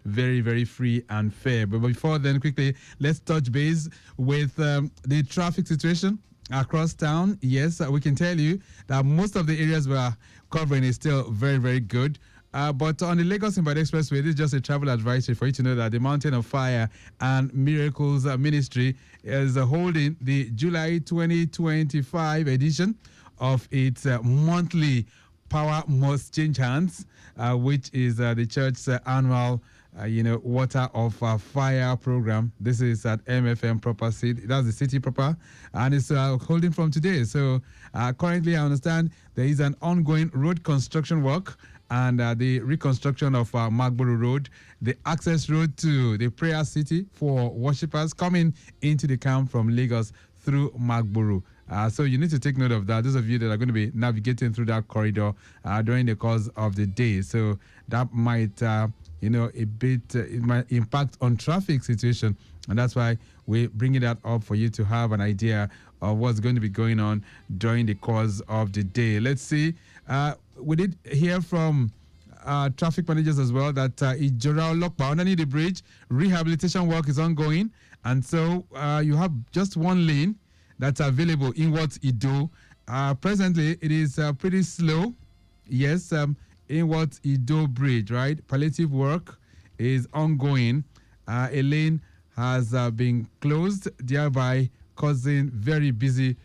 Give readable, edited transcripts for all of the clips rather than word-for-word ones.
very, very free and fair. But before then, quickly, let's touch base with the traffic situation across town. Yes, we can tell you that most of the areas we're covering is still very, very good. But on the Lagos-Ibadan Expressway, this is just a travel advisory for you to know that the Mountain of Fire and Miracles Ministry is holding the July 2025 edition of its monthly Power Must Change Hands, which is the church's annual Water of Fire program. This is at MFM proper city. That's the city proper, and it's holding from today. So currently, I understand there is an ongoing road construction work and the reconstruction of Magboro Road, the access road to the prayer city for worshippers coming into the camp from Lagos through Magboro. So you need to take note of that. Those of you that are going to be navigating through that corridor during the course of the day. So that might, it might impact on traffic situation. And that's why we're bringing that up for you to have an idea of what's going to be going on during the course of the day. Let's see. We did hear from traffic managers as well that Ijora Olokpa underneath the bridge, rehabilitation work is ongoing. And so you have just one lane that's available inwards Ido. Presently, it is pretty slow. Yes, inwards Ido Bridge, right? Palliative work is ongoing. A lane has been closed, thereby causing very busy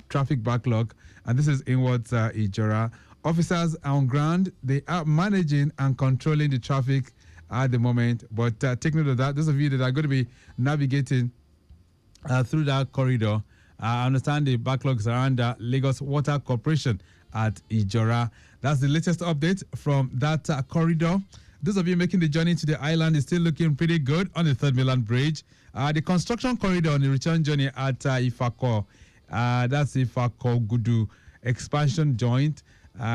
traffic backlog. And this is inwards Ijora. Officers on ground, they are managing and controlling the traffic at the moment. But take note of that. Those of you that are going to be navigating through that corridor, I understand the backlogs around Lagos Water Corporation at Ijora. That's the latest update from that corridor. Those of you making the journey to the island is still looking pretty good on the Third Mainland Bridge. The construction corridor on the return journey at Ifako, that's Ifako Gudu expansion joint.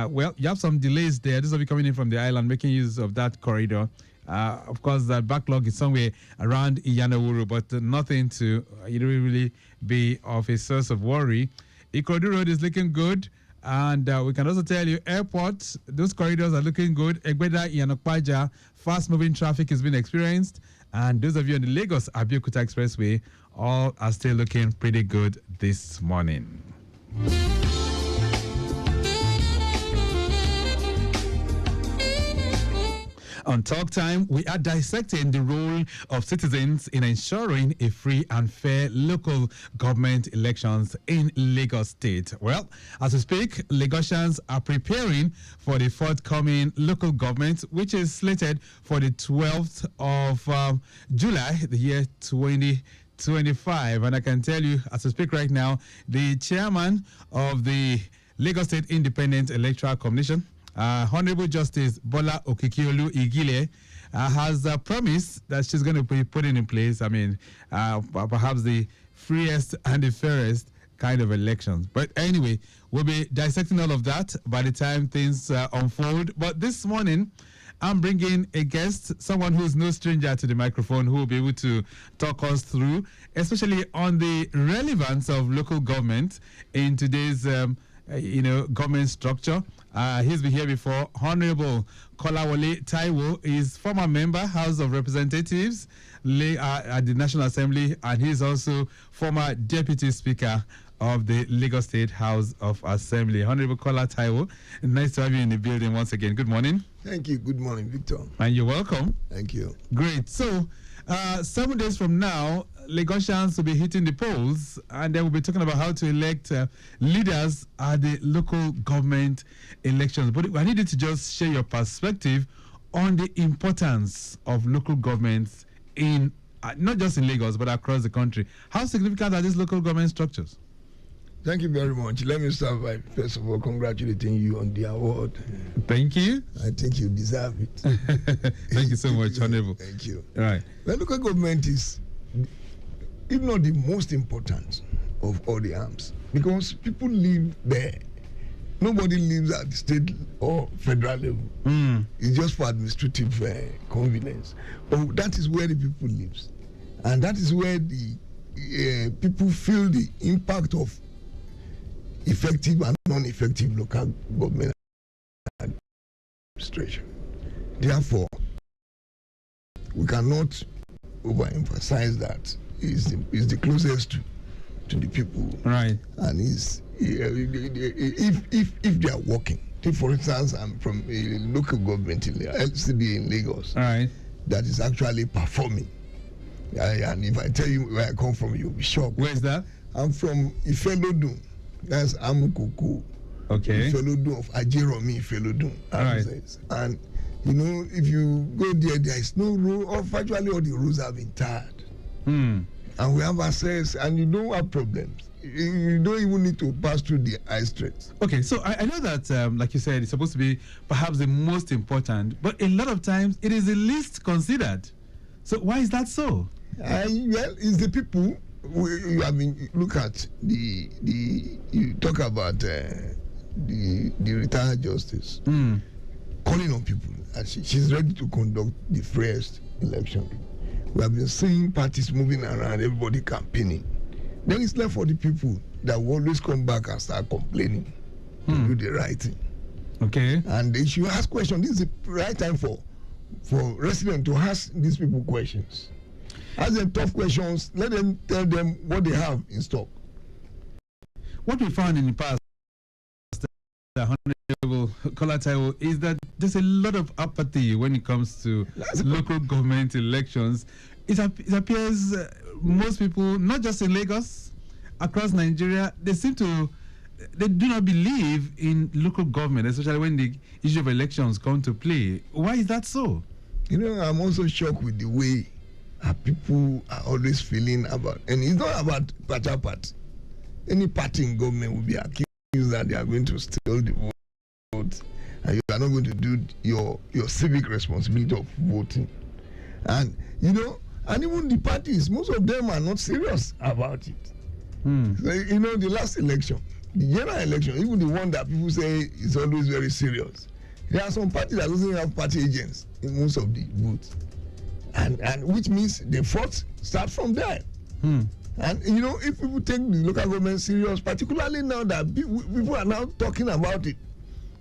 Well, you have some delays there. Those of you coming in from the island making use of that corridor. Of course, the backlog is somewhere around Iyanawuru, but nothing to really be of a source of worry. Ikorodu Road is looking good. And we can also tell you, airports, those corridors are looking good. Egbeda, Iyanokpaja, fast-moving traffic has been experienced. And those of you on the Lagos-Abeokuta Expressway, all are still looking pretty good this morning. On Talk Time, we are dissecting the role of citizens in ensuring a free and fair local government elections in Lagos State. Well, as we speak, Lagosians are preparing for the forthcoming local government, which is slated for the 12th of July, the year 2025. And I can tell you, as we speak right now, the chairman of the Lagos State Independent Electoral Commission, Honorable Justice Bola Okikiolu Igile, has promised that she's going to be putting in place, perhaps the freest and the fairest kind of elections. But anyway, we'll be dissecting all of that by the time things unfold. But this morning, I'm bringing a guest, someone who's no stranger to the microphone, who will be able to talk us through, especially on the relevance of local government in today's government structure. He's been here before. Honorable Kolawole Taiwo is former member, House of Representatives at the National Assembly, and he's also former Deputy Speaker of the Lagos State House of Assembly. Honorable Kola Taiwo, nice to have you in the building once again. Good morning. Thank you. Good morning, Victor. And you're welcome. Thank you. Great. So, 7 days from now, Lagosians will be hitting the polls, and then we'll be talking about how to elect leaders at the local government elections. But I need you to just share your perspective on the importance of local governments in not just in Lagos, but across the country. How significant are these local government structures? Thank you very much. Let me start by, first of all, congratulating you on the award. Thank you. I think you deserve it. Thank you so much, Honorable. Thank you. All right. The local government is, if not the most important of all the arms, because people live there. Nobody lives at the state or federal level. It's just for administrative convenience. But that is where the people live. And that is where the people feel the impact of effective and non-effective local government administration. Therefore, we cannot overemphasize that is the closest to the people. Right. And if they are working, take for instance, I'm from a local government in LCD in Lagos. All right. That is actually performing. And if I tell you where I come from, you'll be shocked. Where is that? I'm from Ifelodun. That's Amukoko. Okay. Ifelodun of Ajeromi Ifelodun. Right. And you know, if you go there is no road, or virtually all the roads have been tarred. And we have access, and you don't have problems. You don't even need to pass through the high streets. Okay, so I know that, like you said, it's supposed to be perhaps the most important, but a lot of times it is the least considered. So why is that so? Well, it's the people. You have been look at you talk about the retired justice calling on people. And she's ready to conduct the freest election. We have been seeing parties moving around, everybody campaigning. Then it's left for the people that will always come back and start complaining to do the right thing. Okay. And they should ask questions. This is the right time for residents to ask these people questions. Ask them tough questions. Let them tell them what they have in stock. What we found in the past, Honorable Kolataiwo, is that there's a lot of apathy when it comes to local government elections. It appears most people, not just in Lagos, across Nigeria, they do not believe in local government, especially when the issue of elections come to play. Why is that so? You know, I'm also shocked with the way people are always feeling about, and it's not about party. Any party in government will be accused that they are going to steal the vote, and you are not going to do your civic responsibility of voting. And you know, and even the parties, most of them are not serious about it. So, you know, the last election, the general election, even the one that people say is always very serious, there are some parties that doesn't have party agents in most of the votes, and which means the votes start from there. And you know, if people take the local government serious, particularly now that people are now talking about it,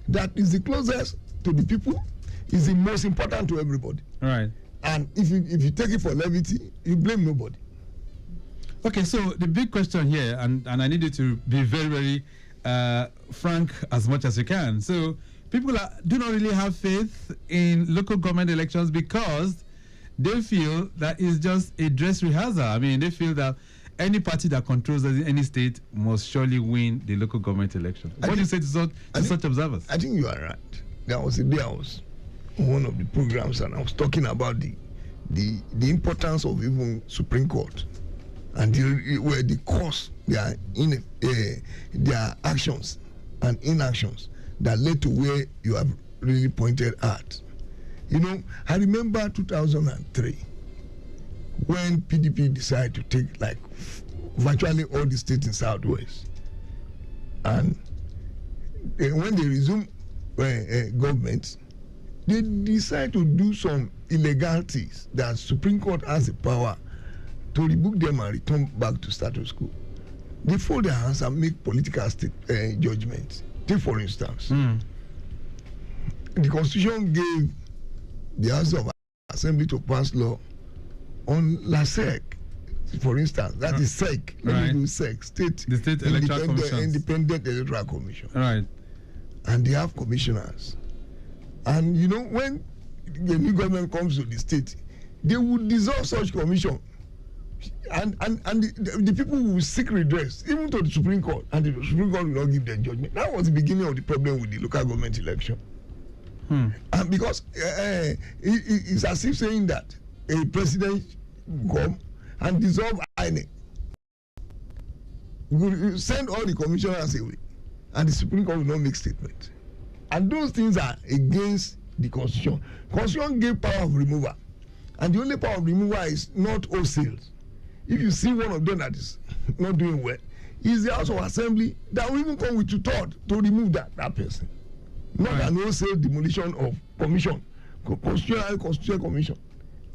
that is the closest to the people, is the most important to everybody. Right. And if you take it for levity, you blame nobody. Okay, so the big question here, and I need you to be very, very frank as much as you can. So people do not really have faith in local government elections because they feel that it's just a dress rehearsal. I mean, they feel that any party that controls any state must surely win the local government election. What do you say to such observers? I think you are right. There was a day I was on one of the programs and I was talking about the importance of even Supreme Court and where the cause their actions and inactions that led to where you have really pointed at. You know, I remember 2003 when PDP decided to take like virtually all the states in Southwest, and when they resumed government, they decided to do some illegalities that Supreme Court has the power to rebuke them and return back to status quo. They fold their hands and make political judgments. Take for instance, the Constitution gave the House of Assembly to pass law on LASEC, for instance. That is SEC. Let me do SEC, the State Independent Electoral Commission. Right. And they have commissioners. And you know, when the new government comes to the state, they would dissolve such commission. And the people will seek redress, even to the Supreme Court, and the Supreme Court will not give their judgment. That was the beginning of the problem with the local government election. And because it's as if saying that a president will come and dissolve INEC, will send all the commissioners away, and the Supreme Court will not make statement. And those things are against the Constitution. Constitution gave power of removal, and the only power of removal is not wholesale. If you see one of them that is not doing well, it's the House of Assembly that will even come with 2/3 to remove that person. Not an wholesale demolition of commission, constitutional commission.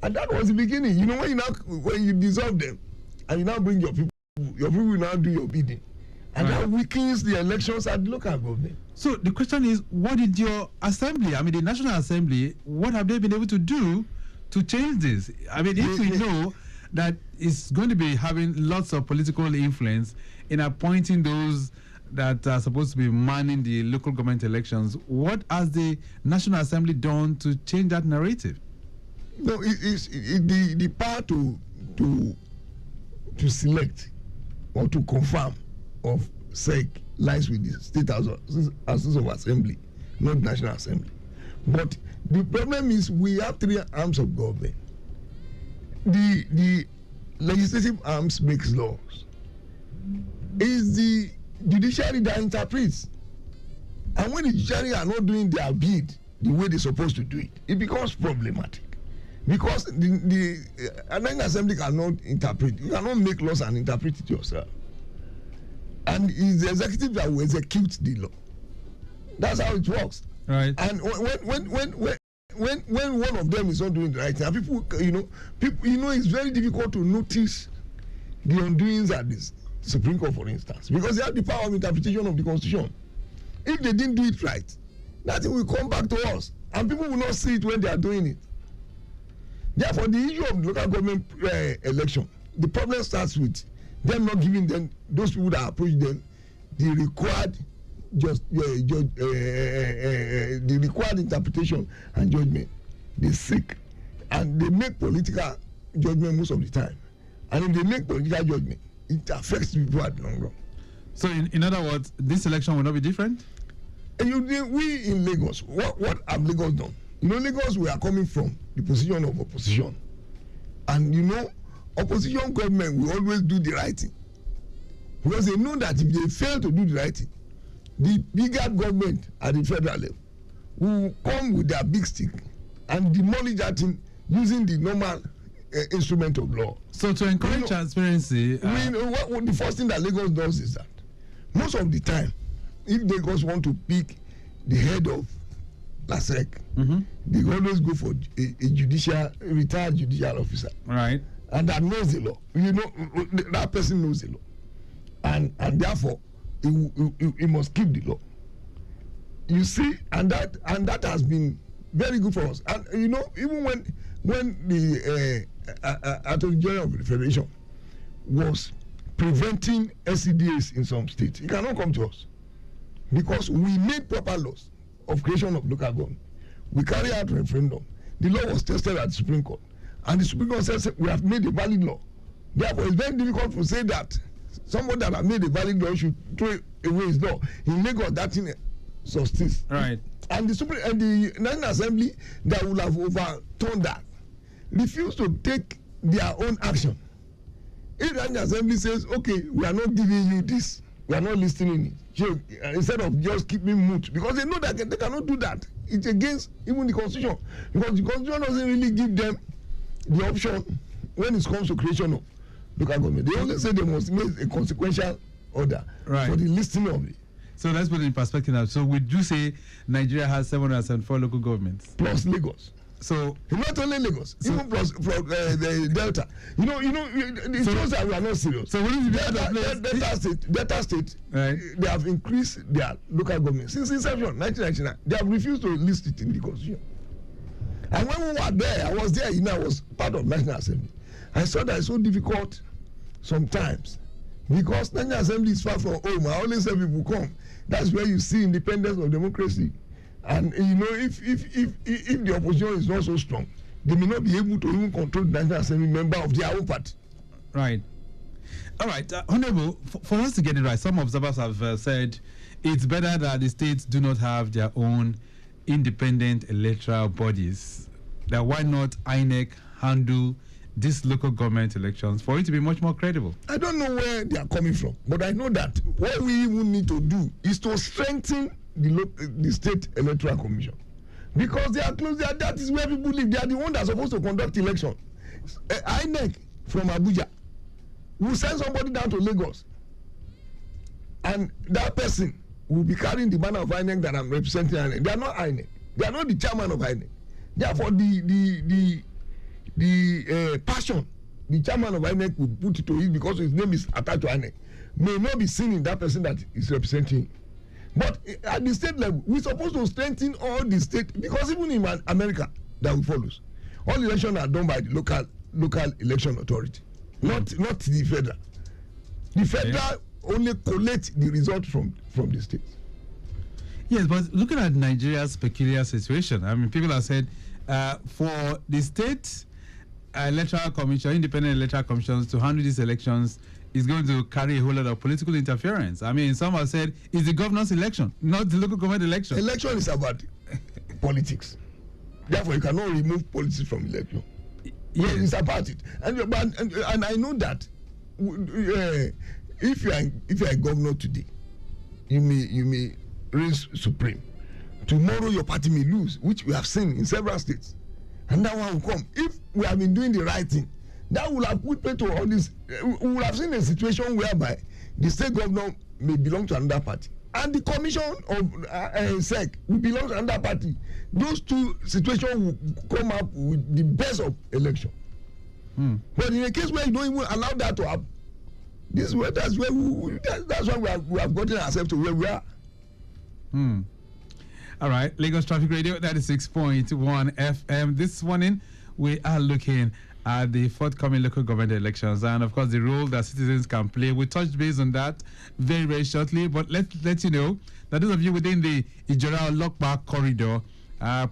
And that was the beginning. You know, when you dissolve them and you now bring your people will now do your bidding. And that weakens the elections at the local government. So the question is, what did your assembly, I mean the National Assembly, what have they been able to do to change this? I mean, if we know that it's going to be having lots of political influence in appointing those that are supposed to be manning the local government elections, what has the National Assembly done to change that narrative? No, the power to select or to confirm of SEC lies with the State Houses of Assembly, not National Assembly. But the problem is we have three arms of government. The legislative arms makes laws. It's the judiciary that interprets. And when the judiciary are not doing their bid the way they're supposed to do it, it becomes problematic. Because the National Assembly cannot interpret. You cannot make laws and interpret it yourself. And it's the executive that will execute the law. That's how it works. Right. And when one of them is not doing the right thing, and people, it's very difficult to notice the undoings at this Supreme Court, for instance, because they have the power of interpretation of the Constitution. If they didn't do it right, nothing will come back to us, and people will not see it when they are doing it. Therefore, the issue of local government election, the problem starts with them not giving them, those people that approach them, the required the required interpretation and judgment. They seek, and they make political judgment most of the time. And if they make political judgment, it affects people at the long run. So, in other words, this election will not be different? And we in Lagos, what have Lagos done? Lagos, we are coming from the position of opposition. And opposition government will always do the right thing. Because they know that if they fail to do the right thing, the bigger government at the federal level will come with their big stick and demolish that thing using the normal instrument of law. So to encourage transparency... the first thing that Lagos does is that most of the time, if Lagos want to pick the head of LASEC, they always go for a retired judicial officer. Right. And that knows the law. That person knows the law. And therefore, he must keep the law. You see, and that has been very good for us. And even when the Attorney General of the Federation was preventing SCDAs in some states, he cannot come to us because we made proper laws of creation of local government. We carry out referendum. The law was tested at the Supreme Court, and the Supreme Court says we have made a valid law. Therefore, it's very difficult to say that somebody that has made a valid law should throw away his law. In Lagos, that thing subsists. Right. And the National Assembly that will have overturned that refused to take their own action. If the National Assembly says, okay, we are not giving you this, we are not listening it, instead of just keeping mute, because they know that they cannot do that. It's against even the Constitution, because the Constitution doesn't really give them the option when it comes to creation of local government. They only say they must make a consequential order for the listing of it. So let's put it in perspective now. So we do say Nigeria has 774 local governments. Plus Lagos. So not only Lagos, even plus the Delta. It shows that we are not serious. So what is the Delta State, right? They have increased their local government since inception, 1999. They have refused to list it in the Constitution. And when we were there, I was there. I was part of National Assembly. I saw that it's so difficult sometimes because National Assembly is far from home. I always say people come. That's where you see independence of democracy. And if the opposition is not so strong, they may not be able to even control the National Assembly member of their own party. Right. All right, Honorable, for us to get it right, some observers have said it's better that the states do not have their own independent electoral bodies. That why not INEC handle these local government elections for it to be much more credible? I don't know where they are coming from, but I know that what we even need to do is to strengthen the state electoral commission, because they are close there. That is where people live. They are the ones that are supposed to conduct election. INEC from Abuja will send somebody down to Lagos, and that person will be carrying the banner of INEC that I'm representing INEC. They are not INEC. They are not the chairman of INEC. Therefore, the passion the chairman of INEC will put it to it because his name is attached to INEC may not be seen in that person that is representing. But at the state level, we're supposed to strengthen all the state, because even in America, that will follow. All elections are done by the local election authority, not the federal. The federal only collect the result from the states. Yes, but looking at Nigeria's peculiar situation, I mean, people have said for the state electoral commission, independent electoral commissions to handle these elections is going to carry a whole lot of political interference. I mean, some have said it's the governor's election, not the local government election. Election is about politics. Therefore, you cannot remove politics from election. Yes. It's about it. And I know that if you are a governor today, you may reign supreme. Tomorrow your party may lose, which we have seen in several states. And that one will come. If we have been doing the right thing, that will have put to all this. We will have seen a situation whereby the state governor may belong to another party, and the commission of SEC will belong to another party. Those two situations will come up with the best of election. But in a case where you don't even allow that to happen, that's why we have gotten ourselves to where we are. All right, Lagos Traffic Radio 96.1 FM. This morning we are looking at the forthcoming local government elections and, of course, the role that citizens can play. We touched base on that very, very shortly, but let's let you know that those of you within the Ijora Olokpa corridor,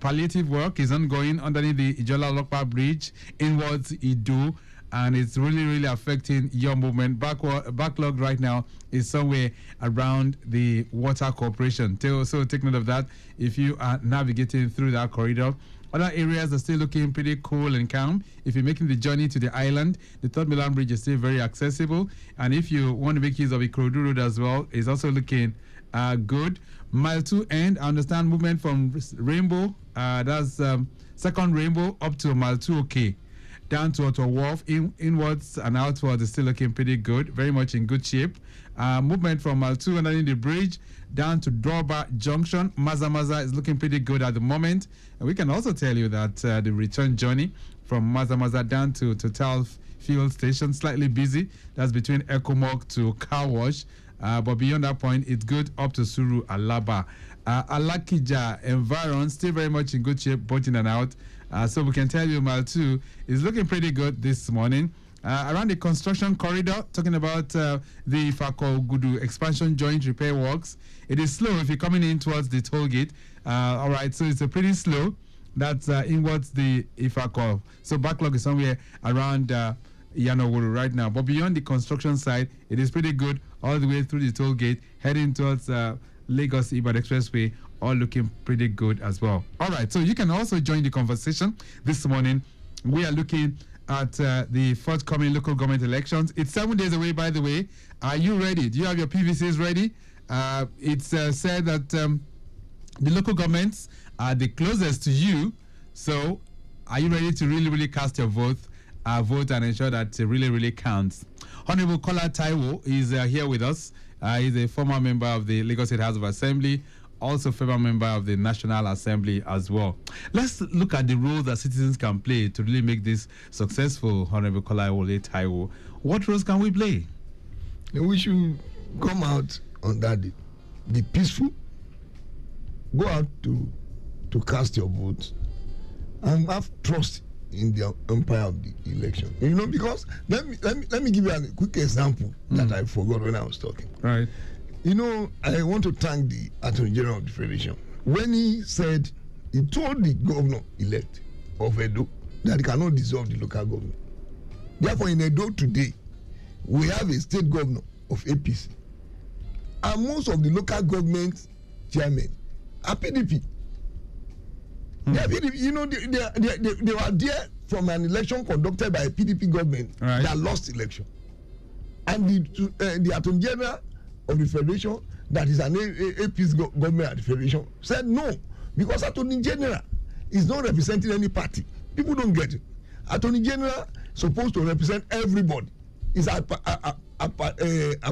palliative work is ongoing underneath the Ijora Olokpa Bridge inwards Idu, and it's really, really affecting your movement. Backlog right now is somewhere around the Water Corporation. So take note of that if you are navigating through that corridor. Other areas are still looking pretty cool and calm. If you're making the journey to the island, the Third Milan Bridge is still very accessible. And if you want to make use of Ikorodu Road as well, it's also looking good. Mile 2 end, I understand movement from Rainbow, that's second Rainbow up to Mile 2 okay. Down to Auto Wharf, inwards and outwards is still looking pretty good, very much in good shape. Movement from Mile 2 underneath the bridge down to Droba Junction, Maza is looking pretty good at the moment. And we can also tell you that the return journey from Maza down to Total Fuel Station, slightly busy. That's between Ekomok to Car Wash. But beyond that point, it's good up to Suru Alaba. Alakija Environ, still very much in good shape, both in and out. So we can tell you Mile 2 is looking pretty good this morning. Around the construction corridor, talking about the Ifako Gudu expansion joint repair works, it is slow if you're coming in towards the toll gate. All right, so it's a pretty slow. That's inwards the Ifako. So backlog is somewhere around Yanowuru right now. But beyond the construction side, it is pretty good all the way through the toll gate, heading towards Lagos Ibadan Expressway, all looking pretty good as well. All right, so you can also join the conversation this morning. We are looking at the forthcoming local government elections. It's 7 days away, by the way. Are you ready? Do you have your PVCs ready? It's said that the local governments are the closest to you. So are you ready to really, really cast your vote and ensure that it really, really counts? Honorable Kola Taiwo is here with us. He's a former member of the Lagos State House of Assembly, also former member of the National Assembly as well. Let's look at the role that citizens can play to really make this successful, Honorable Kola Taiwo. What roles can we play? We should come out on that day. Be peaceful. Go out to cast your vote and have trust in the umpire of the election. You know, because let me give you a quick example that I forgot when I was talking. Right. You know, I want to thank the Attorney General of the Federation when he told the governor-elect of Edo that he cannot dissolve the local government. Therefore, in Edo today, we have a state governor of APC. And most of the local government chairmen are PDP. They are PDP. You know, they were there from an election conducted by a PDP government that lost election. And the Attorney General of the Federation, that is an APC government at the Federation, said no, because Attorney General is not representing any party. People don't get it. Attorney General supposed to represent everybody. It's a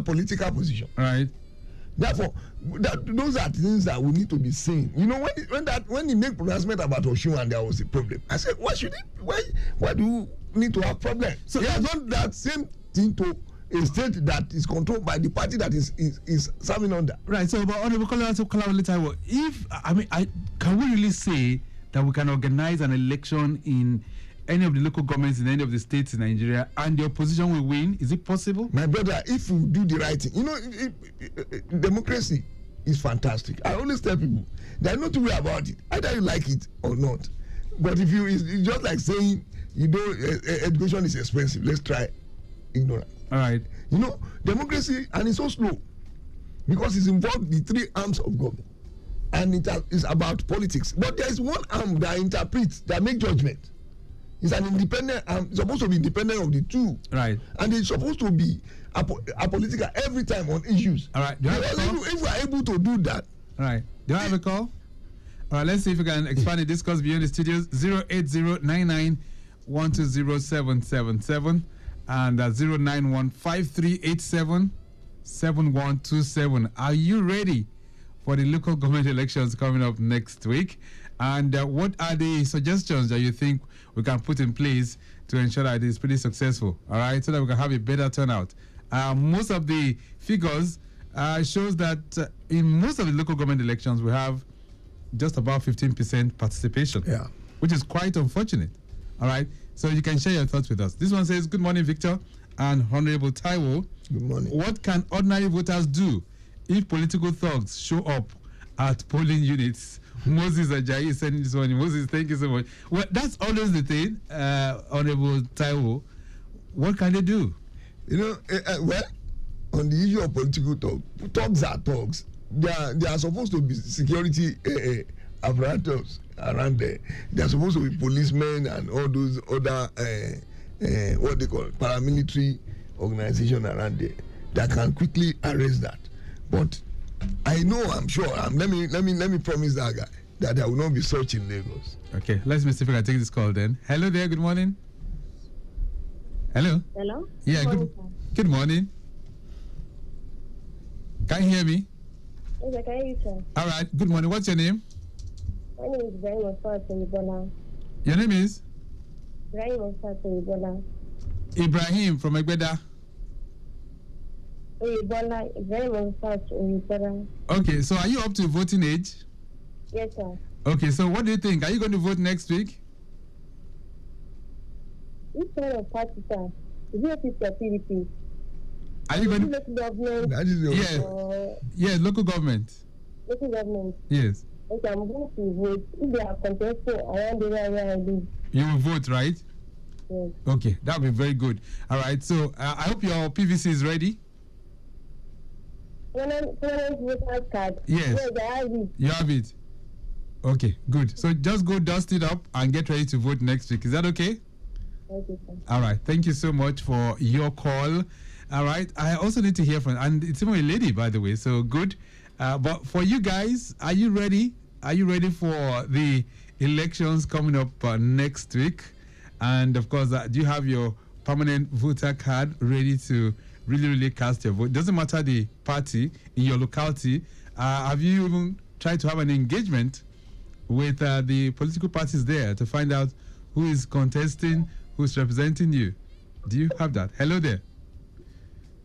political position. Right. Therefore, those are things that we need to be seen. You know, when he made pronouncement about Oshun and there was a problem, I said, why do you need to have problem? So he has done that same thing to a state that is controlled by the party that is serving under. Right. So, but Honorable Kola, if can we really say that we can organize an election in any of the local governments in any of the states in Nigeria and the opposition will win? Is it possible? My brother, if you do the right thing, democracy is fantastic. I always tell people, there's no two way about it. Either you like it or not. But if it's just like saying, education is expensive. Let's try ignorance. All right. Democracy, and it's so slow because it's involved the three arms of government, and it is about politics. But there is one arm that interprets, that make judgment. It's an independent arm. It's supposed to be independent of the two. Right. And it's supposed to be apolitical every time on issues. All right. If we are able to do that. All right. Do I have a call? All right. Let's see if we can expand the discourse beyond the studios. 08099120777 and 09153877127. Are you ready for the local government elections coming up next week? And what are the suggestions that you think we can put in place to ensure that it is pretty successful? All right, so that we can have a better turnout. Most of the figures shows that in most of the local government elections we have just about 15% participation. Yeah, which is quite unfortunate. All right, so you can share your thoughts with us. This one says, "Good morning, Victor and Honorable Taiwo. Good morning. What can ordinary voters do if political thugs show up at polling units?" Moses Ajayi is sending this one. Moses, thank you so much. Well, that's always the thing, Honorable Taiwo. What can they do? Well, on the issue of political thugs are thugs. They are supposed to be security apparatus around there. They are supposed to be policemen and all those other what they call paramilitary organization around there that can quickly arrest that. But I'm sure. Let me promise that guy that there will not be such in Lagos. Okay, let's see if I can take this call then. Hello there. Good morning. Hello. Hello. Yeah. Good morning. Can you hear me? Yes, I can hear you, sir. All right. Good morning. What's your name? My name is Ibrahim Osfat Oyibola. Your name is? Ibrahim Osfat Oyibola. Ibrahim from Egbeda. Oyibola. Ibrahim Osfat Oyibola. Okay, so are you up to voting age? Yes, sir. Okay, so what do you think? Are you going to vote next week? Which kind of party, sir? Is it APC or PDP? Are you going to... Local government? That is Yes, local government. Local government. Yes. Okay, I'm going to vote. If they are contesting around the area where I live. You will vote, right? Yes. Okay, that will be very good. All right, so I hope your PVC is ready. Permanent voter's card. Yes. Yes, I have it. You have it. Okay, good. So just go dust it up and get ready to vote next week. Is that okay? Okay, sir. All right. Thank you so much for your call. All right. I also need to hear from, and it's even a lady, by the way. So good. But for you guys, are you ready? Are you ready for the elections coming up next week? And of course, do you have your permanent voter card ready to really cast your vote? Doesn't matter the party in your locality. Have you even tried to have an engagement with the political parties there to find out who is contesting, who's representing you? Do you have that? Hello there.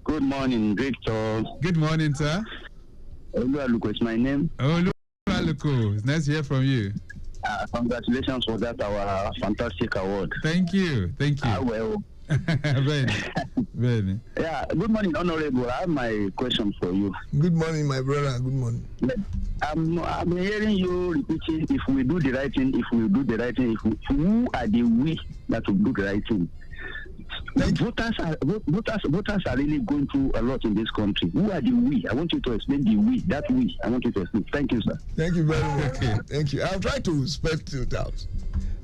Good morning, Victor. Good morning, sir. Oluwaluko is my name. Oluwaluko, it's nice to hear from you. Congratulations for that, our fantastic award. Thank you. Well. Very. Yeah, good morning, Honorable. I have my question for you. Good morning, my brother. Good morning. I'm hearing you repeating, if we do the right thing, who are the we that will do the right thing? Voters are really going through a lot in this country. Who are the we? I want you to explain the we. That we. I want you to explain. Thank you, sir. Thank you very much. Okay. Thank you. I've tried to spell it out.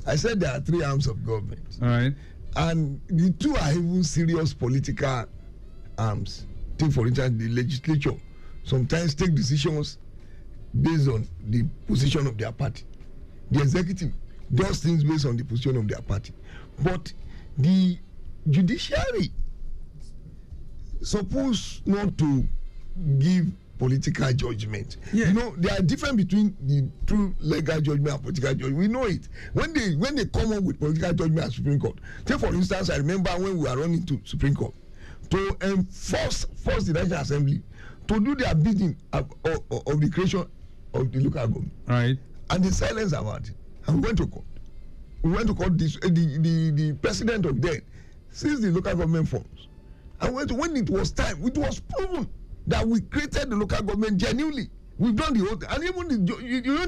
I said there are three arms of government. All right. And the two are even serious political arms. Take, for instance, the legislature sometimes take decisions based on the position of their party. The executive does things based on the position of their party. But the judiciary supposed not to give political judgment. Yeah. There are difference between the true legal judgment and political judgment. We know it. When they come up with political judgment at Supreme Court, take for instance, I remember when we were running to Supreme Court to force the National Assembly to do their bidding of the creation of the local government. Right. And they silence about it. And we went to court. we went to court. The president of then seized the local government funds, and when it was time, it was proven that we created the local government genuinely. We've done the whole thing, and even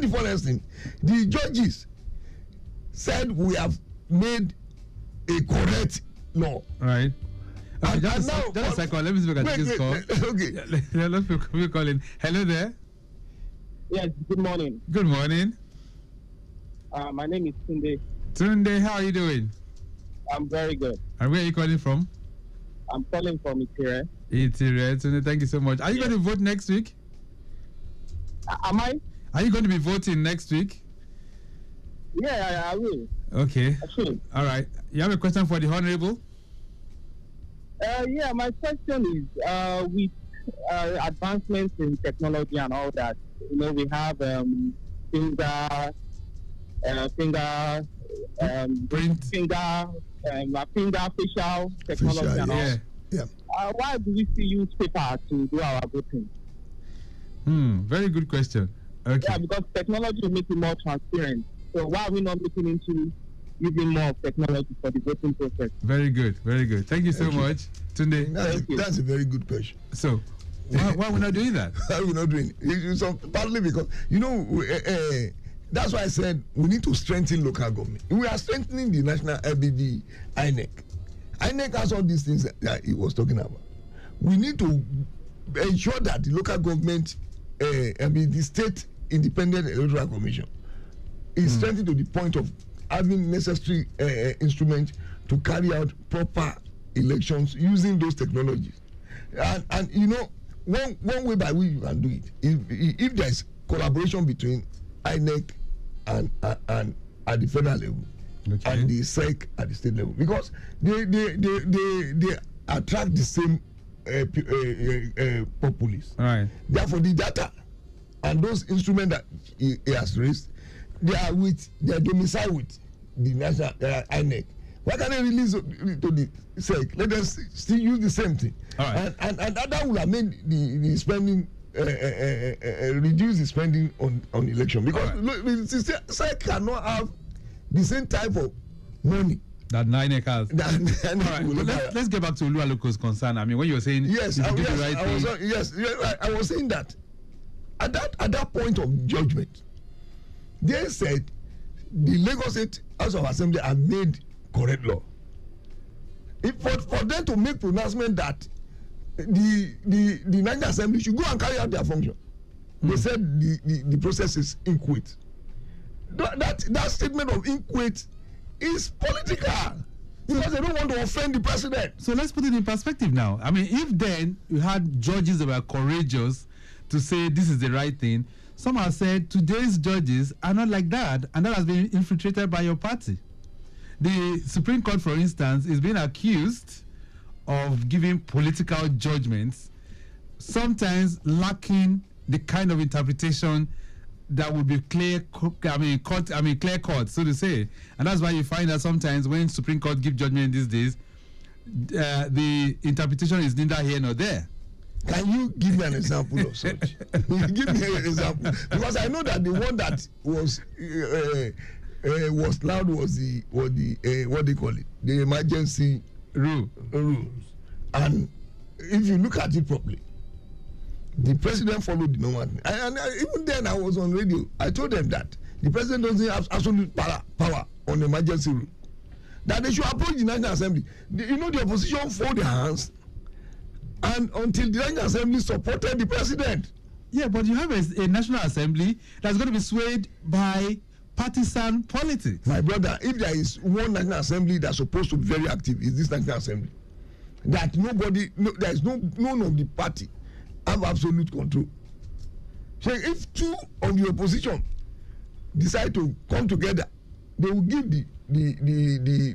the funniest thing, the judges said we have made a correct law. Right. Okay, And just now, a second. Let me speak at this call. Okay. Let's people calling. Hello there. Yes, good morning. Good morning. My name is Tunde. Tunde, how are you doing? I'm very good. And where are you calling from? I'm calling from Itire. Itire. Tunde, thank you so much. Are you going to vote next week? Am I? Are you going to be voting next week? Yeah, I will. Okay. Actually. All right. You have a question for the Honorable? Yeah, my question is with advancements in technology and all that, we have finger facial technology and all. Yeah. Why do we still use paper to do our voting? Very good question. Okay. Yeah, because technology will make it more transparent. So why are we not looking into using more technology for the voting process? Very good, very good. Thank you so much, Tunde. That's a very good question. So, why are we not doing that? Why are we not doing it? Partly because, that's why I said we need to strengthen local government. We are strengthening the national LBD INEC. INEC has all these things that he was talking about. We need to ensure that the local government, the state independent electoral commission is strengthened to the point of having necessary instruments to carry out proper elections using those technologies. And one way by which you can do it, if there is collaboration between INEC and at the federal level, okay, and the SEC at the state level, because they attract the same populace. Right. Therefore, the data and those instruments that he has raised, they are domiciled with the national INEC. Why can't they release to the SEC? Let us still use the same thing. All right. And that will have made the spending reduce the spending on election, because the SEC cannot have the same type of money that INEC has. All right. Let's get back to Oluwaloko's concern. I mean, when you were saying I was saying that at that point of judgment, they said the Lagos State House of Assembly have made correct law. For them to make pronouncement that the National Assembly should go and carry out their function, they said the process is inquit. That statement of inquit is political, because they don't want to offend the president. So let's put it in perspective now. I mean, if then you had judges that were courageous to say this is the right thing, some have said today's judges are not like that, and that has been infiltrated by your party. The Supreme Court, for instance, is being accused of giving political judgments, sometimes lacking the kind of interpretation that would be clear cut, so to say. And that's why you find that sometimes when Supreme Court give judgment these days, the interpretation is neither here nor there. Can you give me an example of such? Give me an example, because I know that the one that was loud was the what they call it, the emergency rules. And if you look at it properly, the president followed the normal thing. And even then, I was on radio. I told them that the president doesn't have absolute power on the emergency rule. That they should approach the National Assembly. The opposition fold their hands, and until the National Assembly supported the president. Yeah, but you have a National Assembly that's going to be swayed by partisan politics. My brother, if there is one National Assembly that's supposed to be very active, is this National Assembly. That there is none of the party have absolute control. So if two of the opposition decide to come together, they will give the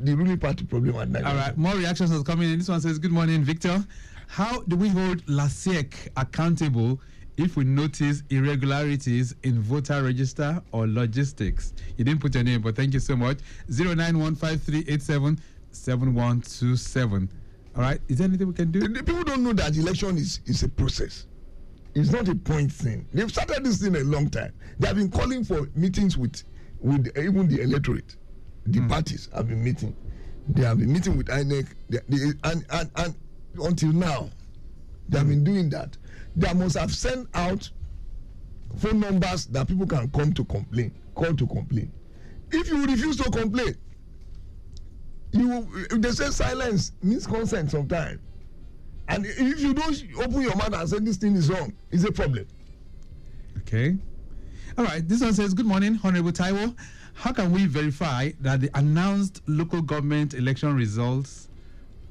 ruling party problem at night. All right, more reactions are coming in. This one says, good morning, Victor. How do we hold LASEC accountable if we notice irregularities in voter register or logistics? You didn't put your name, but thank you so much. 09153877127. All right, is there anything we can do? The people don't know that election is a process. It's not a point thing. They've started this thing a long time. They have been calling for meetings with even the electorate. the parties have been meeting. They have been meeting with INEC, and until now, they have been doing that. They must have sent out phone numbers that people can come to complain, call to complain. If you refuse to complain, they say silence means consent sometimes. And if you don't open your mouth and say this thing is wrong, it's a problem. Okay. All right. This one says, good morning, Honorable Taiwo. How can we verify that the announced local government election results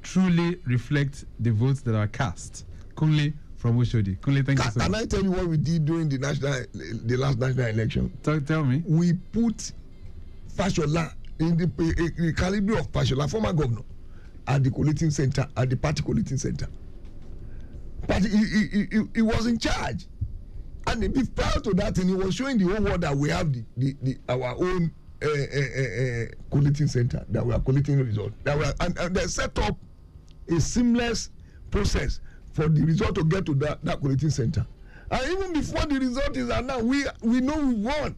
truly reflect the votes that are cast? Kunle from Ushodi. Kunle, thank you so much. Can I tell you what we did during the last national election? Tell me. We put Fashola in the caliber of Fashola, former governor, at the collating center, at the party collating center. But he was in charge. And prior to that, and he was showing the whole world that we have our own collating center, that we are collecting results. And they set up a seamless process for the result to get to that collating center. And even before the result is announced, we know we won.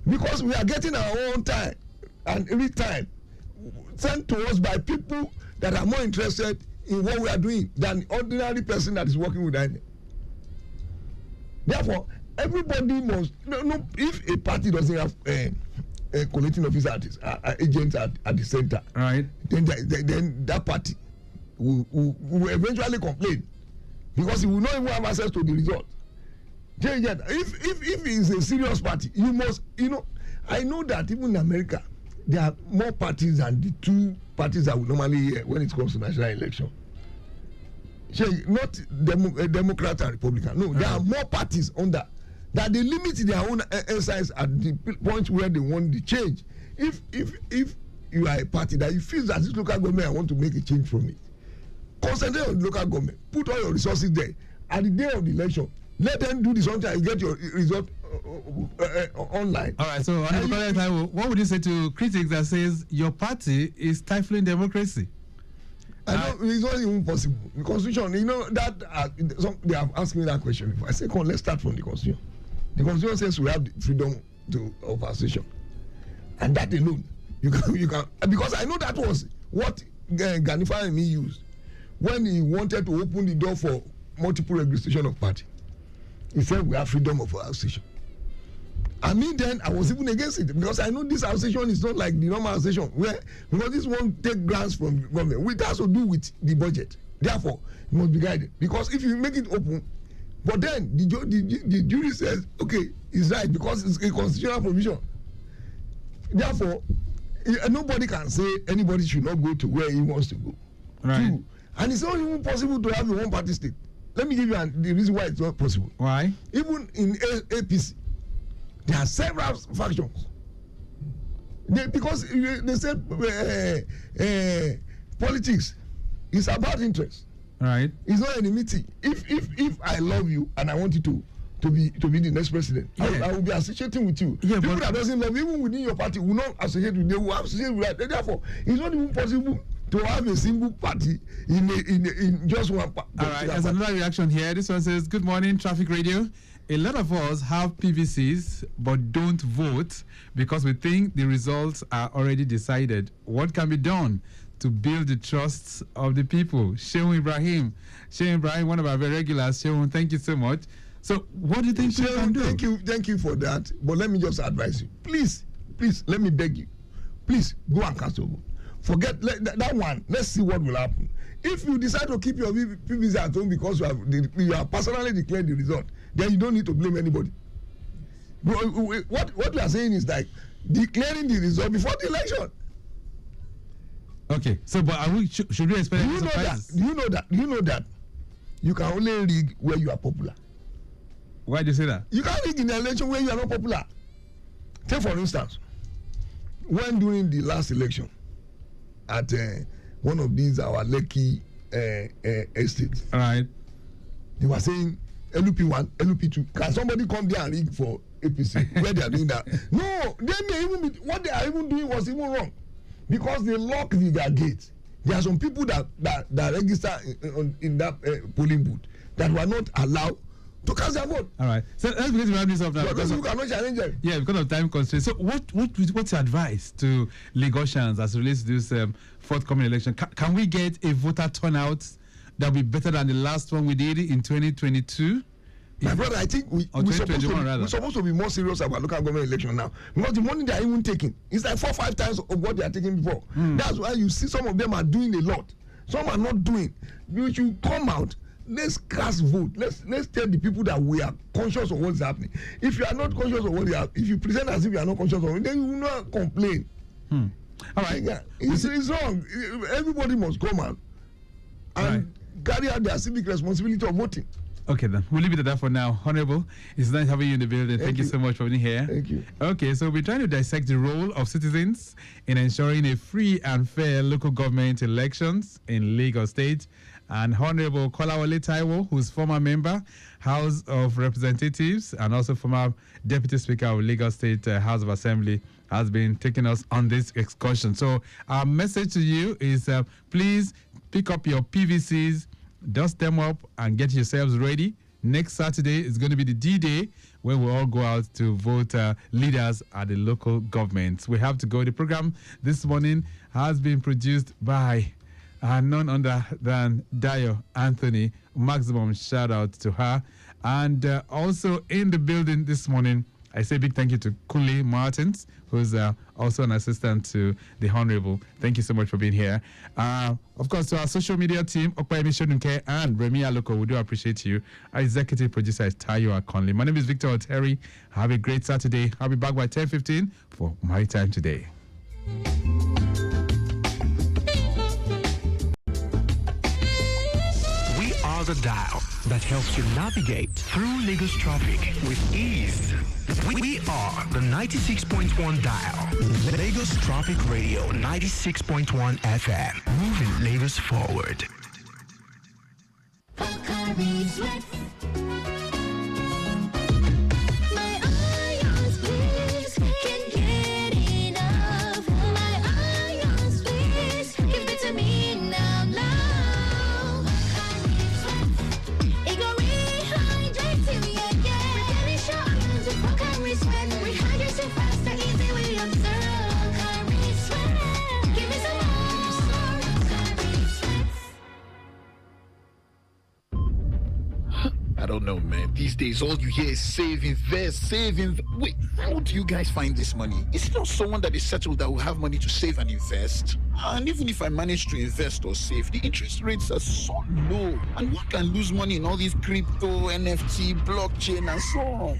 Because we are getting our own time and every time sent to us by people that are more interested in what we are doing than the ordinary person that is working with INEC. Therefore, everybody must no. If a party doesn't have a collecting officers, agents at the center, right? Then that party will eventually complain because he will not even have access to the result. If it's a serious party, you must, I know that even in America, there are more parties than the two parties that we normally hear when it comes to national election. Not Democrat and Republican. No, there are more parties under that they limit their own exercise at the point where they want the change. If you are a party that you feel that this local government, I want to make a change from it, concentrate on the local government, put all your resources there. At the day of the election, let them do the something and get your result online. All right, so what would you say to critics that says your party is stifling democracy? I know it's not even possible. The Constitution, they have asked me that question before. I said, come on, let's start from the Constitution. The Constitution says we have the freedom of association, and that alone, you can because I know that was what Gani Fahimi used when he wanted to open the door for multiple registration of party. He said we have freedom of association. I mean, then I was even against it because I know this association is not like the normal association because this one take grants from government. It has to do with the budget. Therefore, it must be guided because if you make it open, but then the jury says, okay, it's right because it's a constitutional provision. Therefore, nobody can say anybody should not go to where he wants to go. Right. Two, and it's not even possible to have a one-party state. Let me give you the reason why it's not possible. Why? Even in APC, there are several factions. Because they said politics is about interest. Right. It's not enmity. If I love you and I want you to be the next president, I will be associating with you. Yeah, people that doesn't love you, even within your party, will not associate with you. They will associate with that. Therefore, it's not even possible to have a single party in just one party. All right. There's another reaction here. This one says, "Good morning, Traffic Radio. A lot of us have PVCs but don't vote because we think the results are already decided. What can be done to build the trust of the people?" Shehu Ibrahim, one of our very regulars. Shehu, thank you so much. So, what do you think we can do? Thank you for that. But let me just advise you. Please, let me beg you. Please go and cast your vote. Forget that one. Let's see what will happen. If you decide to keep your PVC at home because you have personally declared the result, then you don't need to blame anybody. What we are saying is like declaring the result before the election. Okay, so but should we expect any surprises? Do you know that you can only rig where you are popular? Why do you say that? You can't rig in the election where you are not popular. Take for instance, when during the last election at one of these our Lekki estates, all right, they were saying LP1, LP2. Can somebody come there and rig for APC where they are doing that? No, they may even be, what they are even doing was even wrong because they lock their gates. There are some people that register in that polling booth that were not allowed to cast their vote. All right. So let's begin to wrap this up now. Because you cannot challenge them. Yeah, because of time constraints. So what's your advice to Lagosians as it relates to this forthcoming election? Can we get a voter turnout that will be better than the last one we did in 2022? My brother, I think we're supposed to be more serious about local government election now, because the money they are even taking is like 4 or 5 times of what they are taking before. That's why you see some of them are doing a lot, some are not doing. You should come out. Let's cast vote. Let's tell the people that we are conscious of what's happening. If you are not conscious of what you are, if you present as if you are not conscious of it, then you will not complain. All right. Yeah, it's wrong. Everybody must come out and carry out their civic responsibility of voting. Okay, then. We'll leave it at that for now. Honorable, it's nice having you in the building. Thank you so much for being here. Thank you. Okay, so we're trying to dissect the role of citizens in ensuring a free and fair local government elections in Lagos State. And Honorable Kolawole Taiwo, who's former member, House of Representatives, and also former Deputy Speaker of Lagos State House of Assembly, has been taking us on this excursion. So our message to you is please pick up your PVCs, dust them up, and get yourselves ready. Next Saturday is going to be the D-Day, where we all go out to vote leaders at the local governments. We have to go. The program this morning has been produced by none other than Dayo Anthony. Maximum shout out to her. And also in the building this morning, I say big thank you to Kule Martins, who's also an assistant to the Honorable. Thank you so much for being here. Of course, to our social media team, Okpayemi Shodunke and Remi Aloko, we do appreciate you. Our executive producer is Tayo Akonli. My name is Victor Oteri. Have a great Saturday. I'll be back by 10:15 for My Time Today. The dial that helps you navigate through Lagos traffic with ease. We are the 96.1 dial. Lagos Traffic Radio 96.1 FM. Moving Lagos forward. I don't know, man. These days, all you hear is save, invest, save, Wait, how do you guys find this money? Is it not someone that is settled that will have money to save and invest? And even if I manage to invest or save, the interest rates are so low. And one can lose money in all these crypto, NFT, blockchain, and so on.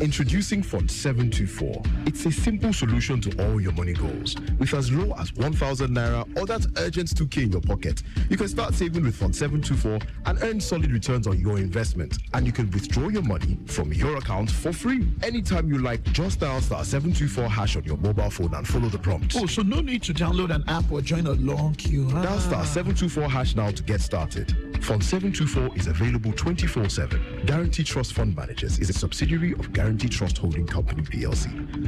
Introducing Fund 724. It's a simple solution to all your money goals. With as low as 1,000 naira or that urgent 2K in your pocket, you can start saving with Fund 724 and earn solid returns on your investment. And you can withdraw your money from your account for free. Anytime you like, just dial *724# on your mobile phone and follow the prompts. Oh, so no need to download an app or join a long queue, huh? Dial *724# now to get started. Fund 724 is available 24/7. Guarantee Trust Fund Managers is a subsidiary of Guarantee Trust Holding Company PLC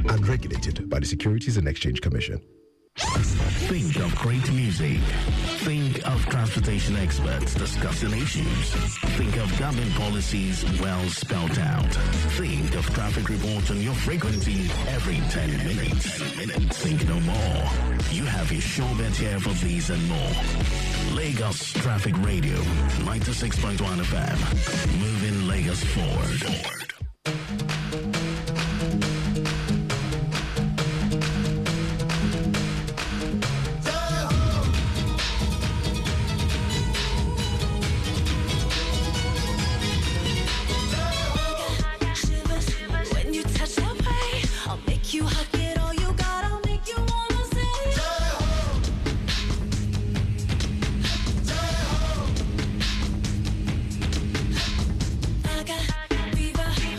and regulated by the Securities and Exchange Commission. Think of great music. Think of transportation experts discussing issues. Think of government policies well spelled out. Think of traffic reports on your frequency every 10 minutes. Think no more. You have your show bet here for these and more. Lagos Traffic Radio 96.1 FM. Moving Lagos forward. I got fever.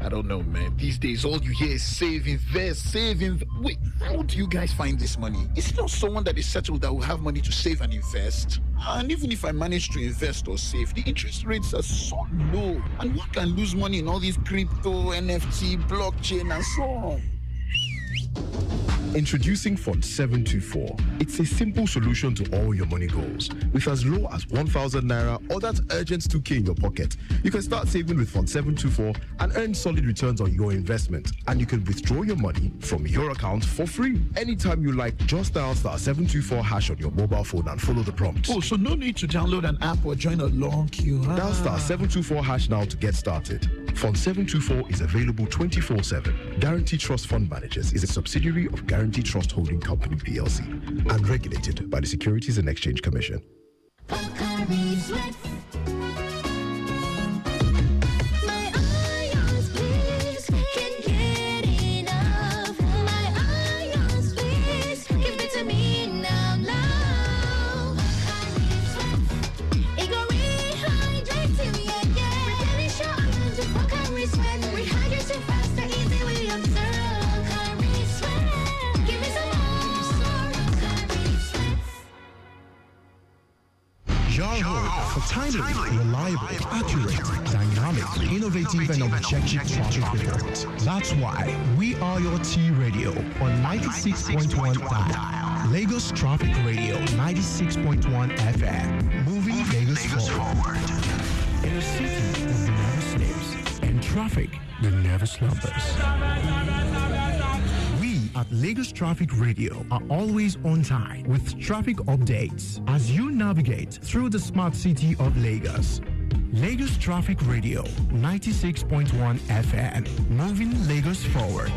I don't know, man. These days, all you hear is save, invest, save, Wait, how do you guys find this money? Is it not someone that is settled that will have money to save and invest? And even if I manage to invest or save, the interest rates are so low. And one can lose money in all these crypto, NFT, blockchain, and so on. Introducing Fund 724. It's a simple solution to all your money goals. With as low as 1,000 naira or that urgent 2K in your pocket, you can start saving with Fund 724 and earn solid returns on your investment. And you can withdraw your money from your account for free. Anytime you like, just dial *724# on your mobile phone and follow the prompts. Oh, so no need to download an app or join a long queue, huh? Dial *724# now to get started. Fund 724 is available 24/7. Guarantee Trust Fund Managers is a subsidiary of Guarantee Trust Holding Company PLC and regulated by the Securities and Exchange Commission. For timely, reliable, accurate, dynamic, innovative, and objective traffic reports. That's why we are your T Radio on 96.1 dial. Lagos Traffic Radio 96.1 FM. Moving Lagos forward. In a city that never sleeps and traffic that never slumbers. At Lagos Traffic Radio are always on time with traffic updates as you navigate through the smart city of Lagos. Lagos Traffic Radio 96.1 FM, moving Lagos forward.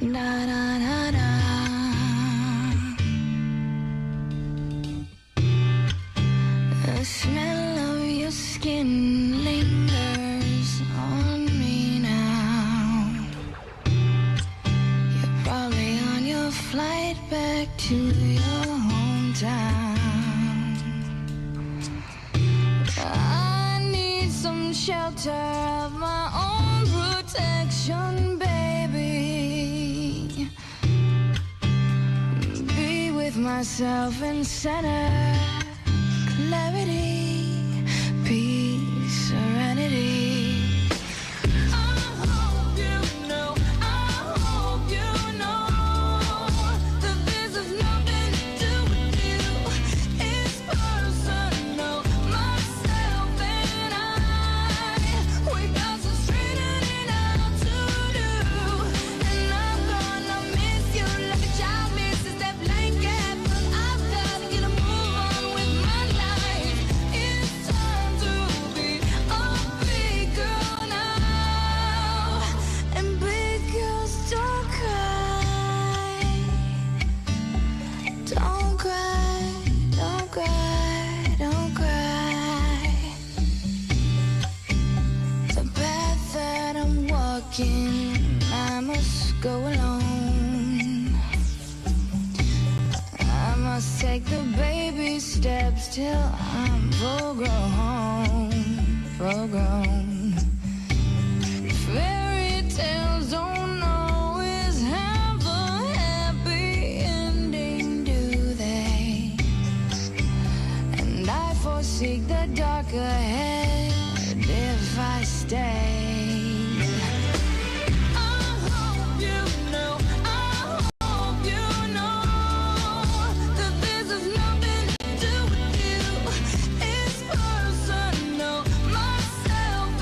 Na, na, na, na. The smell of your skin lingers on me now. You're probably on your flight back to your hometown. I need some shelter of my own protection, baby. Be with myself in center, clarity, peace, serenity. I must go alone. I must take the baby steps till I'm full grown. Fairy tales don't always have a happy ending, do they? And I foresee the dark ahead if I stay. Myself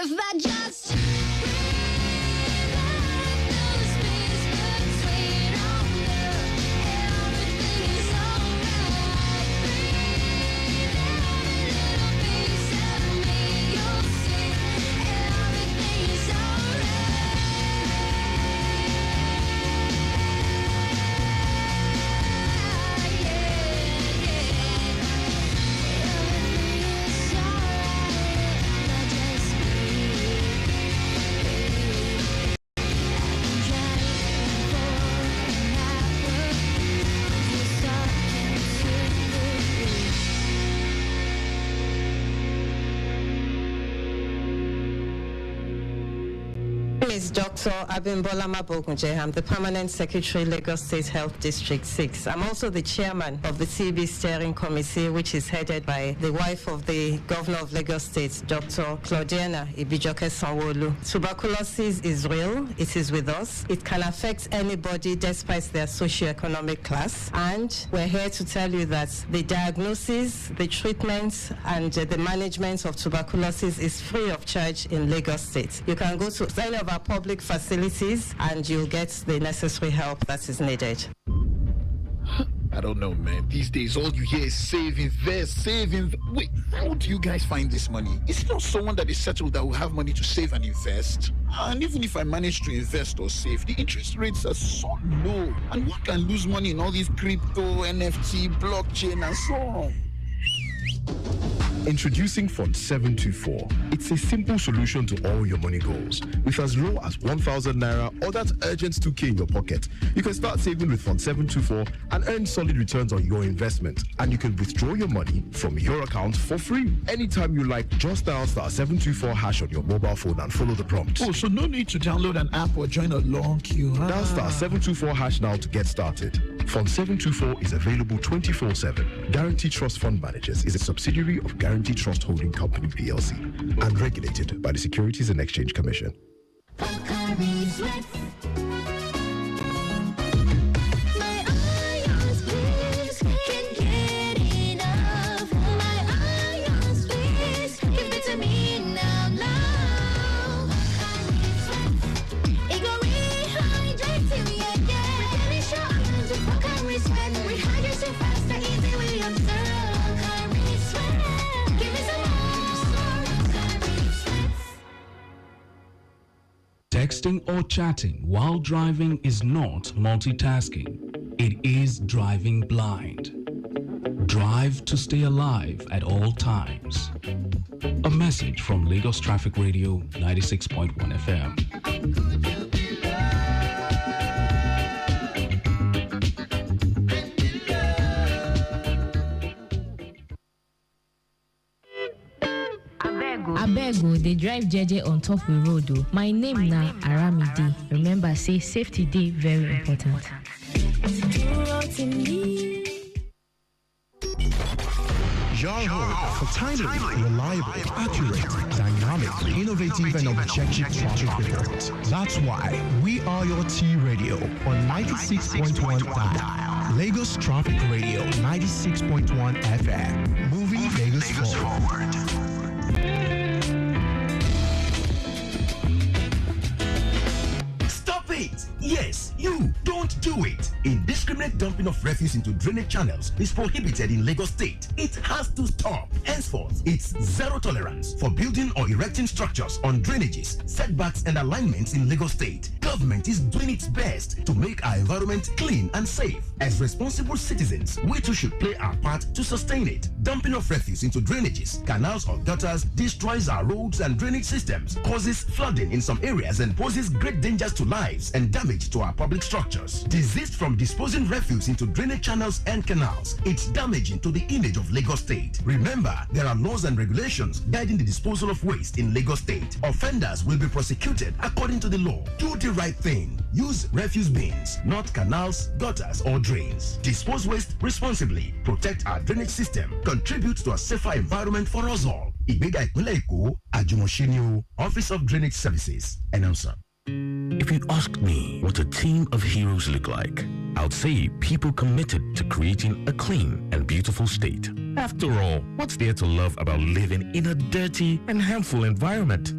if I just is Dr. Abimbola Mabogunje. I'm the Permanent Secretary, Lagos State Health District 6. I'm also the chairman of the TB Steering Committee, which is headed by the wife of the Governor of Lagos State, Dr. Claudiana Ibijoke Sanwo-Olu. Tuberculosis is real. It is with us. It can affect anybody despite their socioeconomic class. And we're here to tell you that the diagnosis, the treatment, and the management of tuberculosis is free of charge in Lagos State. You can go to any of our public facilities and you'll get the necessary help that is needed. I don't know, man. These days, all you hear is save, invest, save, Wait, how do you guys find this money? Is it not someone that is settled that will have money to save and invest? And even if I manage to invest or save, the interest rates are so low. And one can lose money in all these crypto, NFT, blockchain, and so on. Introducing Fund 724. It's a simple solution to all your money goals. With as low as 1,000 naira or that urgent 2K in your pocket, you can start saving with Fund 724 and earn solid returns on your investment. And you can withdraw your money from your account for free. Anytime you like, just dial *724# on your mobile phone and follow the prompts. Oh, so no need to download an app or join a long queue, huh? Dial *724# now to get started. Fund 724 is available 24/7. Guarantee Trust Fund Managers is a subsidiary of Guarantee Trust Holding Company PLC and regulated by the Securities and Exchange Commission. Texting or chatting while driving is not multitasking. It is driving blind. Drive to stay alive at all times. A message from Lagos Traffic Radio 96.1 FM. Abego, they drive JJ on top of the road. Oh. My name na Aramide. Remember, say safety day very important. Your home for timely, reliable, accurate, dynamic, innovative, and objective traffic reports. That's why we are your T Radio on 96.1 dial. Lagos Traffic Radio 96.1 FM. Moving Lagos forward. It. Yes, you don't do it. Indiscriminate dumping of refuse into drainage channels is prohibited in Lagos State. It has to stop. Henceforth, it's zero tolerance for building or erecting structures on drainages, setbacks, and alignments in Lagos State. Government is doing its best to make our environment clean and safe. As responsible citizens, we too should play our part to sustain it. Dumping of refuse into drainages, canals, or gutters destroys our roads and drainage systems, causes flooding in some areas, and poses great dangers to lives and damage to our public structures. Desist from disposing refuse into drainage channels and canals. It's damaging to the image of Lagos State. Remember, there are laws and regulations guiding the disposal of waste in Lagos State. Offenders will be prosecuted according to the law. Do the right thing. Use refuse bins, not canals, gutters, or drains. Dispose waste responsibly. Protect our drainage system. Contribute to a safer environment for us all. Ìgbéga ìpínlẹ̀ Èkó, Àjùmọ̀ṣe Office of Drainage Services. Announcer. If you ask me what a team of heroes look like, I'd say people committed to creating a clean and beautiful state. After all, what's there to love about living in a dirty and harmful environment?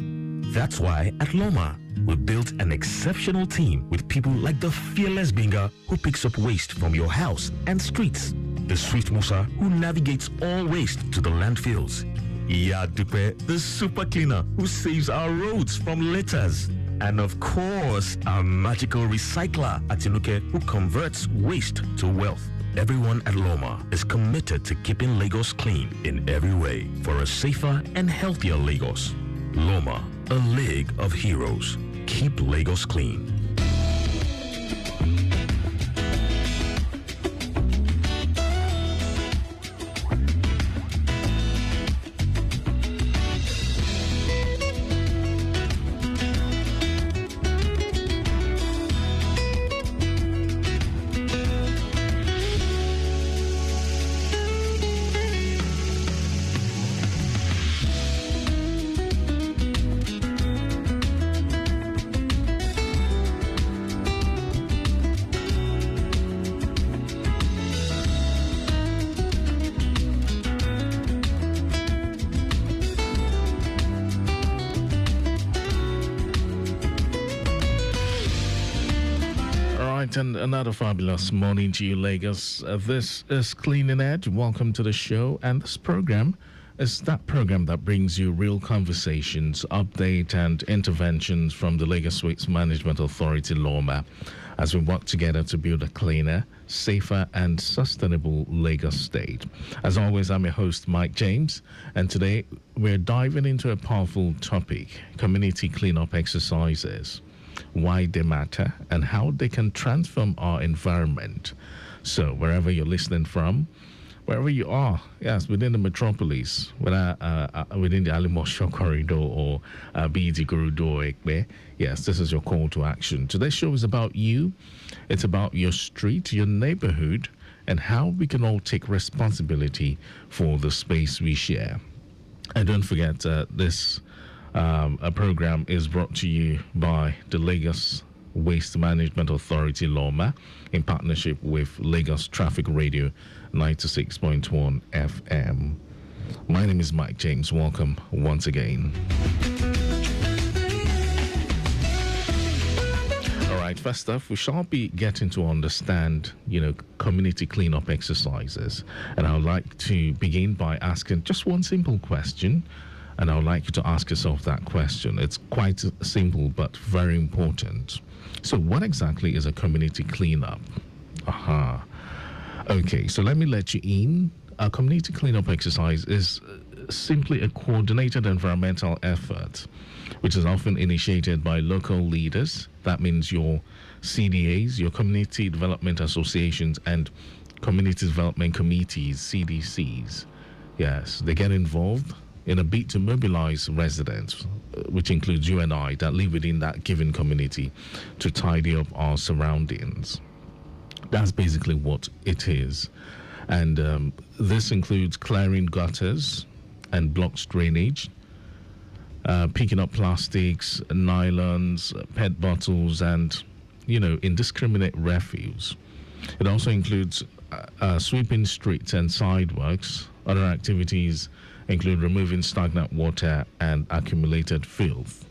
That's why at Loma, we built an exceptional team with people like the fearless Binga who picks up waste from your house and streets, the Swift Musa who navigates all waste to the landfills, Yadupe, the super cleaner who saves our roads from litters, and of course, our magical recycler, Atinuke, who converts waste to wealth. Everyone at Loma is committed to keeping Lagos clean in every way for a safer and healthier Lagos. Loma, a league of heroes. Keep Lagos clean. And another fabulous morning to you, Lagos. This is Cleaning Edge. Welcome to the show. And this program is that program that brings you real conversations, update, and interventions from the Lagos Waste Management Authority, LOMA, as we work together to build a cleaner, safer, and sustainable Lagos state. As always, I'm your host, Mike James, and today we're diving into a powerful topic: community cleanup exercises. Why they matter, and how they can transform our environment. So wherever you're listening from, wherever you are, yes, within the metropolis, whether within the Alimosho corridor or BD corridor, Ekbe, yes, this is your call to action. Today's show is about you. It's about your street, your neighborhood, and how we can all take responsibility for the space we share. And don't forget, this a program is brought to you by the Lagos Waste Management Authority, LOMA, in partnership with Lagos Traffic Radio 96.1 FM. My name is Mike James. Welcome once again. All right, first off, we shall be getting to understand, community cleanup exercises. And I would like to begin by asking just one simple question. And I would like you to ask yourself that question. It's quite simple, but very important. So what exactly is a community cleanup? Okay, so let me let you in. A community cleanup exercise is simply a coordinated environmental effort, which is often initiated by local leaders. That means your CDAs, your community development associations, and community development committees, CDCs. Yes, they get involved in a bid to mobilize residents, which includes you and I, that live within that given community, to tidy up our surroundings. That's basically what it is. And this includes clearing gutters and blocked drainage, picking up plastics, nylons, PET bottles, and, indiscriminate refuse. It also includes sweeping streets and sidewalks. Other activities include removing stagnant water and accumulated filth.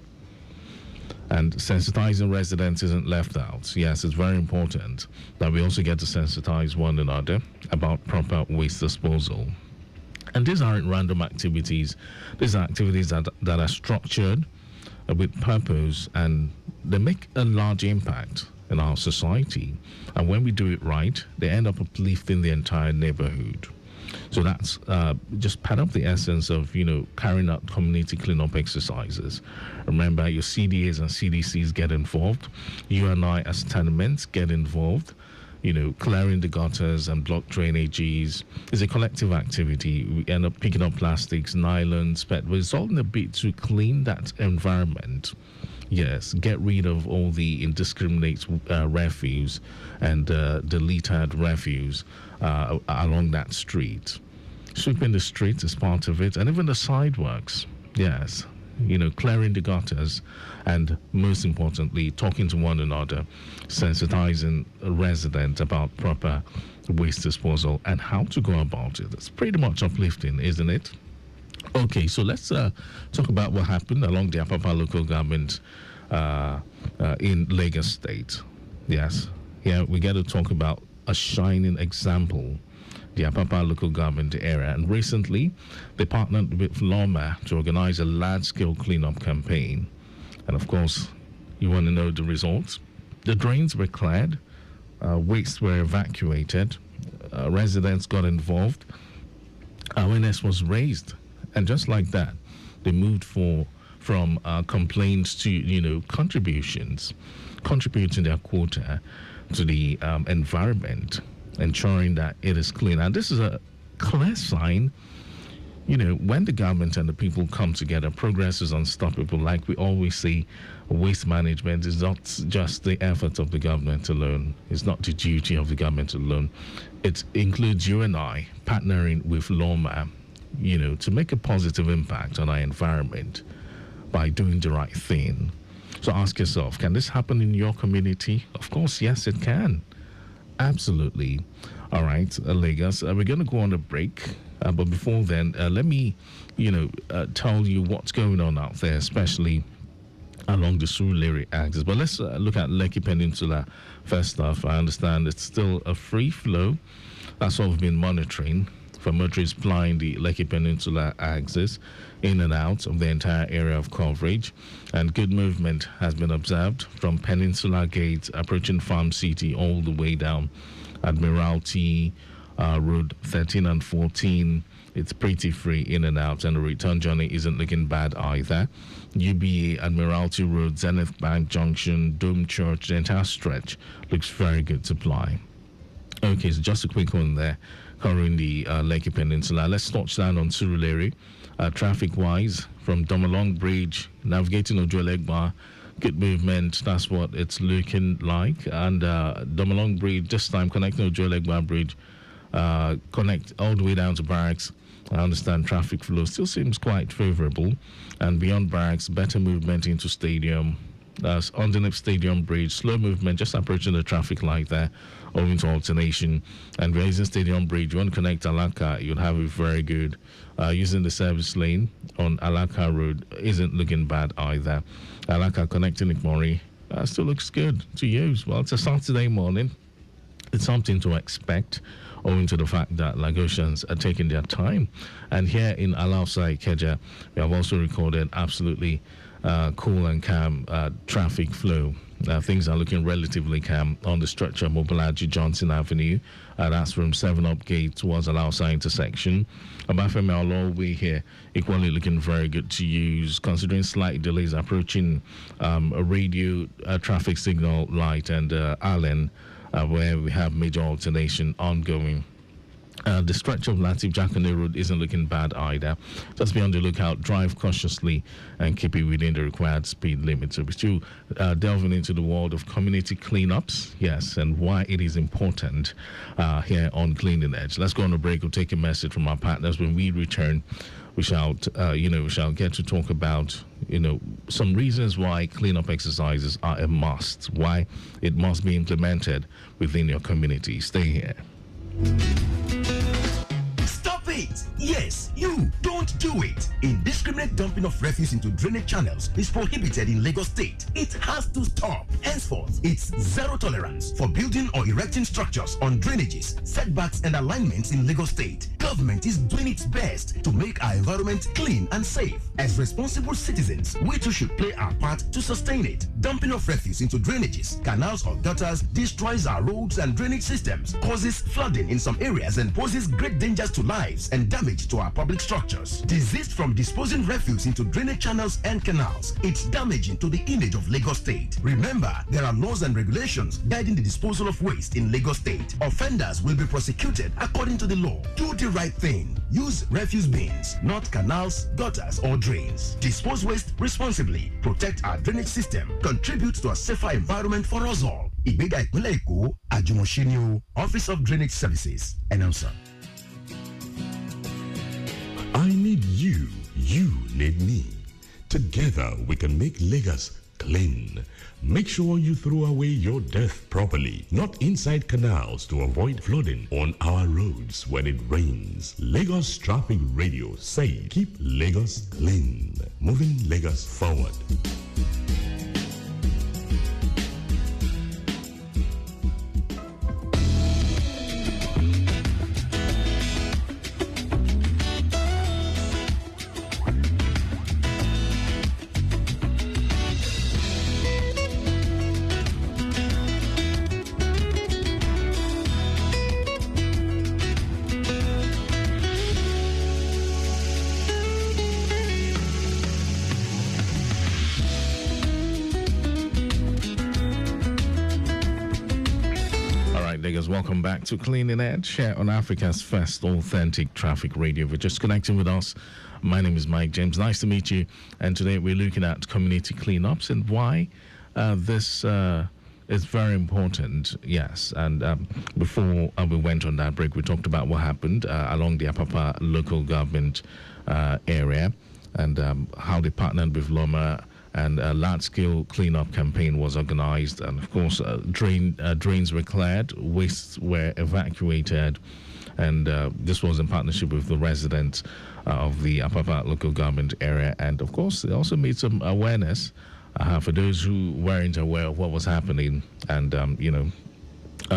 And sensitizing residents isn't left out. Yes, it's very important that we also get to sensitize one another about proper waste disposal. And these aren't random activities. These are activities that are structured with purpose, and they make a large impact in our society. And when we do it right, they end up uplifting the entire neighborhood. So that's just part of the essence of, carrying out community cleanup exercises. Remember, your CDAs and CDCs get involved. You and I as tenements get involved. Clearing the gutters and block drainages is a collective activity. We end up picking up plastics, nylons, PET. But it's all in a bit to clean that environment. Yes, get rid of all the indiscriminate refuse and the littered refuse along that street. Sweeping the streets is part of it, and even the sidewalks. Yes, clearing the gutters, and most importantly, talking to one another, sensitizing a resident about proper waste disposal and how to go about it. It's pretty much uplifting, isn't it? Okay, so let's talk about what happened along the Apapa local government in Lagos State. Yes, here we got to talk about a shining example, the Apapa local government area. And recently, they partnered with Loma to organize a large-scale cleanup campaign. And of course, you want to know the results. The drains were cleared, waste were evacuated, residents got involved, awareness was raised. And just like that, they moved from complaints to, contributions, contributing their quota to the environment, ensuring that it is clean. And this is a clear sign, when the government and the people come together, progress is unstoppable. Like we always say, waste management is not just the effort of the government alone. It's not the duty of the government alone. It includes you and I partnering with Loma, to make a positive impact on our environment by doing the right thing. So ask yourself, can this happen in your community? Of course, yes, it can. Absolutely. All right, Lagos, we're going to go on a break. But before then, let me, tell you what's going on out there, especially along the Surulere axis. But let's look at Lekki Peninsula first off. I understand it's still a free flow. That's what we've been monitoring for motorists plying the Lekki Peninsula axis in and out of the entire area of coverage. And good movement has been observed from Peninsula Gate approaching Farm City all the way down Admiralty Road 13 and 14. It's pretty free in and out, and the return journey isn't looking bad either. UBA, Admiralty Road, Zenith Bank Junction, Dome Church, the entire stretch looks very good to ply. Okay, so just a quick one there covering the Lekki Peninsula. Let's touch down on Surulere. Traffic-wise, from Domolong Bridge, navigating Ojuelegba, good movement. That's what it's looking like. And Domolong Bridge, this time connecting Ojuelegba Bridge, connect all the way down to Barracks. I understand traffic flow still seems quite favorable. And beyond Barracks, better movement into Stadium. That's underneath Stadium Bridge, slow movement, just approaching the traffic light there, owing to alternation. And we're using Stadium Bridge. You want to connect Alaka, you'll have it very good. Using the service lane on Alaka Road isn't looking bad either. Alaka connecting Ikmori still looks good to use. Well, it's a Saturday morning. It's something to expect, owing to the fact that Lagosians are taking their time. And here in Alausa Ikeja, we have also recorded absolutely cool and calm traffic flow. Things are looking relatively calm on the stretch of Mobolaji Johnson Avenue. That's from 7 Up Gate towards Alausa intersection. Abafemi Olowe here, equally looking very good to use, considering slight delays approaching a radio traffic signal light and Allen, where we have major alternation ongoing. The stretch of Latif Jakane Road isn't looking bad either. Just be on the lookout, drive cautiously, and keep it within the required speed limit. So we're still delving into the world of community cleanups, yes, and why it is important here on Cleaning Edge. Let's go on a break. We'll take a message from our partners. When we return, we shall get to talk about, some reasons why cleanup exercises are a must, why it must be implemented within your community. Stay here. Stop it! Yes, you don't do it. Indiscriminate dumping of refuse into drainage channels is prohibited in Lagos State. It has to stop. Henceforth, it's zero tolerance for building or erecting structures on drainages, setbacks, and alignments in Lagos State. Government is doing its best to make our environment clean and safe. As responsible citizens, we too should play our part to sustain it. Dumping of refuse into drainages, canals, or gutters destroys our roads and drainage systems, causes flooding in some areas, and poses great dangers to lives and damage to our public structures. Desist from disposing refuse into drainage channels and canals. It's damaging to the image of Lagos State. Remember, there are laws and regulations guiding the disposal of waste in Lagos State. Offenders will be prosecuted according to the law. Do the right thing. Use refuse bins, not canals, gutters, or drains. Dispose waste responsibly. Protect our drainage system. Contribute to a safer environment for us all. Ìgbéga ìpínlẹ̀ Èkó, Àjùmọ̀ṣe Office of Drainage Services. Announcer. I need you. You need me. Together we can make Lagos clean. Make sure you throw away your dirt properly, not inside canals, to avoid flooding on our roads when it rains. Lagos Traffic Radio say keep Lagos clean, moving Lagos forward. Welcome back to Cleaning Edge here on Africa's first authentic traffic radio. If you're just connecting with us, my name is Mike James. Nice to meet you. And today we're looking at community cleanups and why this is very important. Yes. And before we went on that break, we talked about what happened along the Apapa local government area and how they partnered with Loma. And a large-scale cleanup campaign was organized, and of course, drains were cleared, wastes were evacuated, and this was in partnership with the residents of the Apapa local government area. And of course, they also made some awareness for those who weren't aware of what was happening, and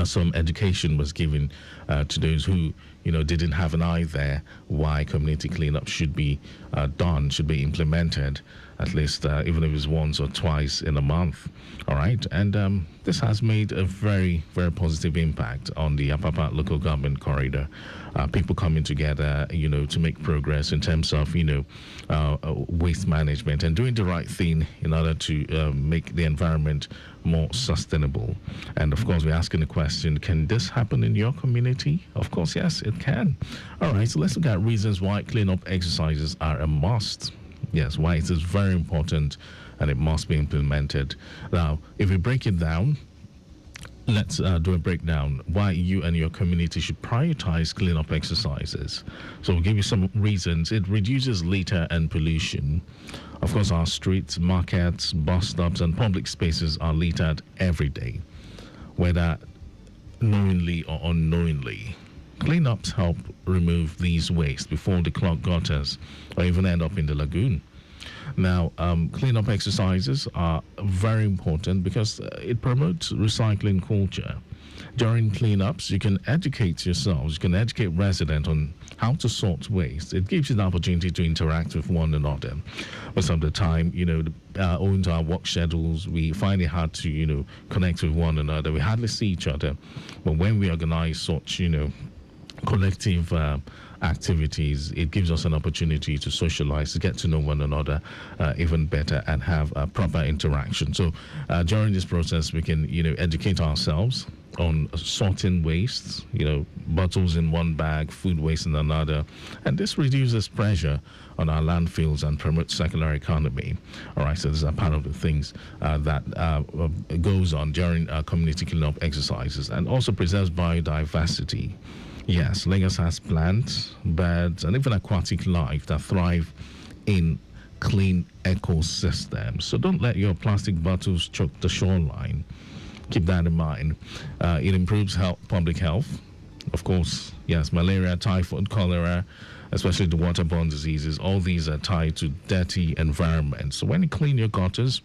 some education was given to those who didn't have an eye there, why community cleanup should be done, should be implemented, at least even if it's once or twice in a month. All right. And this has made a very, very positive impact on the Apapa local government corridor. People coming together, to make progress in terms of, waste management and doing the right thing in order to make the environment more sustainable. And of course, we're asking the question, can this happen in your community? Of course, yes, it can. All right, so let's look at reasons why cleanup exercises are a must. Yes, why it is very important and it must be implemented. Now, if we break it down, let's do a breakdown why you and your community should prioritize cleanup exercises. So we'll give you some reasons. It reduces litter and pollution. Of course, our streets, markets, bus stops, and public spaces are littered every day, whether knowingly or unknowingly. Cleanups help remove these waste before they clog gutters or even end up in the lagoon. Now, cleanup exercises are very important because it promotes recycling culture. During cleanups, you can educate yourselves, you can educate residents on how to sort waste. It gives you the opportunity to interact with one another. Most of the time, owing to our work schedules, we find it hard to, connect with one another. We hardly see each other. But when we organize such, collective activities, it gives us an opportunity to socialize, to get to know one another even better and have a proper interaction. So during this process, we can, educate ourselves on sorting wastes, bottles in one bag, food waste in another, and this reduces pressure on our landfills and promotes circular economy. All right, so these are part of the things that goes on during community cleanup exercises, and also preserves biodiversity. Yes, Lagos has plants, birds, and even aquatic life that thrive in clean ecosystems. So don't let your plastic bottles choke the shoreline. Keep that in mind. It improves public health. Of course, yes, malaria, typhoid, cholera, especially the waterborne diseases, all these are tied to dirty environments. So when you clean your gutters,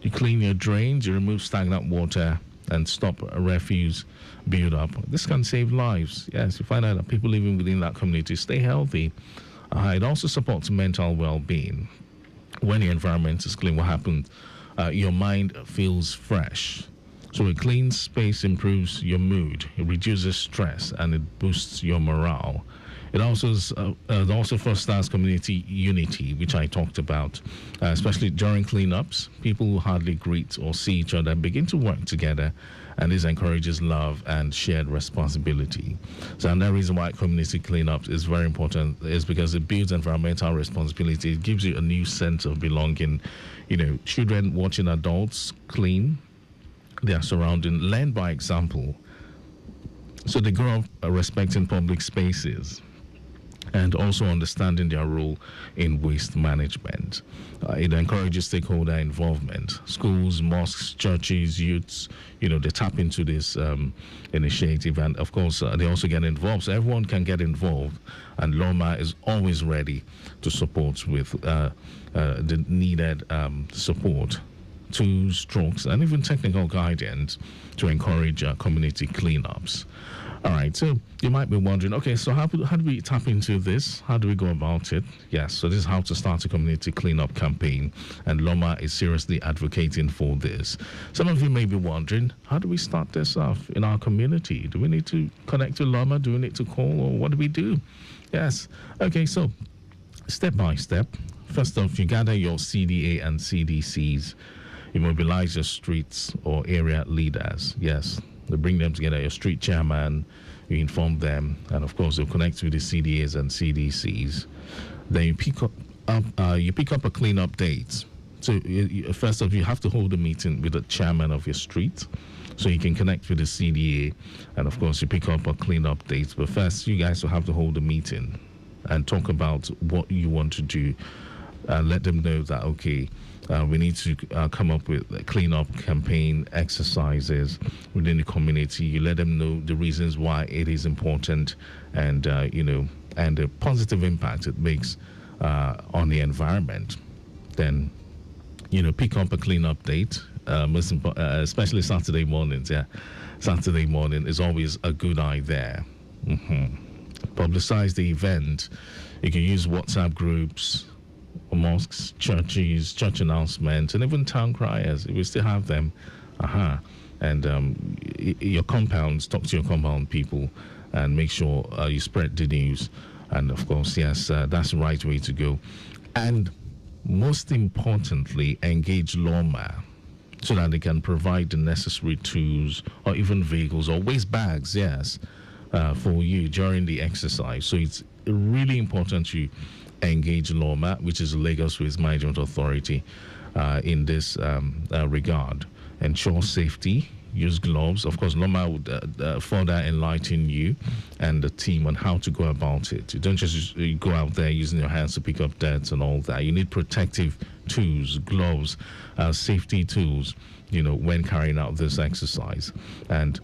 you clean your drains, you remove stagnant water, and stop refuse build up. This can save lives. Yes, you find out that people living within that community stay healthy. It also supports mental well-being. When the environment is clean, what happens? Your mind feels fresh. So a clean space improves your mood, it reduces stress, and it boosts your morale. It also fosters community unity, which I talked about, especially during cleanups. People hardly greet or see each other and begin to work together, and this encourages love and shared responsibility. So another reason why community cleanups is very important is because it builds environmental responsibility. It gives you a new sense of belonging. Children watching adults clean their surrounding, learn by example. So they grow up respecting public spaces. and also understanding their role in waste management. It encourages stakeholder involvement. Schools, mosques, churches, youths, they tap into this initiative, and of course they also get involved. So everyone can get involved, and Loma is always ready to support with the needed support, tools, strokes, and even technical guidance to encourage community cleanups. All right, so you might be wondering, okay, so how do we tap into this? How do we go about it? Yes, so this is how to start a community cleanup campaign, and Loma is seriously advocating for this. Some of you may be wondering, how do we start this off in our community? Do we need to connect to Loma? Do we need to call, or what do we do? Yes, okay, so step by step. First off, you gather your CDA and CDCs. You mobilize your streets or area leaders. Yes, you bring them together, your street chairman, you inform them, and of course they'll connect with the CDAs and CDCs. Then you pick up a cleanup date. So first off, you have to hold a meeting with the chairman of your street, so you can connect with the CDA, and of course you pick up a cleanup date. But first, you guys will have to hold a meeting and talk about what you want to do. Let them know that, okay, we need to come up with cleanup campaign exercises within the community. You let them know the reasons why it is important, and and the positive impact it makes on the environment. Then, pick up a cleanup date, especially Saturday mornings. Yeah, Saturday morning is always a good idea. Publicize the event. You can use WhatsApp groups, mosques, churches, church announcements, and even town criers, if we still have them. And your compounds, talk to your compound people and make sure you spread the news. And of course, yes, that's the right way to go. And most importantly, engage Loma so that they can provide the necessary tools or even vehicles or waste bags, yes, for you during the exercise. So it's really important you engage Loma, which is the Lagos Waste Management Authority, in this regard. Ensure safety, use gloves. Of course, Loma would further enlighten you and the team on how to go about it. You don't just go out there using your hands to pick up dirt and all that. You need protective tools, gloves, safety tools, when carrying out this exercise. And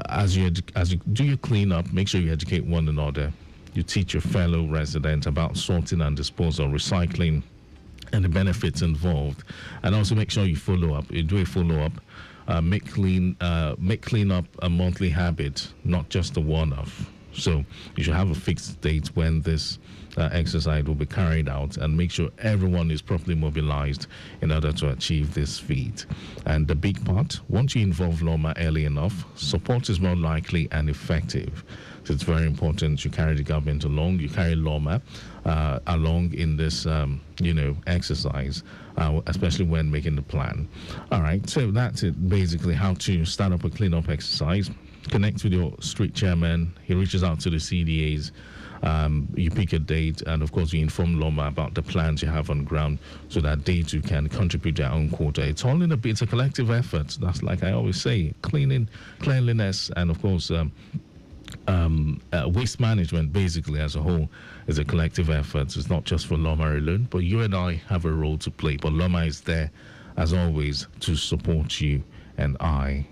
as you do your cleanup, make sure you educate one another. You teach your fellow residents about sorting and disposal, recycling, and the benefits involved. And also make sure you follow up. You do a follow-up. Make cleanup a monthly habit, not just a one-off. So you should have a fixed date when this exercise will be carried out, and make sure everyone is properly mobilized in order to achieve this feat. And the big part, once you involve Loma early enough, support is more likely and effective. So it's very important you carry the government along, you carry Loma along in this, exercise, especially when making the plan. All right, so that's it, basically how to start up a cleanup exercise. Connect with your street chairman. He reaches out to the CDAs. You pick a date, and of course you inform Loma about the plans you have on ground, so that they too can contribute their own quota. It's all in a bit. It's a collective effort. That's, like I always say, cleanliness, and of course waste management basically as a whole is a collective effort. It's not just for Loma alone, but you and I have a role to play. But Loma is there, as always, to support you and I.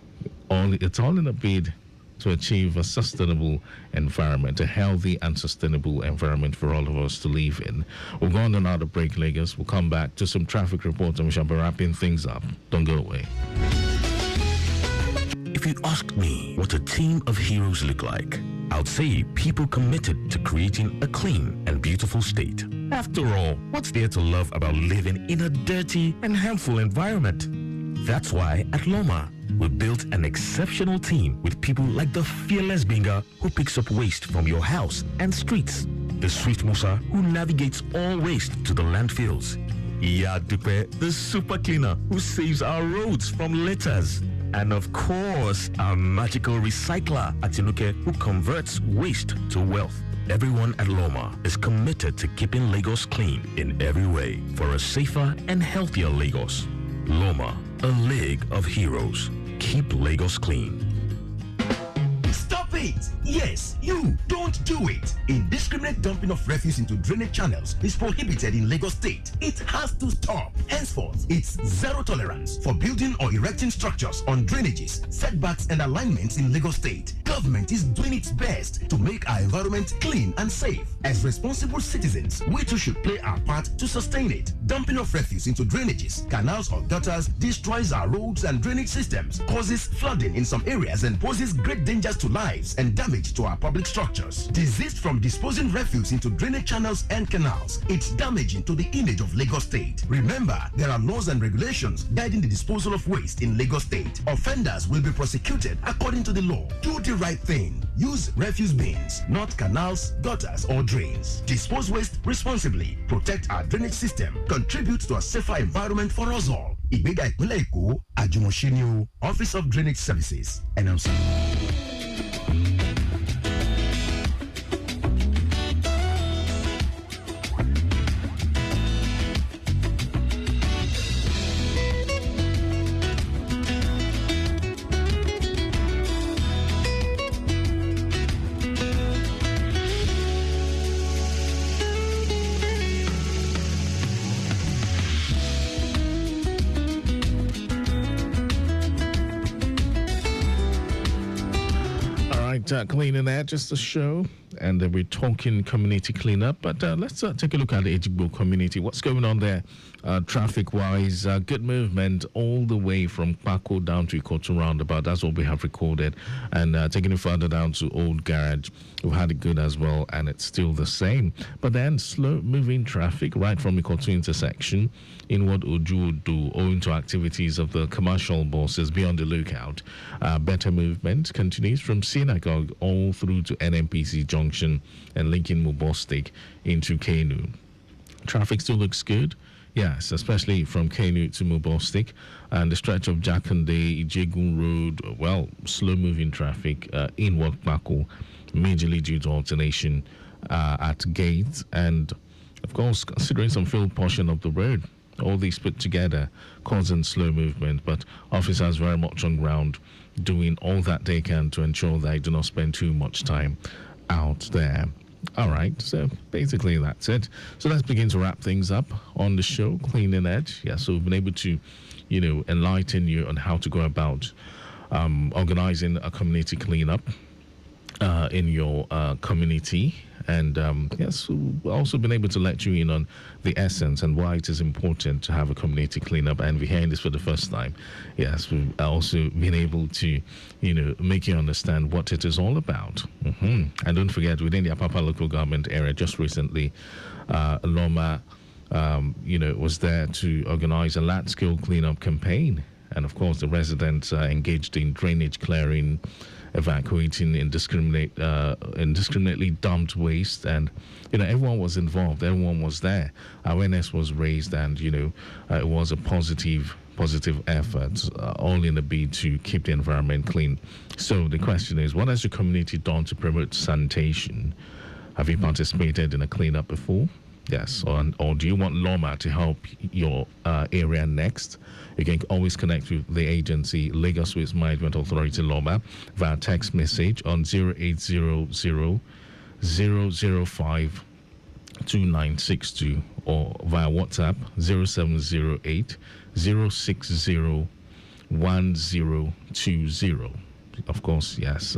It's all in a bid to achieve a sustainable environment, a healthy and sustainable environment for all of us to live in. We'll go on another break, Lagos. We'll come back to some traffic reports, and we shall be wrapping things up. Don't go away. If you asked me what a team of heroes look like, I'd say people committed to creating a clean and beautiful state. After all, what's there to love about living in a dirty and harmful environment? That's why at Loma, we built an exceptional team with people like the fearless Binga, who picks up waste from your house and streets, the swift Musa, who navigates all waste to the landfills, Yadupe, the super cleaner, who saves our roads from litters, and of course, our magical recycler, Atinuke, who converts waste to wealth. Everyone at Loma is committed to keeping Lagos clean in every way for a safer and healthier Lagos. Loma, a league of heroes. Keep Lagos clean. Stop it! Wait, yes, you don't do it. Indiscriminate dumping of refuse into drainage channels is prohibited in Lagos State. It has to stop. Henceforth, it's zero tolerance for building or erecting structures on drainages, setbacks, and alignments in Lagos State. Government is doing its best to make our environment clean and safe. As responsible citizens, we too should play our part to sustain it. Dumping of refuse into drainages, canals, or gutters destroys our roads and drainage systems, causes flooding in some areas, and poses great dangers to lives and damage to our public structures. Desist from disposing refuse into drainage channels and canals. It's damaging to the image of Lagos State. Remember, there are laws and regulations guiding the disposal of waste in Lagos State. Offenders will be prosecuted according to the law. Do the right thing. Use refuse bins, not canals, gutters, or drains. Dispose waste responsibly. Protect our drainage system. Contribute to a safer environment for us all. Ìgbéga ìpínlẹ̀ Èkó, Àjùmọ̀ṣe ni o. Office of Drainage Services. Announcer. Cleaning Air, just a show, and we're talking community cleanup. But let's take a look at the Ejigbo community. What's going on there, traffic-wise? Good movement all the way from Paco down to Ikoto roundabout. That's what we have recorded. And taking it further down to Old Garage, we've had it good as well, and it's still the same. But then slow-moving traffic right from Ikoto intersection inward Ojuodo, owing to activities of the commercial buses. Be on the lookout. Better movement continues from Synagogue all through to NMPC Junction and linking Mubostik into Kenu. Traffic still looks good. Yes, especially from Kenu to Mubostik and the stretch of Jakande, Ijegun Road. Well, slow-moving traffic inward Bako, majorly due to alternation at gates, and of course, considering some field portion of the road. All these put together causing slow movement, but officers very much on ground doing all that they can to ensure they do not spend too much time out there. All right, so basically that's it. So let's begin to wrap things up on the show, Cleaning Edge. Yeah, so we've been able to, enlighten you on how to go about organizing a community cleanup in your community. And yes, we've also been able to let you in on the essence and why it is important to have a community cleanup. And we're hearing this for the first time. Yes, we've also been able to, make you understand what it is all about. And don't forget, within the Apapa local government area, just recently, Loma, was there to organize a large-scale cleanup campaign. And of course, the residents engaged in drainage clearing, evacuating indiscriminately dumped waste, and everyone was involved, everyone was there, awareness was raised, and it was a positive effort, all in a bid to keep the environment clean. So the question is, what has your community done to promote sanitation? Have you participated in a cleanup before? Yes, or do you want Loma to help your area next? You can always connect with the agency, Lagos Waste Management Authority Loma, via text message on 0800 005 2962 or via WhatsApp 0708 060 1020. Of course, yes,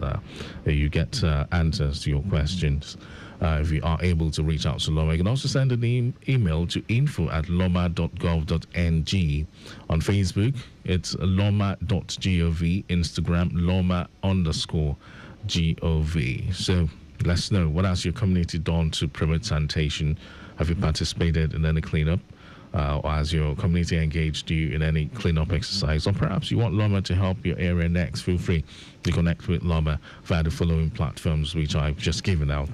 you get answers to your questions. If you are able to reach out to Loma, you can also send an email to info@loma.gov.ng. On Facebook, it's loma.gov. Instagram, loma_gov. So let us know, what has your community done to promote sanitation? Have you participated in any cleanup? Or has your community engaged you in any cleanup exercise? Or perhaps you want Loma to help your area next. Feel free to connect with Loma via the following platforms, which I've just given out.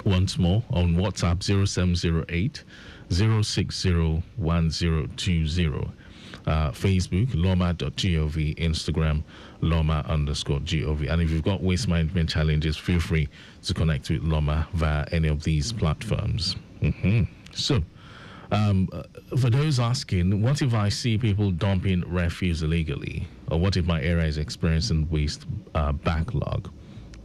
Once more, on WhatsApp 0708 060 1020. Facebook, loma.gov. Instagram, loma_gov. And if you've got waste management challenges, feel free to connect with Loma via any of these platforms. So, for those asking, what if I see people dumping refuse illegally? Or what if my area is experiencing waste backlog?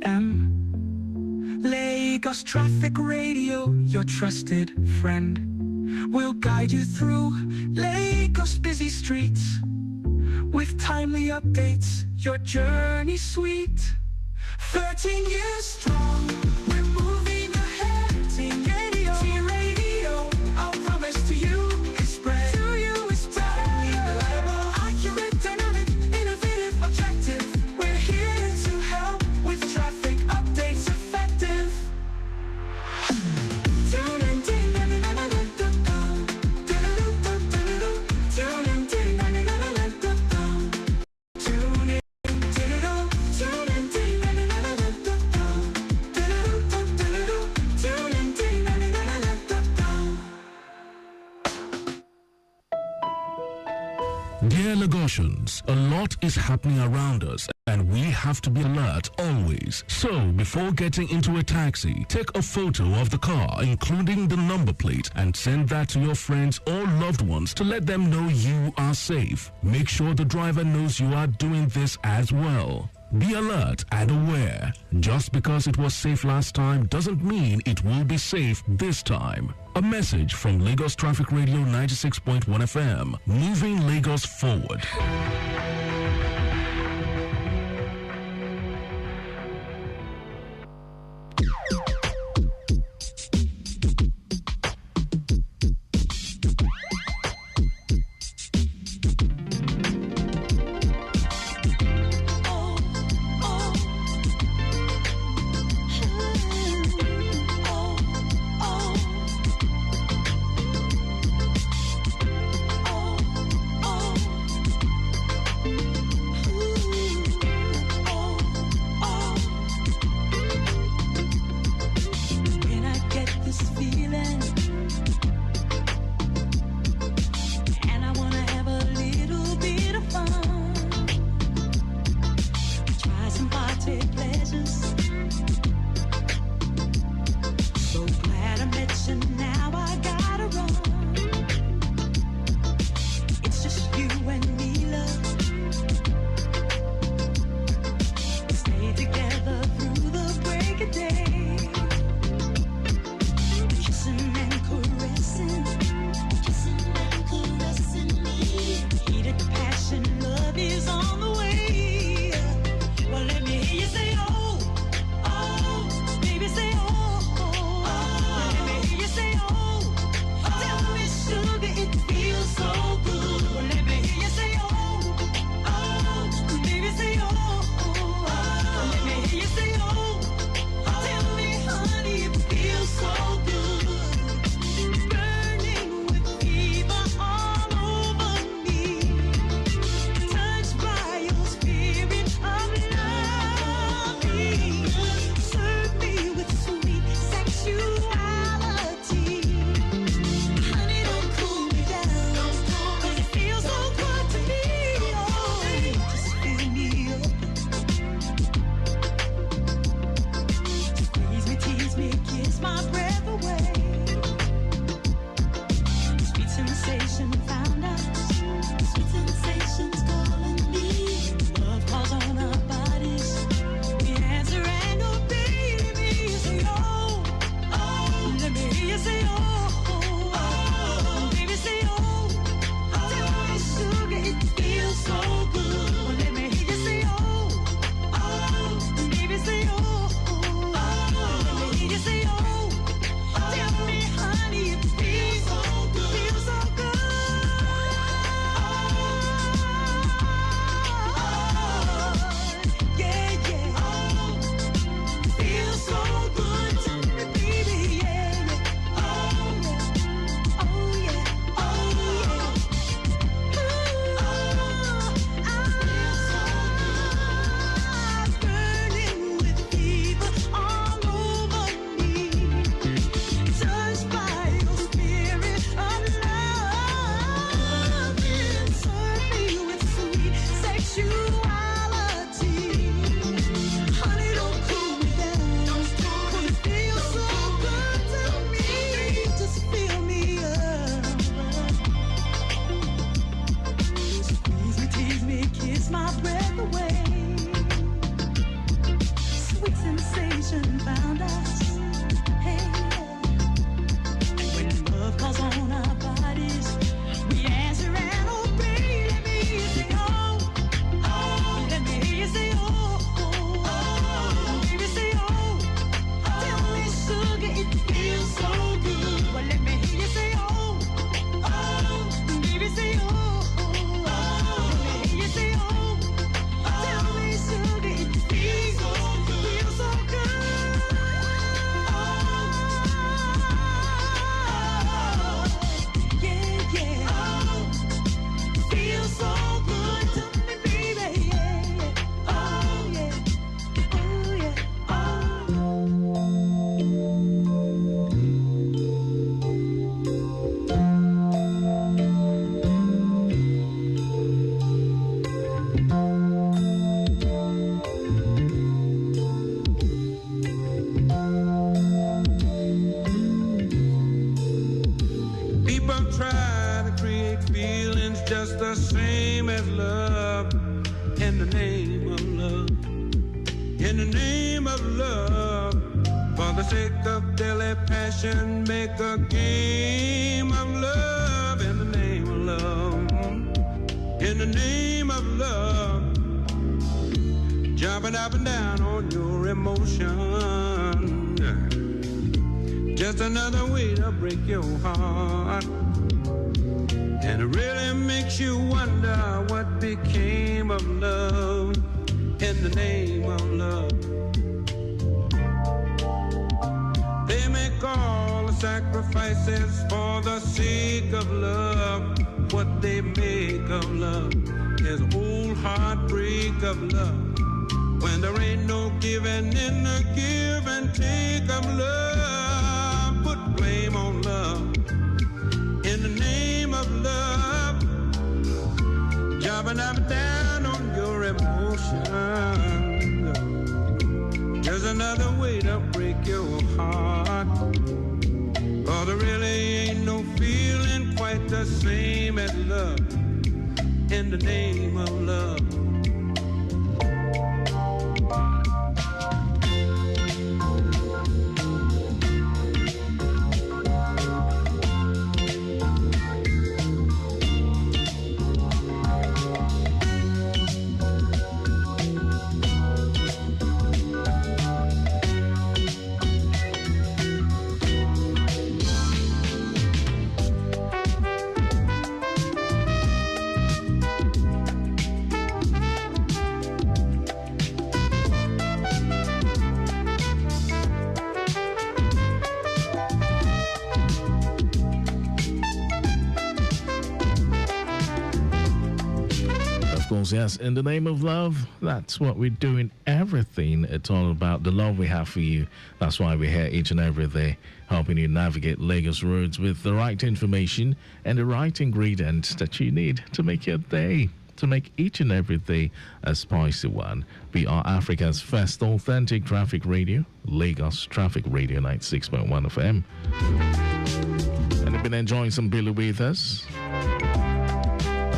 FM. Lagos Traffic Radio, your trusted friend. We'll guide you through Lagos' busy streets. With timely updates, your journey sweet. 13 years strong, we're moving ahead. T-Radio, our promise to you is spread. To you is timely, reliable, accurate, dynamic, innovative, objective. We're here to help with traffic updates effective. Tune in, tune in, Dear Lagosians, a lot is happening around us and we have to be alert always. So, before getting into a taxi, take a photo of the car, including the number plate, and send that to your friends or loved ones to let them know you are safe. Make sure the driver knows you are doing this as well. Be alert and aware. Just because it was safe last time doesn't mean it will be safe this time. A message from Lagos Traffic Radio 96.1 FM, moving Lagos forward. conversation found us. Hey, when love calls on our bodies, we answer and obey. Let me hear you say, oh, oh. Let me hear you say, oh, oh, oh. Baby, say, oh. Tell me, sugar, it feels so good. Well, let me hear you say, oh, oh. Baby, say, oh, oh, oh. Let me hear you say, oh. Tell me, sugar, it feels so good. Yeah, yeah. Oh, feels so good to me, baby. Yeah, yeah. Oh, yeah. Oh, yeah. People try to create feelings just the same as love. In the name of love. In the name of love. For the sake of daily passion, make a game of love. In the name of love. In the name of love. Jumping up and down on your emotion. Just another way to break your heart. And it really makes you wonder what became of love in the name of love. They make all the sacrifices for the sake of love. What they make of love is old heartbreak of love. When there ain't no giving in the give and take of love, put blame on love. In the name of love, jumping up and down on your emotions. There's another way to break your heart. Oh, there really ain't no feeling quite the same as love. In the name of love. Yes, in the name of love, that's what we're doing. Everything, it's all about the love we have for you. That's why we're here each and every day, helping you navigate Lagos roads with the right information and the right ingredients that you need to make your day, to make each and every day a spicy one. We are Africa's first authentic traffic radio, Lagos Traffic Radio 96.1 FM. And you've been enjoying some Billy with us.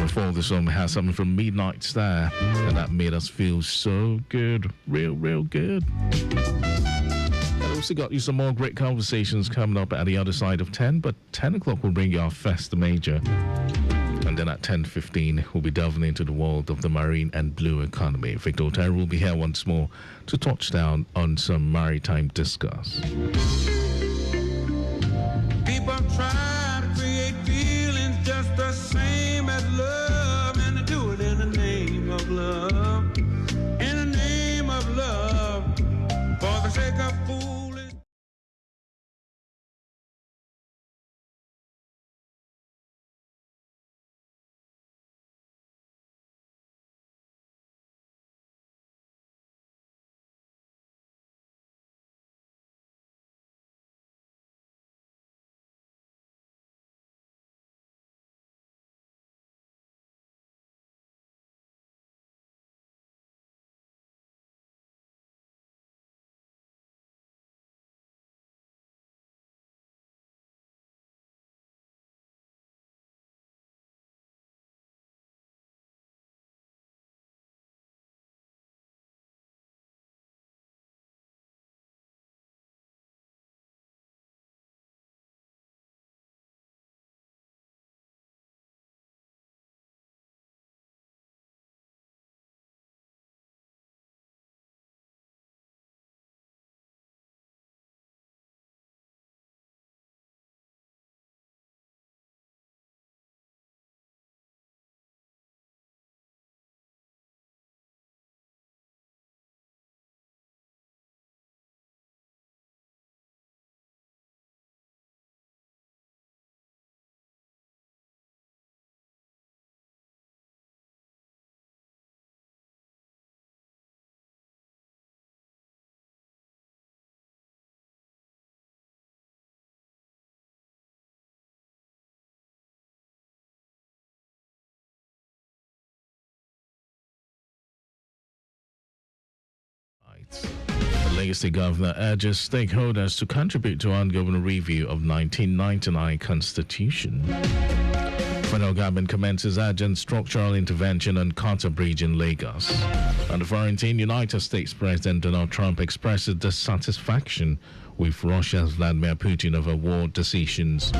Before this one, we had something from Midnight Star, and that made us feel so good, real good. I also got you some more great conversations coming up at the other side of 10, but 10 o'clock will bring you our first major. And then at 10:15, we'll be delving into the world of the marine and blue economy. Victor Otero will be here once more to touch down on some maritime discourse. People try to create feelings just the same as love, and to do it in the name of love. In the name of love, for the sake of foolish. Lagos State Governor urges stakeholders to contribute to ongoing review of 1999 Constitution. Federal government commences urgent structural intervention on Carter Bridge in Lagos. On the foreign team, United States President Donald Trump expresses dissatisfaction with Russia's Vladimir Putin over war decisions.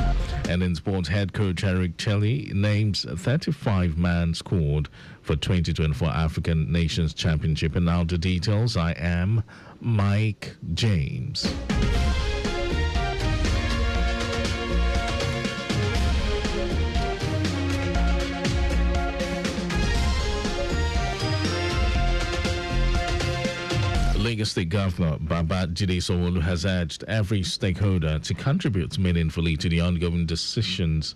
And in sports, head coach Eric Chelle names 35-man squad for 2024 African Nations Championship. And now the details. I am Mike James. Lagos State Governor Babajide Sanwo-Olu has urged every stakeholder to contribute meaningfully to the ongoing decisions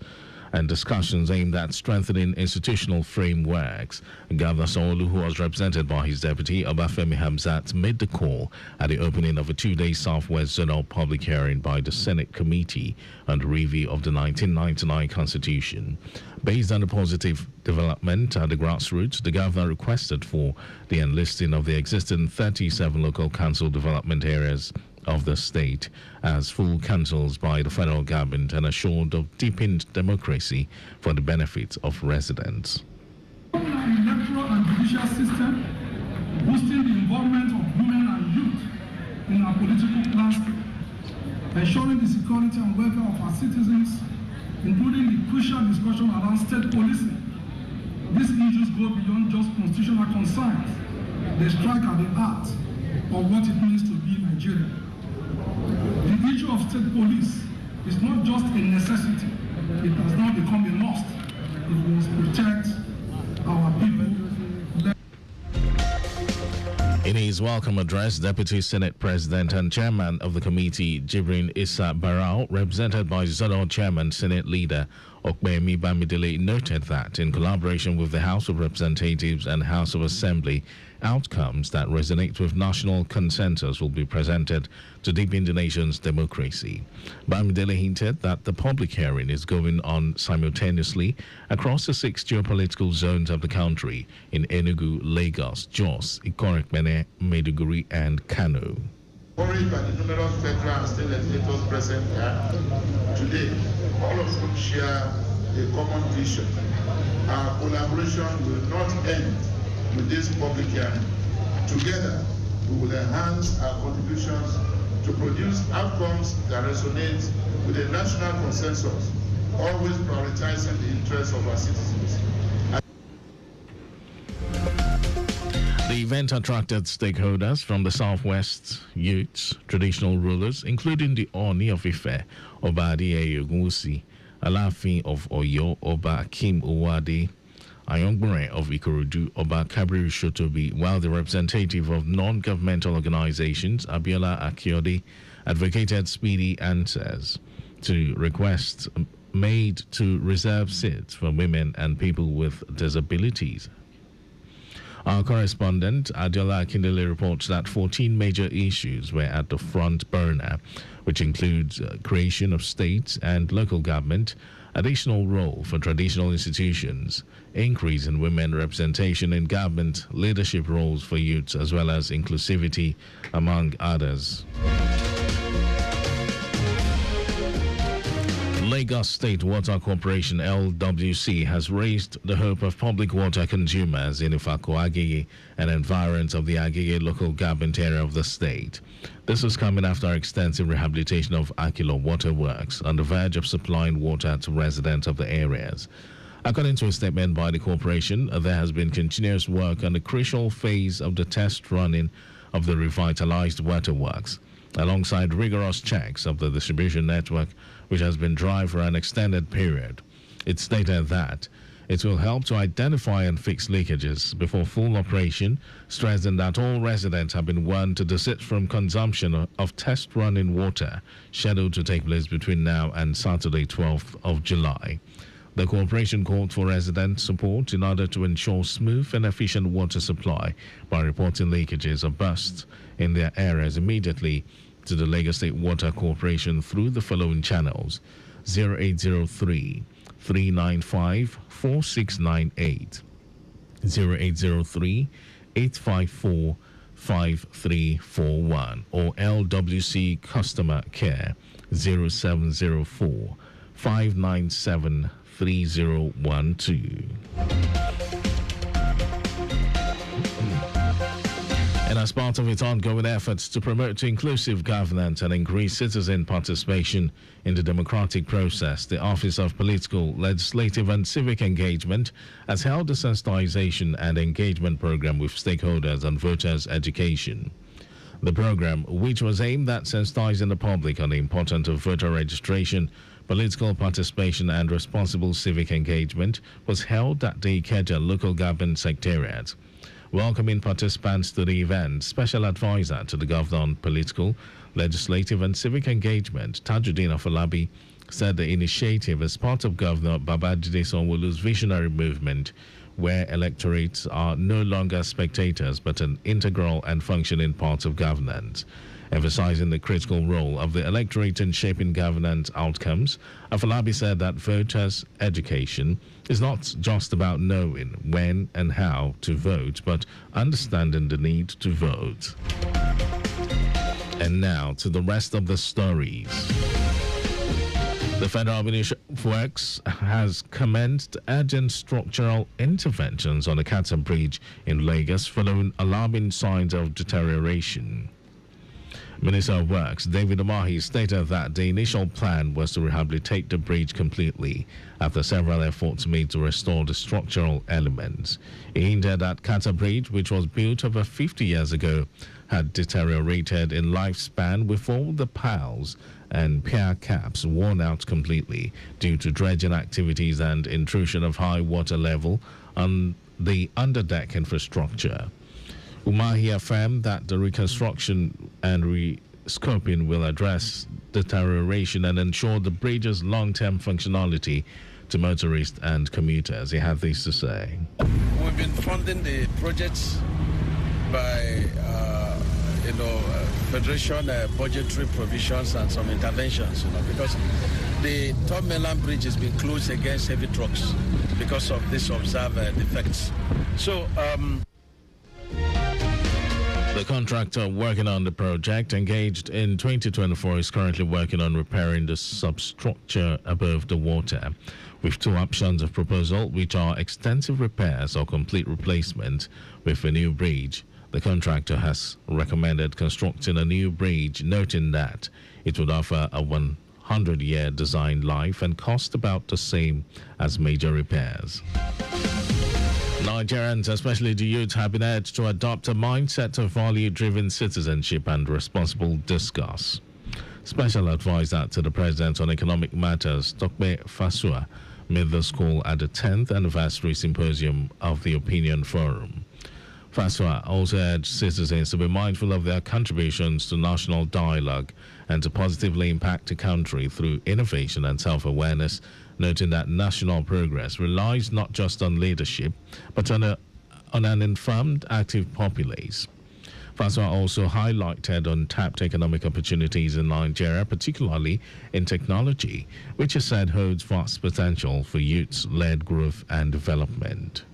and discussions aimed at strengthening institutional frameworks. Governor Sanwo-Olu, who was represented by his deputy Obafemi Hamzat, made the call at the opening of a two-day Southwest Zonal public hearing by the Senate Committee on the review of the 1999 Constitution. Based on the positive development at the grassroots, the governor requested for the enlisting of the existing 37 local council development areas of the state as full councils by the federal government and assured of deepened democracy for the benefit of residents. Electoral and judicial system, boosting the involvement of women and youth in our political landscape, ensuring the security and welfare of our citizens, including the crucial discussion around state policing. These issues go beyond just constitutional concerns. They strike at the heart of what it means to be Nigerian. The issue of state police is not just a necessity. It has now become a must if we must protect our people. In his welcome address, Deputy Senate President and Chairman of the committee, Jibrin Issa Barao, represented by Zonal Chairman Senate Leader Okpeyemi Bamidele, noted that in collaboration with the House of Representatives and House of Assembly, outcomes that resonate with national consensus will be presented to deepen the nation's democracy. Bamidele hinted that the public hearing is going on simultaneously across the 6 geopolitical zones of the country in Enugu, Lagos, Jos, Ikorekmene, Maiduguri, and Kano. Encouraged by the numerous federal and state legislators present here today, all of whom share a common vision. Our collaboration will not end with this public hearing. Together, we will enhance our contributions to produce outcomes that resonate with a national consensus, always prioritizing the interests of our citizens. The event attracted stakeholders from the Southwest, youths, traditional rulers, including the Oni of Ife, Oba Adeyeye Ogunwusi, Alaafin of Oyo, Oba Akim Owade, Ayongbere of Ikorodu, Oba Kabiru Shotobi, while the representative of non-governmental organizations, Abiola Akiode, advocated speedy answers to requests made to reserve seats for women and people with disabilities. Our correspondent, Adiola Akindele, reports that 14 major issues were at the front burner, which includes creation of state and local government, additional role for traditional institutions, increase in women representation in government, leadership roles for youths, as well as inclusivity, among others. Lagos State Water Corporation LWC has raised the hope of public water consumers in Ifako, Agege, and environs of the Agege local government area of the state. This is coming after extensive rehabilitation of Akilo Waterworks on the verge of supplying water to residents of the areas. According to a statement by the corporation, there has been continuous work on the crucial phase of the test running of the revitalized waterworks, alongside rigorous checks of the distribution network, which has been dry for an extended period. It stated that it will help to identify and fix leakages before full operation, stressing that all residents have been warned to desist from consumption of test running water, scheduled to take place between now and Saturday, 12th of July. The corporation called for resident support in order to ensure smooth and efficient water supply by reporting leakages or bursts in their areas immediately to the Lagos State Water Corporation through the following channels: 0803 395 4698, 0803 854 5341 or LWC Customer Care 0704 597 3012. And as part of its ongoing efforts to promote inclusive governance and increase citizen participation in the democratic process, the Office of Political, Legislative and Civic Engagement has held a sensitization and engagement program with stakeholders on voters' education. The program, which was aimed at sensitizing the public on the importance of voter registration, political participation and responsible civic engagement, was held at the Ikeja Local Government Secretariat. Welcoming participants to the event, Special Advisor to the Governor on Political, Legislative and Civic Engagement, Tajuddin Afolabi, said the initiative is part of Governor Babajide Sanwo-Olu's visionary movement, where electorates are no longer spectators but an integral and functioning part of governance. Emphasizing the critical role of the electorate in shaping governance outcomes, Afolabi said that voters' education is not just about knowing when and how to vote, but understanding the need to vote. And now to the rest of the stories. The Federal Ministry of Works has commenced urgent structural interventions on the Kata Bridge in Lagos following alarming signs of deterioration. Minister of Works David Umahi stated that the initial plan was to rehabilitate the bridge completely after several efforts made to restore the structural elements. He hinted that Kata Bridge, which was built over 50 years ago, had deteriorated in lifespan with all the piles and pier caps worn out completely due to dredging activities and intrusion of high water level on the underdeck infrastructure. Umahi affirmed that the reconstruction and rescoping will address deterioration and ensure the bridge's long-term functionality to motorists and commuters. He had this to say. We've been funding the projects by, Federation budgetary provisions and some interventions, because the Third Mainland Bridge has been closed against heavy trucks because of this observed defects. So, the contractor working on the project, engaged in 2024, is currently working on repairing the substructure above the water, with two options of proposal, which are extensive repairs or complete replacement with a new bridge. The contractor has recommended constructing a new bridge, noting that it would offer a 100-year design life and cost about the same as major repairs. Nigerians, especially the youth, have been urged to adopt a mindset of value-driven citizenship and responsible discourse. Special Advisor to the President on Economic Matters, Tokbe Fasua, made this call at the 10th Anniversary Symposium of the Opinion Forum. Fasua also urged citizens to be mindful of their contributions to national dialogue and to positively impact the country through innovation and self-awareness, noting that national progress relies not just on leadership, but on an informed, active populace. Fasua also highlighted untapped economic opportunities in Nigeria, particularly in technology, which he said holds vast potential for youth-led growth and development.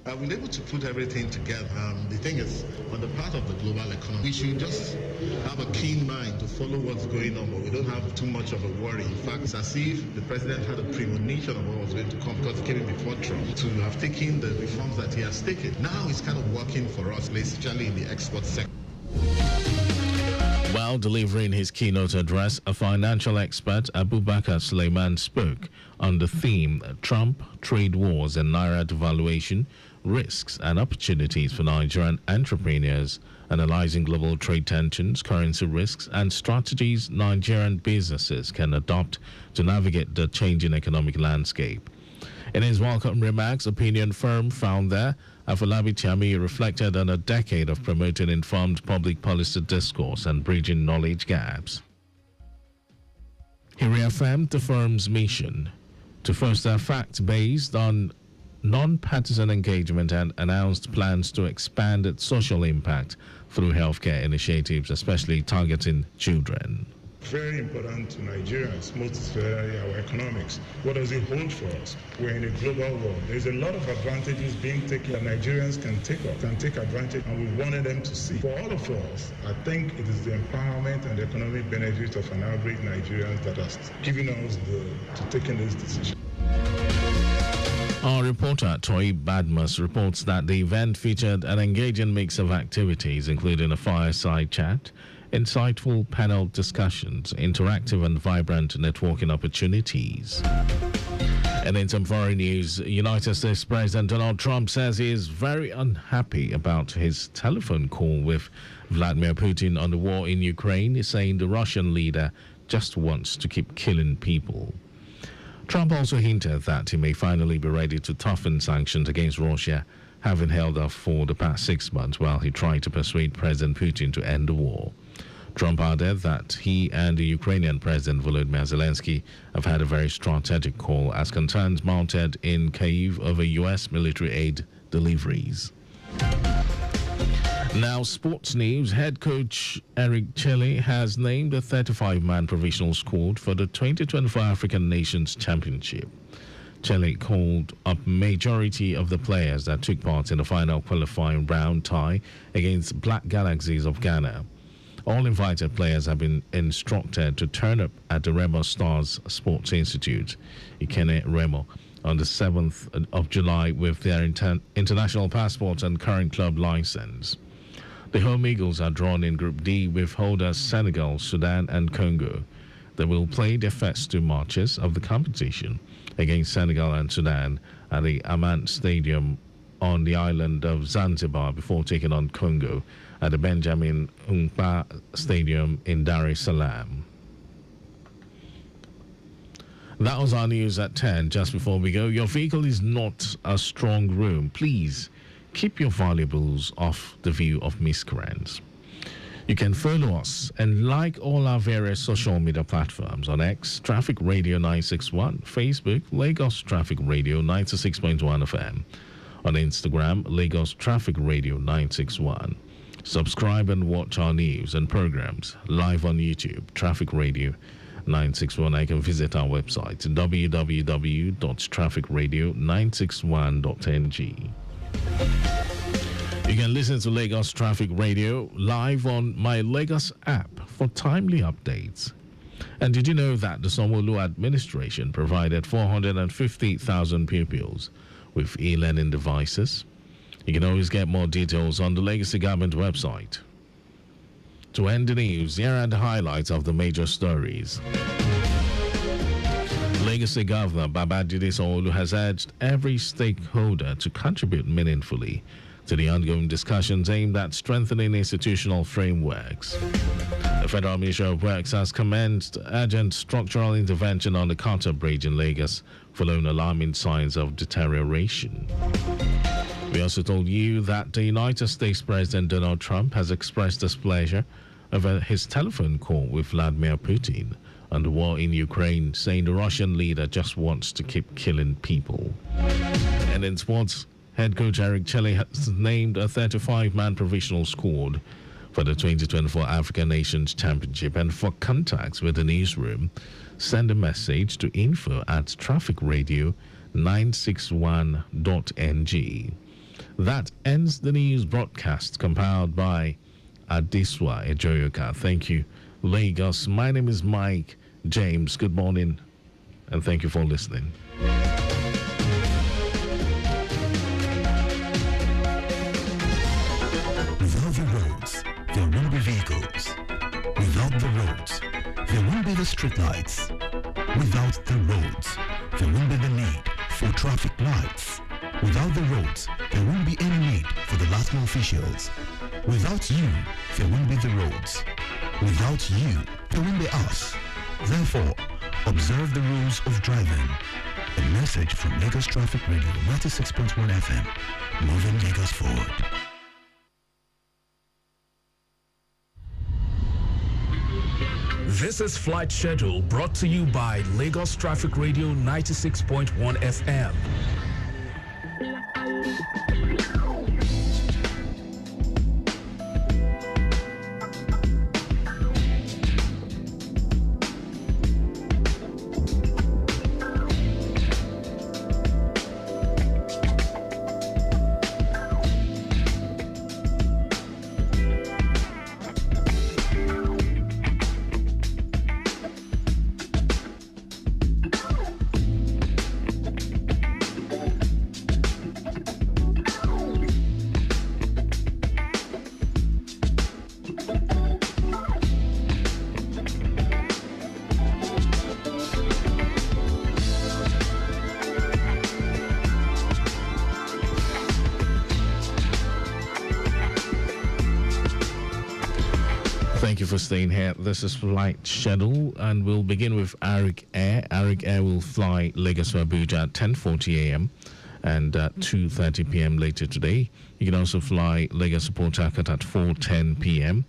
I've been able to put everything together. The thing is, on the part of the global economy, we should just have a keen mind to follow what's going on, but we don't have too much of a worry. In fact, it's as if the president had a premonition of what was going to come because he came in before Trump to have taken the reforms that he has taken. Now it's kind of working for us, especially in the export sector. While delivering his keynote address, a financial expert, Abubakar Suleiman, spoke on the theme Trump, Trade Wars and Naira Devaluation, Risks and Opportunities for Nigerian Entrepreneurs, analyzing global trade tensions, currency risks, and strategies Nigerian businesses can adopt to navigate the changing economic landscape. In his welcome remarks, Opinion Firm founder Afolabi Chami reflected on a decade of promoting informed public policy discourse and bridging knowledge gaps. He reaffirmed the firm's mission to foster facts based on non-partisan engagement and announced plans to expand its social impact through healthcare initiatives, especially targeting children. very important to Nigerians, most especially our economics. What does it hold for us? We're in a global world. There's a lot of advantages being taken that Nigerians can take advantage, and we wanted them to see. For all of us, I think it is the empowerment and the economic benefits of an average Nigerians that has given us to taking this decision. Our reporter, Toy Badmus, reports that the event featured an engaging mix of activities, including a fireside chat, insightful panel discussions, interactive and vibrant networking opportunities. And in some foreign news, United States President Donald Trump says he is very unhappy about his telephone call with Vladimir Putin on the war in Ukraine, saying the Russian leader just wants to keep killing people. Trump also hinted that he may finally be ready to toughen sanctions against Russia, having held off for the past 6 months while he tried to persuade President Putin to end the war. Trump added that he and the Ukrainian President Volodymyr Zelensky have had a very strategic call as concerns mounted in Kyiv over U.S. military aid deliveries. Now, sports news. Head coach Eric Chelle has named a 35-man provisional squad for the 2024 African Nations Championship. Chelle called up majority of the players that took part in the final qualifying round tie against Black Galaxies of Ghana. All invited players have been instructed to turn up at the Remo Stars Sports Institute, Ikene Remo, on the 7th of July with their international passports and current club license. The home Eagles are drawn in Group D with holders Senegal, Sudan and Congo. They will play their first 2 matches of the competition against Senegal and Sudan at the Amman Stadium on the island of Zanzibar before taking on Congo at the Benjamin Mkapa Stadium in Dar es Salaam. That was our news at 10. Just before we go, your vehicle is not a strong room. Please keep your valuables off the view of miscreants. You can follow us and like all our various social media platforms on X, Traffic Radio 961, Facebook, Lagos Traffic Radio 96.1 FM, on Instagram, Lagos Traffic Radio 961. Subscribe and watch our news and programs live on YouTube, Traffic Radio 961. I can visit our website, www.trafficradio961.ng. You can listen to Lagos Traffic Radio live on my Lagos app for timely updates. And did you know that the Sanwo-Olu administration provided 450,000 pupils with e-learning devices? You can always get more details on the Legacy Government website. To end the news, here are the highlights of the major stories. Legacy Governor Babajide Sanwo-Olu has urged every stakeholder to contribute meaningfully to the ongoing discussions aimed at strengthening institutional frameworks. The Federal Ministry of Works has commenced urgent structural intervention on the Carter Bridge in Lagos following alarming signs of deterioration. We also told you that the United States President Donald Trump has expressed displeasure over his telephone call with Vladimir Putin on the war in Ukraine, saying the Russian leader just wants to keep killing people. And in sports, head coach Eric Chelle has named a 35-man provisional squad for the 2024 African Nations Championship. And for contacts with the newsroom, send a message to info@trafficradio961.ng. That ends the news broadcast compiled by Adiswa Ejoyoka. Thank you, Lagos. My name is Mike James. Good morning, and thank you for listening. Without the roads, there won't be vehicles. Without the roads, there won't be the streetlights. Without the roads, there won't be the need for traffic lights. Without the roads, there won't be any need for the last mile officials. Without you, there won't be the roads. Without you, there won't be us. Therefore, observe the rules of driving. A message from Lagos Traffic Radio 96.1 FM, moving Lagos forward. This is Flight Schedule brought to you by Lagos Traffic Radio 96.1 FM. for staying here. This is flight schedule, and we'll begin with Arik Air. Arik Air will fly Lagos to Abuja at 10:40 a.m. and 2:30 p.m. later today. You can also fly Lagos to Port Harcourt at 4:10 p.m.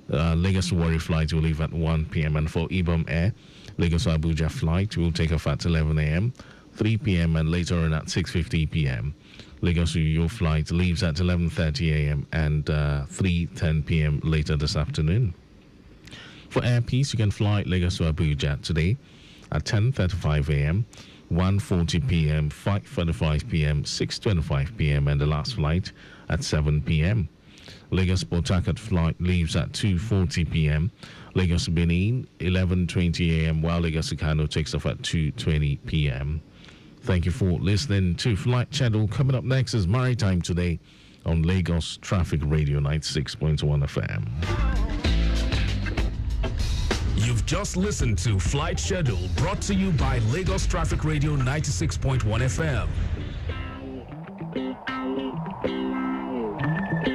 Lagos to Warri flight will leave at 1 p.m. And for Ibom Air, Lagos to Abuja flight will take off at 11 a.m., 3 p.m. and later on at 6:50 p.m. Lagos to your flight leaves at 11:30 a.m. and 3:10 p.m. later this afternoon. For Air Peace, you can fly Lagos to Abuja today at 10:35 a.m., 1:40 p.m., 5:45 p.m., 6:25 p.m. and the last flight at 7 p.m. Lagos Port Harcourt flight leaves at 2:40 p.m. Lagos Benin 11:20 a.m. while Lagos Kano takes off at 2:20 p.m. Thank you for listening to Flight Schedule. Coming up next is Maritime Today on Lagos Traffic Radio 96.1 FM. You've just listened to Flight Schedule, brought to you by Lagos Traffic Radio 96.1 FM.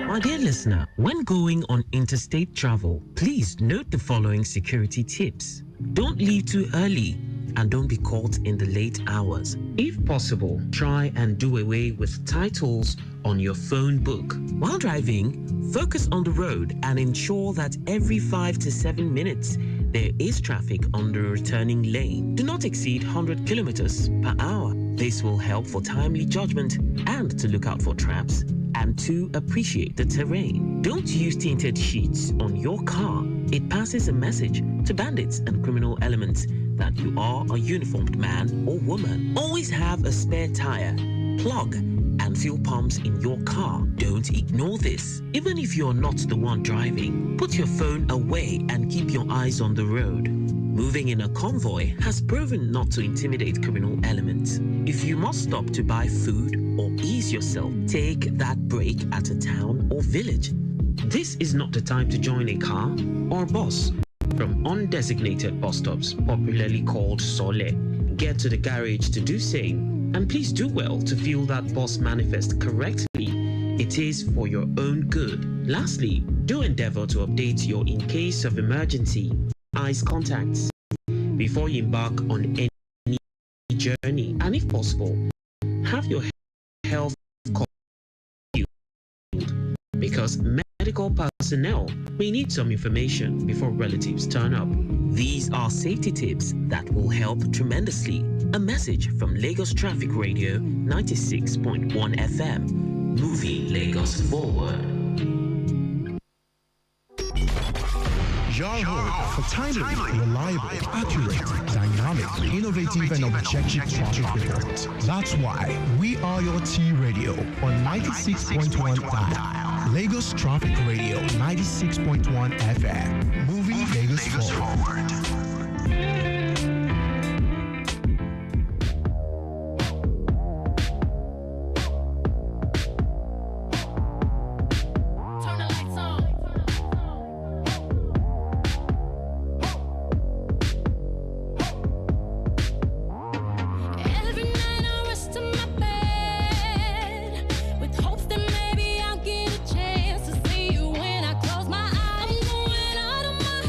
My dear listener, when going on interstate travel, please note the following security tips. Don't leave too early and don't be caught in the late hours. If possible, try and do away with titles on your phone book. While driving, focus on the road and ensure that every 5 to 7 minutes there is traffic on the returning lane. Do not exceed 100 kilometers per hour. This will help for timely judgment and to look out for traps and to appreciate the terrain. Don't use tinted sheets on your car. It passes a message to bandits and criminal elements that you are a uniformed man or woman. Always have a spare tire, plug, and fuel pumps in your car. Don't ignore this. Even if you're not the one driving, put your phone away and keep your eyes on the road. Moving in a convoy has proven not to intimidate criminal elements. If you must stop to buy food or ease yourself, take that break at a town or village. This is not the time to join a car or bus from undesignated bus stops, popularly called Sole. Get to the garage to do same, and please do well to fill that bus manifest correctly. It is for your own good. Lastly, do endeavor to update your in case of emergency eyes contacts before you embark on any journey, and if possible, have your health call because medical personnel may need some information before relatives turn up. These are safety tips that will help tremendously. A message from Lagos Traffic Radio 96.1 FM, moving Lagos forward. Your home for timely, reliable, accurate, dynamic, innovative, and objective traffic reports. That's why we are your T Radio on 96.1 dial. Lagos Traffic Radio 96.1 FM. Moving Lagos forward. Out of my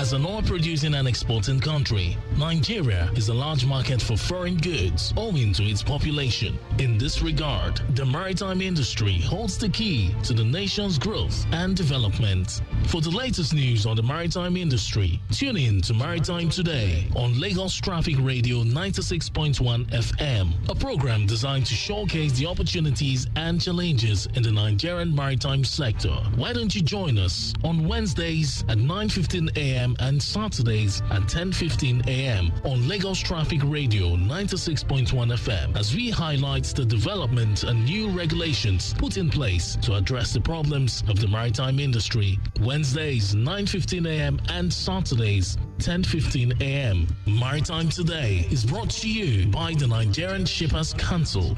As an oil-producing and exporting country, Nigeria is a large market for foreign goods owing to its population. In this regard, the maritime industry holds the key to the nation's growth and development. For the latest news on the maritime industry, tune in to Maritime Today on Lagos Traffic Radio 96.1 FM, a program designed to showcase the opportunities and challenges in the Nigerian maritime sector. Why don't you join us on Wednesdays at 9:15 a.m. and Saturdays at 10:15 a.m. on Lagos Traffic Radio 96.1 FM as we highlight the development and new regulations put in place to address the problems of the maritime industry. Wednesdays 9:15 a.m. and Saturdays 10:15 a.m. Maritime Today is brought to you by the Nigerian Shippers Council.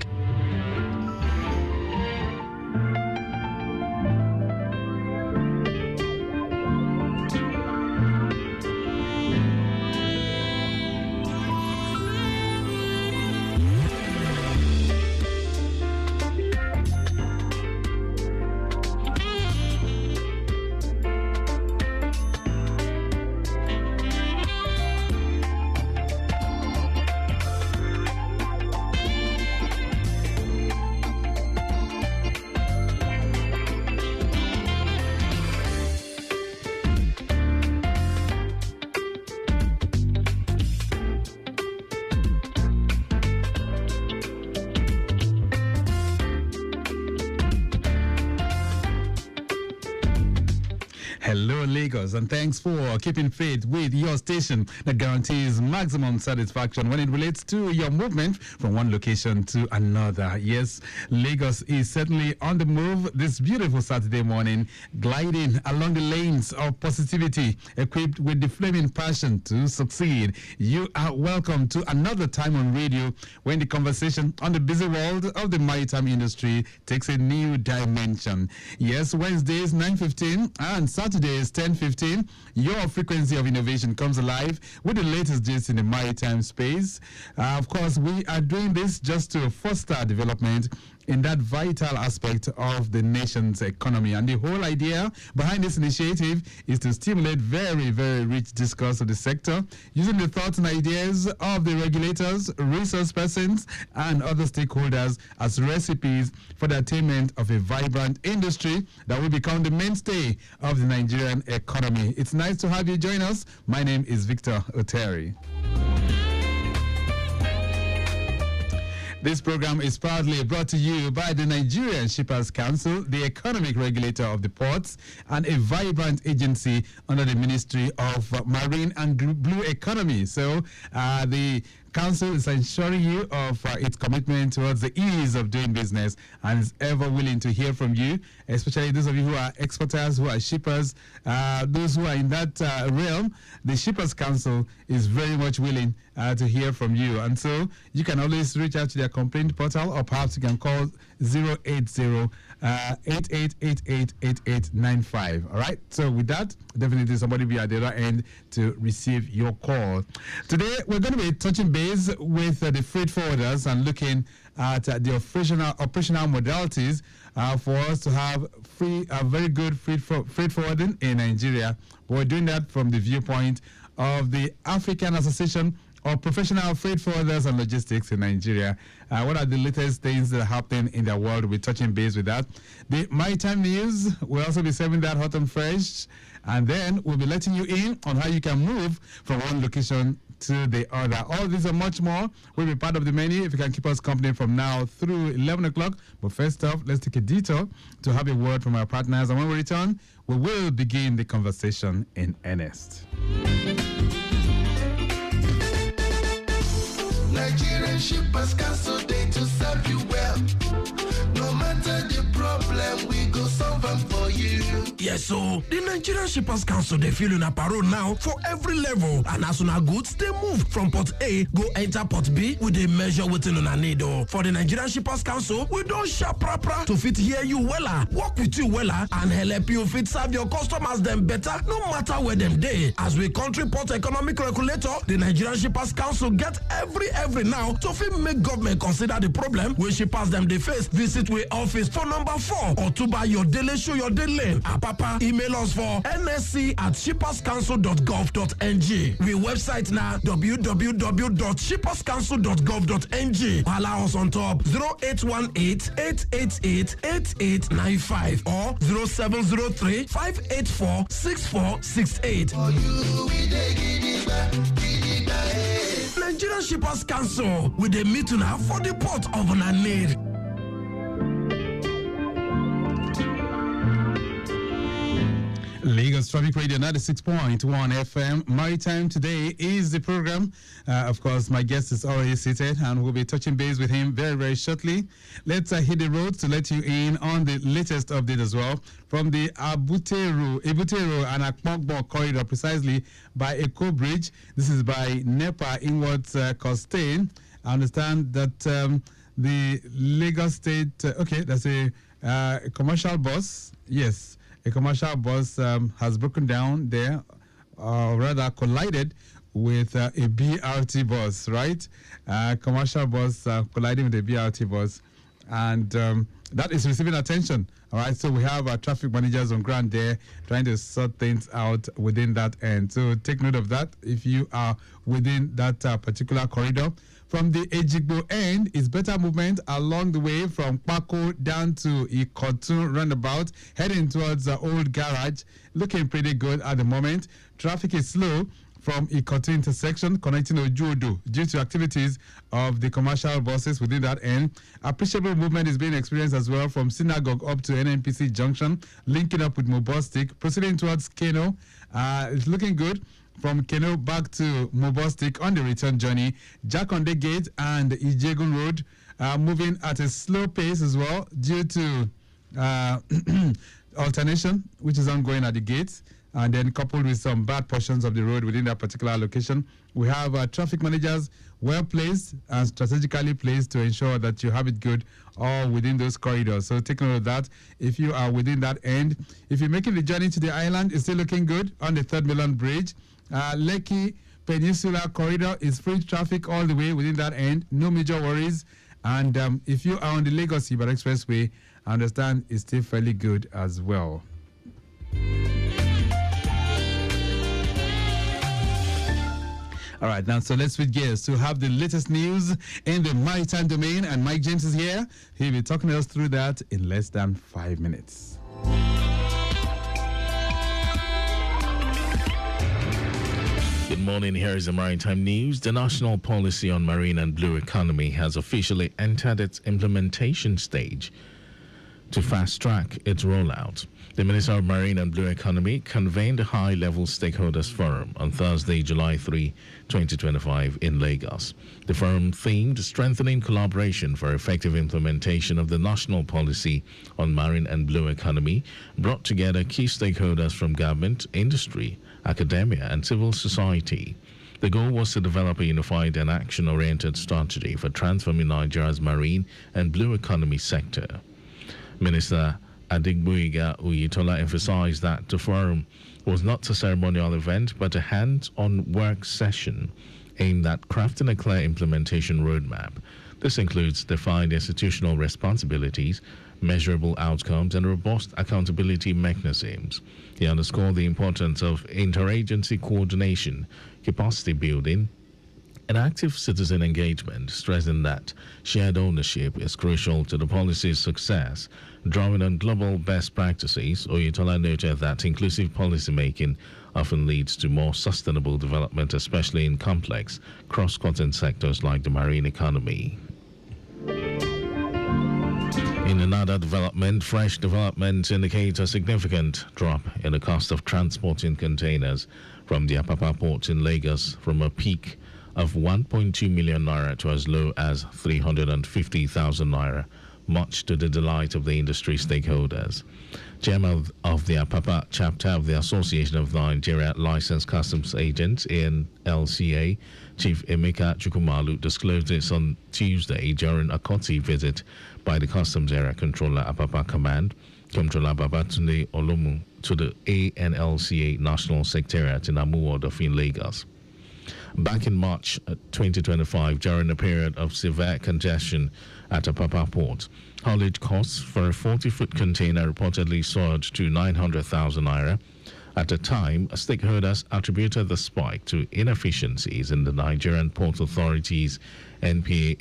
Hello, Lagos, and thanks for keeping faith with your station that guarantees maximum satisfaction when it relates to your movement from one location to another. Yes, Lagos is certainly on the move this beautiful Saturday morning, gliding along the lanes of positivity, equipped with the flaming passion to succeed. You are welcome to another time on radio when the conversation on the busy world of the maritime industry takes a new dimension. Yes, Wednesdays 9:15 and Saturdays 10:15, your frequency of innovation comes alive with the latest gist in the maritime space. Of course, we are doing this just to foster development in that vital aspect of the nation's economy. And the whole idea behind this initiative is to stimulate very, very rich discourse of the sector, using the thoughts and ideas of the regulators, resource persons, and other stakeholders as recipes for the attainment of a vibrant industry that will become the mainstay of the Nigerian economy. It's nice to have you join us. My name is Victor Oteri. This program is proudly brought to you by the Nigerian Shippers Council, the economic regulator of the ports, and a vibrant agency under the Ministry of Marine and Blue Economy. So the Council is ensuring you of its commitment towards the ease of doing business and is ever willing to hear from you, especially those of you who are exporters, who are shippers, those who are in that realm. The Shippers Council is very much willing to hear from you. And so you can always reach out to their complaint portal, or perhaps you can call 080-8888-8895. All right? So with that, definitely somebody will be at the other end to receive your call. Today, we're going to be touching base with the freight forwarders and looking at the operational modalities for us to have very good freight forwarding in Nigeria. But we're doing that from the viewpoint of the African Association of Professional Freight Forwarders and Logistics in Nigeria. What are the latest things that are happening in the world? We're touching base with that. The maritime news, we'll also be serving that hot and fresh. And then we'll be letting you in on how you can move from one location to the other. All these and much more will be part of the menu if you can keep us company from now through 11 o'clock. But first off, let's take a detour to have a word from our partners. And when we return, we will begin the conversation in earnest. Nigerian Shippers Council, they to serve you well. No matter the problem, we go solve them for you. Yes, so the Nigerian Shippers Council, they feel in a parole now for every level. And as soon as goods, they move from port A, go enter port B, with a measure within on a need. For the Nigerian Shippers Council, we don't sharp proper to fit hear you wella, work with you wella, and help you fit serve your customers them better, no matter where them day. As we country port economic regulator, the Nigerian Shippers Council get every now to fit make government consider the problem when shippers them they face. Visit we office for number 4 or to buy your daily show your daily lane. Apapa Apapa, email us for nsc@shipperscouncil.gov.ng. We website now www.shipperscouncil.gov.ng. Allow us on top 0818-888-8895 or 0703-584-6468. Nigerian Shippers Council with a meeting for the port of Nanir. Lagos Traffic Radio 96.1 FM. Maritime Today is the program. Of course, my guest is already seated and we'll be touching base with him very, very shortly. Let's hit the road to let you in on the latest update as well from the Ebutero and Akpogbo corridor, precisely by Eco Bridge. This is by NEPA inwards Costain. I understand that the Lagos State, that's a commercial bus. Yes. A commercial bus has broken down there, rather collided with a BRT bus, right? Commercial bus colliding with a BRT bus, and that is receiving attention. All right, so we have our traffic managers on ground there trying to sort things out within that end. So take note of that if you are within that particular corridor. From the Ejigbo end, it's better movement along the way from Pako down to Ikotun roundabout, heading towards the old garage. Looking pretty good at the moment. Traffic is slow from Ikotun intersection connecting Ojuodo due to activities of the commercial buses within that end. Appreciable movement is being experienced as well from Synagogue up to NNPC Junction, linking up with Mobostic, proceeding towards Keno. It's looking good. From Keno back to Mobostic on the return journey. Jakonde Gate and Ijegun Road moving at a slow pace as well due to alternation, which is ongoing at the gates, and then coupled with some bad portions of the road within that particular location. We have traffic managers well placed and strategically placed to ensure that you have it good all within those corridors. So take note of that if you are within that end. If you're making the journey to the island, it's still looking good on the 3rd Milan Bridge. Lekki Peninsula Corridor is free traffic all the way within that end. No major worries. And if you are on the Lagos-Ibadan Expressway, I understand it's still fairly good as well. All right, now, so let's switch gears to have the latest news in the maritime domain. And Mike James is here. He'll be talking us through that in less than 5 minutes. Good morning, here is the Maritime News. The National Policy on Marine and Blue Economy has officially entered its implementation stage to fast-track its rollout. The Minister of Marine and Blue Economy convened a high-level stakeholders forum on Thursday, July 3, 2025 in Lagos. The forum themed strengthening collaboration for effective implementation of the National Policy on Marine and Blue Economy brought together key stakeholders from government, industry, academia, and civil society. The goal was to develop a unified and action-oriented strategy for transforming Nigeria's marine and blue economy sector. Minister Adigboyega Oyetola emphasized that the forum was not a ceremonial event but a hands-on work session aimed at crafting a clear implementation roadmap. This includes defined institutional responsibilities, measurable outcomes, and robust accountability mechanisms. He underscored the importance of interagency coordination, capacity building, and active citizen engagement, stressing that shared ownership is crucial to the policy's success. Drawing on global best practices, Oyetola noted that inclusive policymaking often leads to more sustainable development, especially in complex, cross-cutting sectors like the marine economy. In another development, fresh developments indicate a significant drop in the cost of transporting containers from the Apapa port in Lagos from a peak of 1.2 million naira to as low as 350,000 naira, much to the delight of the industry stakeholders. Chairman of the Apapa chapter of the Association of Nigeria Licensed Customs Agents, ANLCA, Chief Emeka Chukwumalu, disclosed this on Tuesday during a courtesy visit by the Customs Area Controller Apapa Command, Comptroller Babatunde Olomu, to the ANLCA National Secretariat in Amuwo in Lagos. Back in March 2025, during a period of severe congestion at Apapa Port, haulage costs for a 40-foot container reportedly soared to 900,000 naira. At the time, stakeholders attributed the spike to inefficiencies in the Nigerian Port Authority's NPA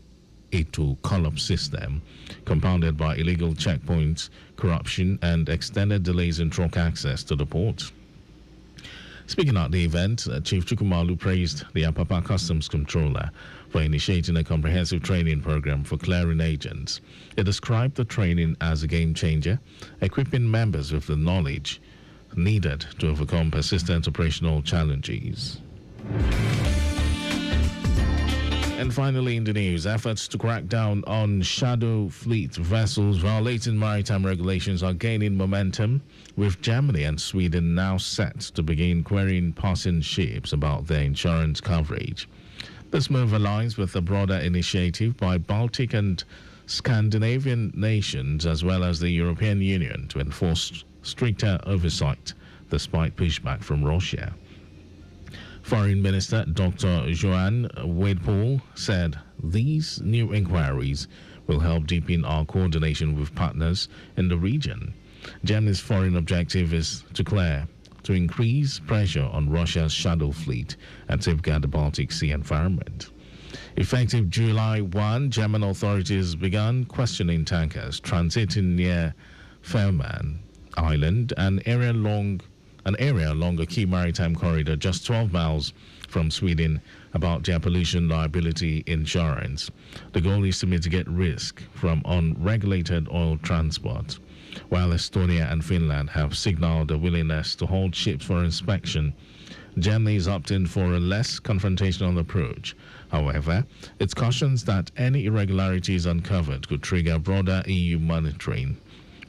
collapse system, compounded by illegal checkpoints, corruption, and extended delays in truck access to the port. Speaking at the event, Chief Chukwumalu praised the Apapa Customs Controller for initiating a comprehensive training program for clearing agents. He described the training as a game changer, equipping members with the knowledge needed to overcome persistent operational challenges. And finally in the news, efforts to crack down on shadow fleet vessels violating maritime regulations are gaining momentum, with Germany and Sweden now set to begin querying passing ships about their insurance coverage. This move aligns with a broader initiative by Baltic and Scandinavian nations as well as the European Union to enforce stricter oversight despite pushback from Russia. Foreign Minister Dr. Joanne Wadepool said these new inquiries will help deepen our coordination with partners in the region. Germany's foreign objective is to increase pressure on Russia's shadow fleet and safeguard the Baltic Sea environment. Effective July 1, German authorities began questioning tankers transiting near Fehmarn Island, an area along a key maritime corridor just 12 miles from Sweden, about their pollution liability insurance. The goal is to mitigate risk from unregulated oil transport. While Estonia and Finland have signaled a willingness to hold ships for inspection, Germany is opting for a less confrontational approach. However, it cautions that any irregularities uncovered could trigger broader EU monitoring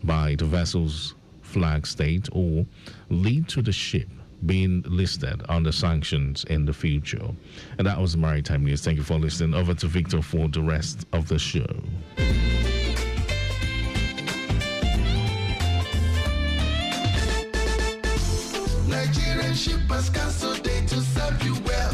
by the vessel's flag state or lead to the ship being listed under sanctions in the future. And that was Maritime News. Thank you for listening. Over to Victor for the rest of the show. Nigerian shippers cancel day to serve you well.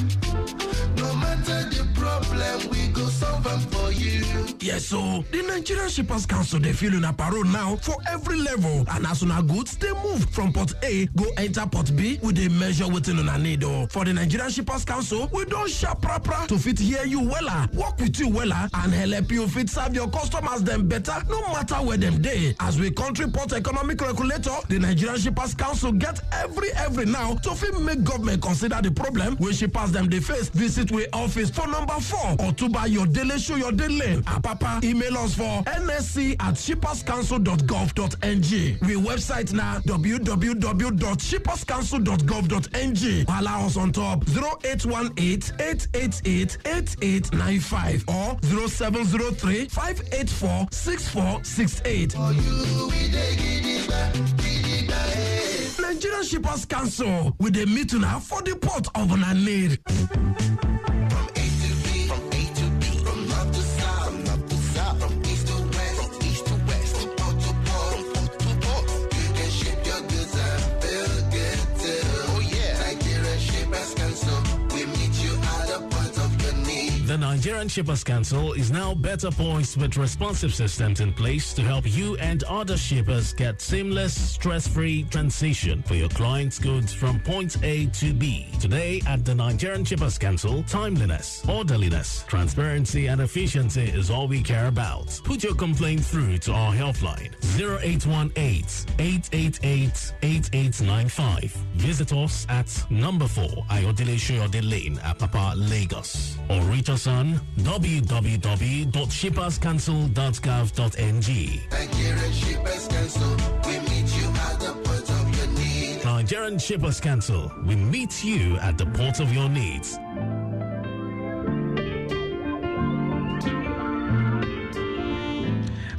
No matter the problem, we go solve them for you. Yes, so the Nigerian Shippers Council, they feel in a parole now for every level. And as soon as goods, they move from Port A, go enter Port B with a measure within on a need. For the Nigerian Shippers Council, we don't sharp proper to fit hear you wella, work with you wella, and help you fit serve your customers them better, no matter where them day. As we country port economic regulator, the Nigerian Shippers Council get every now to fit make government consider the problem when shippers them they face. Visit we office for number 4 or to buy your daily show your daily. Papa, email us for nsc@shipperscouncil.gov.ng. We website now www.shipperscouncil.gov.ng. Allow us on top 0818-888-8895 or 0703-584-6468. Nigerian Shippers Council with a meeting now for the port of Nanir. The Nigerian Shippers Council is now better poised with responsive systems in place to help you and other shippers get seamless, stress-free transition for your clients' goods from point A to B. Today at the Nigerian Shippers Council, timeliness, orderliness, transparency, and efficiency is all we care about. Put your complaint through to our helpline 0818-888-8895. Visit us at number 4 Ayodele Shoyode Lane, Apapa, Lagos, or reach us on www.shipperscouncil.gov.ng. Nigerian Shippers Council, we meet you at the point of your need. Nigerian Shippers Council, we meet you at the port of your needs.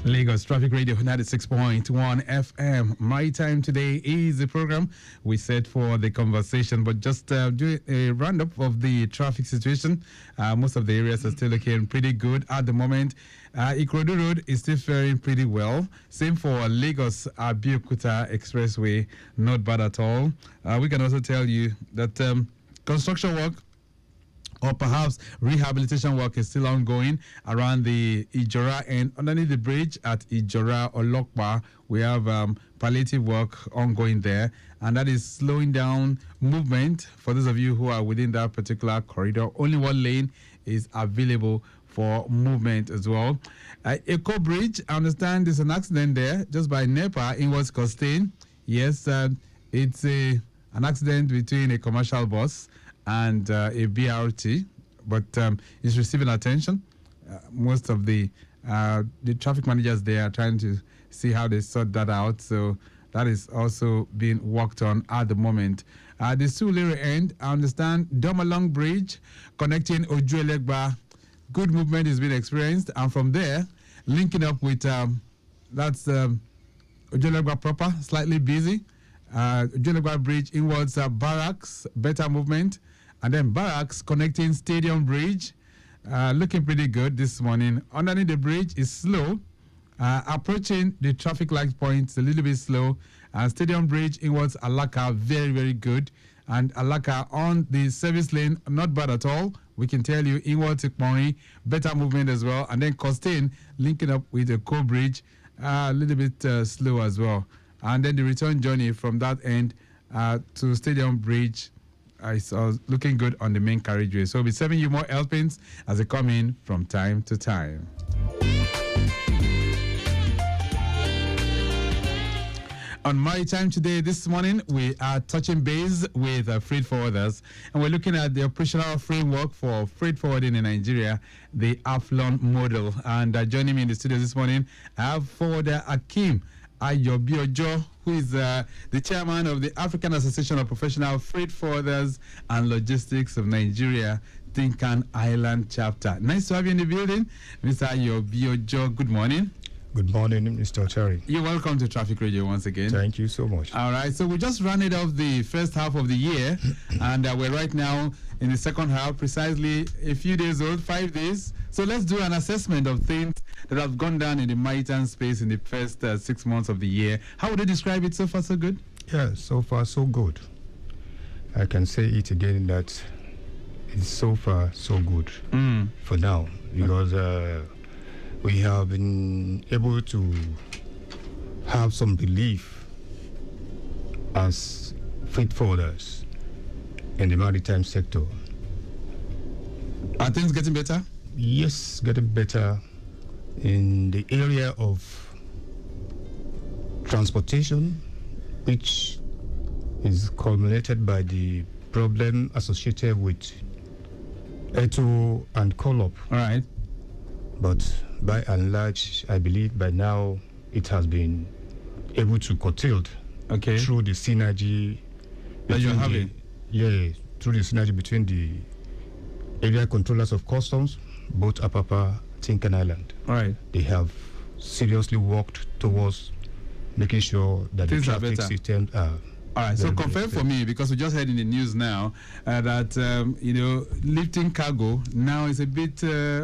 Lagos Traffic Radio 96.1 FM. My Time Today is the program we set for the conversation, but just do a roundup of the traffic situation. Most of the areas are still looking pretty good at the moment. Ikorodu Road is still faring pretty well. Same for Lagos Abeokuta Expressway, not bad at all. We can also tell you that construction work or perhaps rehabilitation work is still ongoing around the Ijora and underneath the bridge at Ijora or Lokpa. We have palliative work ongoing there, and that is slowing down movement for those of you who are within that particular corridor. Only one lane is available for movement as well. Eco Bridge, I understand there's an accident there just by NEPA in West Costain. Yes, it's an accident between a commercial bus and a BRT, but it's receiving attention. Most of the traffic managers there are trying to see how they sort that out. So that is also being worked on at the moment. The Sulere end, I understand, Domalong Bridge connecting Ojuelegba. Good movement is being experienced, and from there, linking up with that's Ojuelegba proper, slightly busy. Ojuelegba Bridge inwards Barracks, better movement, and then Barracks connecting Stadium Bridge, looking pretty good this morning. Underneath the bridge is slow. Approaching the traffic light points a little bit slow. Stadium Bridge inwards Alaka, very, very good. And Alaka on the service lane, not bad at all. We can tell you inwards Ikmori, better movement as well. And then Costain linking up with the Co Bridge, a little bit slow as well. And then the return journey from that end to Stadium Bridge is looking good on the main carriageway. So we'll be serving you more helpings as they come in from time to time. On my time today, this morning, we are touching base with freight forwarders, and we're looking at the operational framework for freight forwarding in Nigeria, the AFLON model. And joining me in the studio this morning, I have forwarder Akim Ayobiojo, who is the chairman of the African Association of Professional Freight Forwarders and Logistics of Nigeria, Tinkan Island chapter. Nice to have you in the building, Mr. Ayobiojo. Good morning. Good morning, Mr. Terry. You're welcome to Traffic Radio once again. Thank you so much. All right, so we just ran it off the first half of the year, and we're right now in the second half, precisely a few days old, 5 days. So let's do an assessment of things that have gone down in the maritime space in the first 6 months of the year. How would you describe it? So far, so good? Yeah, so far, so good. I can say it again that it's so far, so good for now, because we have been able to have some belief as freight forwarders in the maritime sector. Are things getting better? Yes, getting better in the area of transportation, which is culminated by the problem associated with Eto and Collop. All right. But by and large, I believe by now it has been able to curtailed through the synergy that you're having. Through the synergy between the area controllers of customs, both Apapa, Tinkan Island. All right. They have seriously worked towards making sure that things the traffic systems are. All right, so confirm for me, because we just heard in the news now that, lifting cargo now is a bit,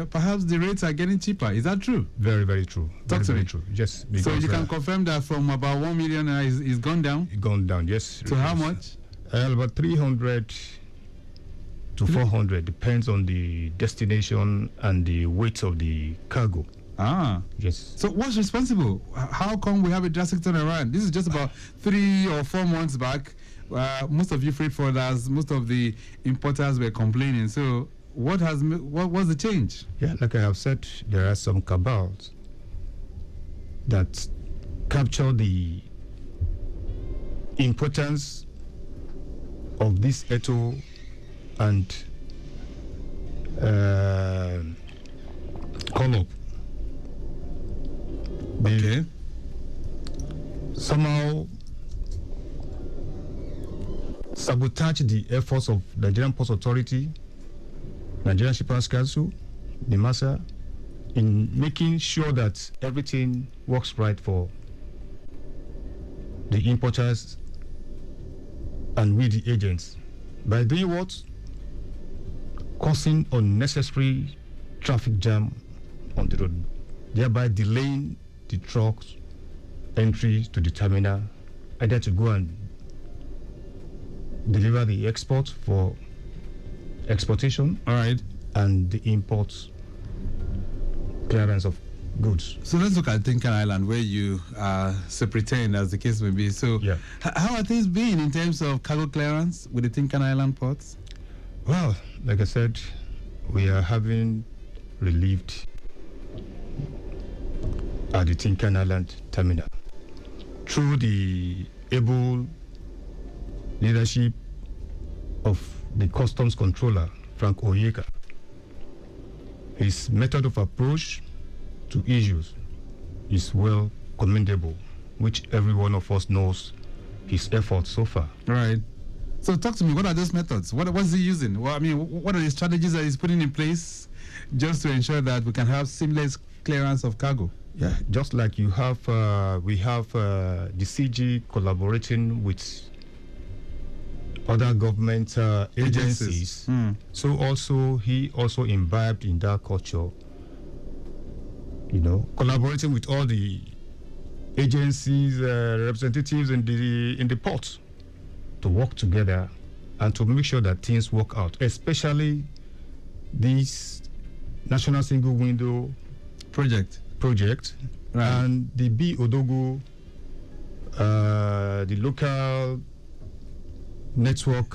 perhaps the rates are getting cheaper. Is that true? Very, very true. Talk to me. True. Yes. So you can confirm that from about 1 million is gone down? Gone down, yes. To how much? About 300 to 400, depends on the destination and the weight of the cargo. Yes. So what's responsible? How come we have a drastic turnaround? This is just about 3 or 4 months back. Most of you freight forwarders, most of the importers were complaining. So what was the change? Yeah, like I have said, there are some cabals that capture the importance of this Eto and Collop. Okay. Somehow sabotage the efforts of the Nigerian Ports Authority, Nigerian Shippers Council, NIMASA, in making sure that everything works right for the importers and we the agents. By doing what? Causing unnecessary traffic jam on the road, thereby delaying the trucks entry to the terminal, either to go and deliver the export for exportation, all right, and the import clearance of goods. So let's look at Tinkan Island, where you are separating, as the case may be. So, how are things been in terms of cargo clearance with the Tinkan Island ports? Well, like I said, we are having relieved at the Tinkan Island terminal through the able leadership of the customs controller, Frank Oyeka. His method of approach to issues is well commendable, which every one of us knows his efforts so far. Right. So talk to me, what are those methods? What's he using? Well, I mean, what are the strategies that he's putting in place just to ensure that we can have seamless clearance of cargo? Yeah, just like you have, we have the CG collaborating with other government agencies. So also, he also imbibed in that culture, you know, collaborating with all the agencies, representatives in the port to work together and to make sure that things work out, especially this National Single Window project, right. And the B Odogo, the local network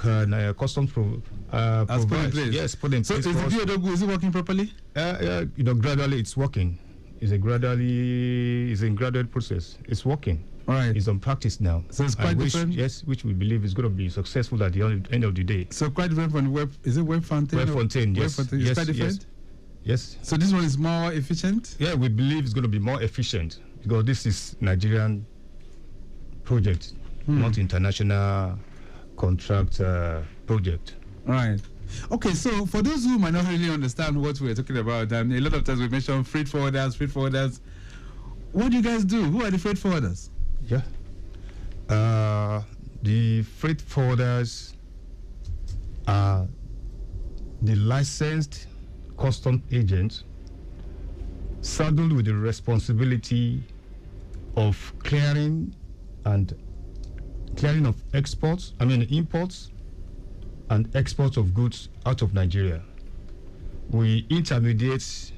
customs provides. Yes, put in place. So is the B Odogo, is it working properly? You know, gradually it's working. It's in gradual process. It's working. All right. It's on practice now. So it's quite different. Yes, which we believe is going to be successful at the end of the day. So quite different from Web. Is it Web Fontaine? Web Fontaine, yes. Web Fontaine. It's quite different. Yes. So this one is more efficient? Yeah, we believe it's going to be more efficient because this is Nigerian project, not international contract project. Right. Okay, so for those who might not really understand what we're talking about, and a lot of times we mention freight forwarders, what do you guys do? Who are the freight forwarders? Yeah. The freight forwarders are the licensed custom agents saddled with the responsibility of clearing of imports and exports of goods out of Nigeria. We intermediate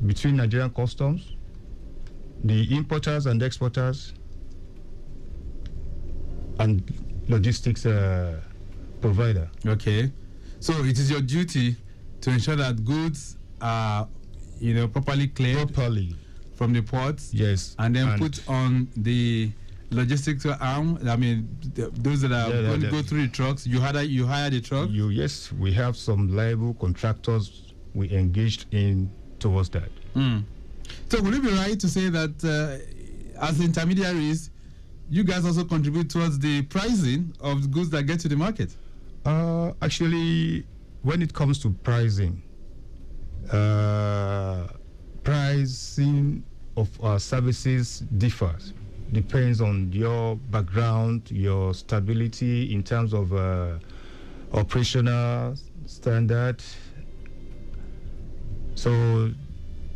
between Nigerian customs, the importers and exporters, and logistics provider. Okay. So it is your duty to ensure that goods are, properly cleared from the ports. Yes. And then put on the logistics arm. I mean, those that are going to go through the trucks. You hire the truck. Yes, we have some liable contractors we engaged in towards that. So would it be right to say that as intermediaries, you guys also contribute towards the pricing of the goods that get to the market? Actually, when it comes to pricing of our services differs. Depends on your background, your stability in terms of operational standard. So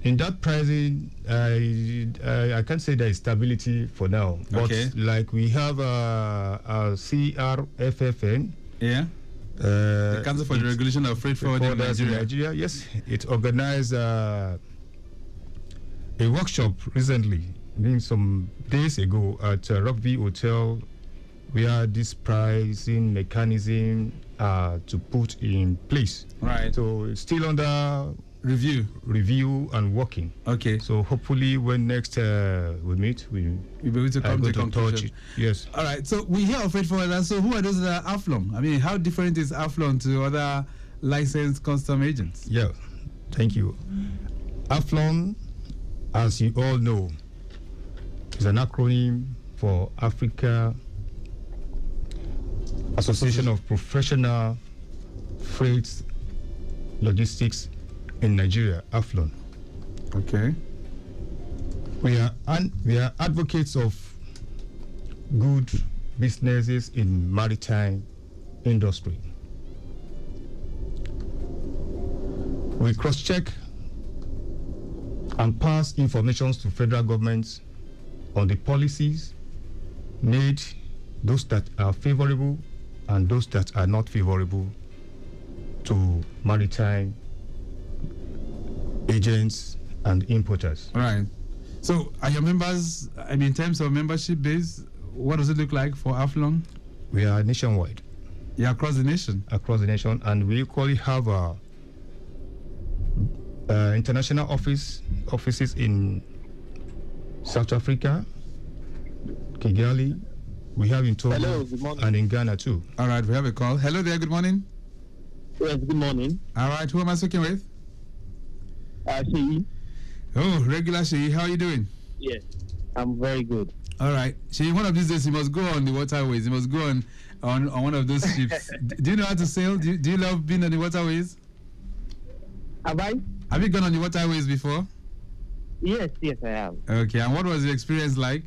in that pricing, I can't say there is stability for now. But like we have a CRFFN. Yeah. The Council for the Regulation of Freight Forwarding in Nigeria. Yes, it organized a workshop recently, some days ago at Rockville Hotel, where this pricing mechanism to put in place. Right. So it's still under review and working. Okay. So hopefully when next we meet, we'll be able to come to a conclusion. Yes. All right. So we hear of freight forwarders. So who are those that are AFLON? I mean, how different is AFLON to other licensed custom agents? Yeah. Thank you. AFLON, as you all know, is an acronym for Africa Association of Professional Freight Logistics in Nigeria, AFLON. Okay. We are advocates of good businesses in maritime industry. We cross-check and pass information to federal governments on the policies made, those that are favorable and those that are not favorable to maritime agents and importers. All right. So are your members, I mean, in terms of membership base, what does it look like for AFLON? We are nationwide. Yeah, across the nation? Across the nation, and we equally have international offices in South Africa, Kigali. We have in Togo. Hello, good morning. And in Ghana too. All right, we have a call. Hello there, good morning. Yes, good morning. All right, who am I speaking with? Sheyi. Oh, regular Sheyi, how are you doing? Yes, I'm very good. All right, Sheyi, one of these days you must go on the waterways. You must go on one of those ships. Do you know how to sail? Do you love being on the waterways? Have I? Have you gone on the waterways before? Yes, I have. Okay, and what was the experience like?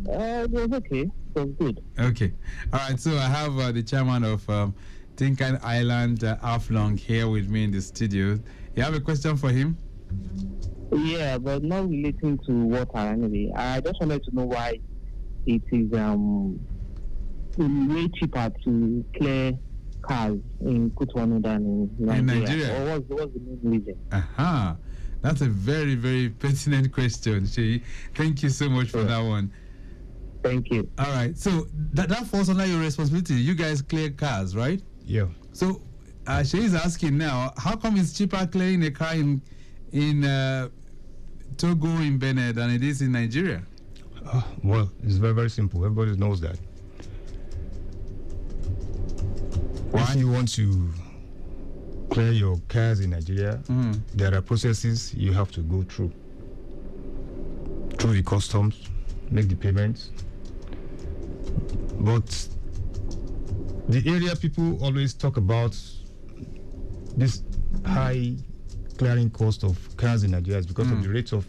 It was okay. It was good. Okay. All right, so I have the chairman of Tinkan Island, AFLON, here with me in the studio. You have a question for him? Yeah, but not relating to water anyway. I just wanted to know why it is way cheaper to clear cars in Cotonou than in Nigeria. Or what's the main reason? Aha. That's a very, very pertinent question, Sheyi. Thank you so much for that one. Thank you. All right. So that falls under your responsibility. You guys clear cars, right? Yeah. So Sheyi is asking now, how come it's cheaper clearing a car in Togo, in Benin, than it is in Nigeria? Well, it's very, very simple. Everybody knows that. Why? If you want to clear your cars in Nigeria, there are processes you have to go through the customs, make the payments. But the area people always talk about this high clearing cost of cars in Nigeria is because of the rate of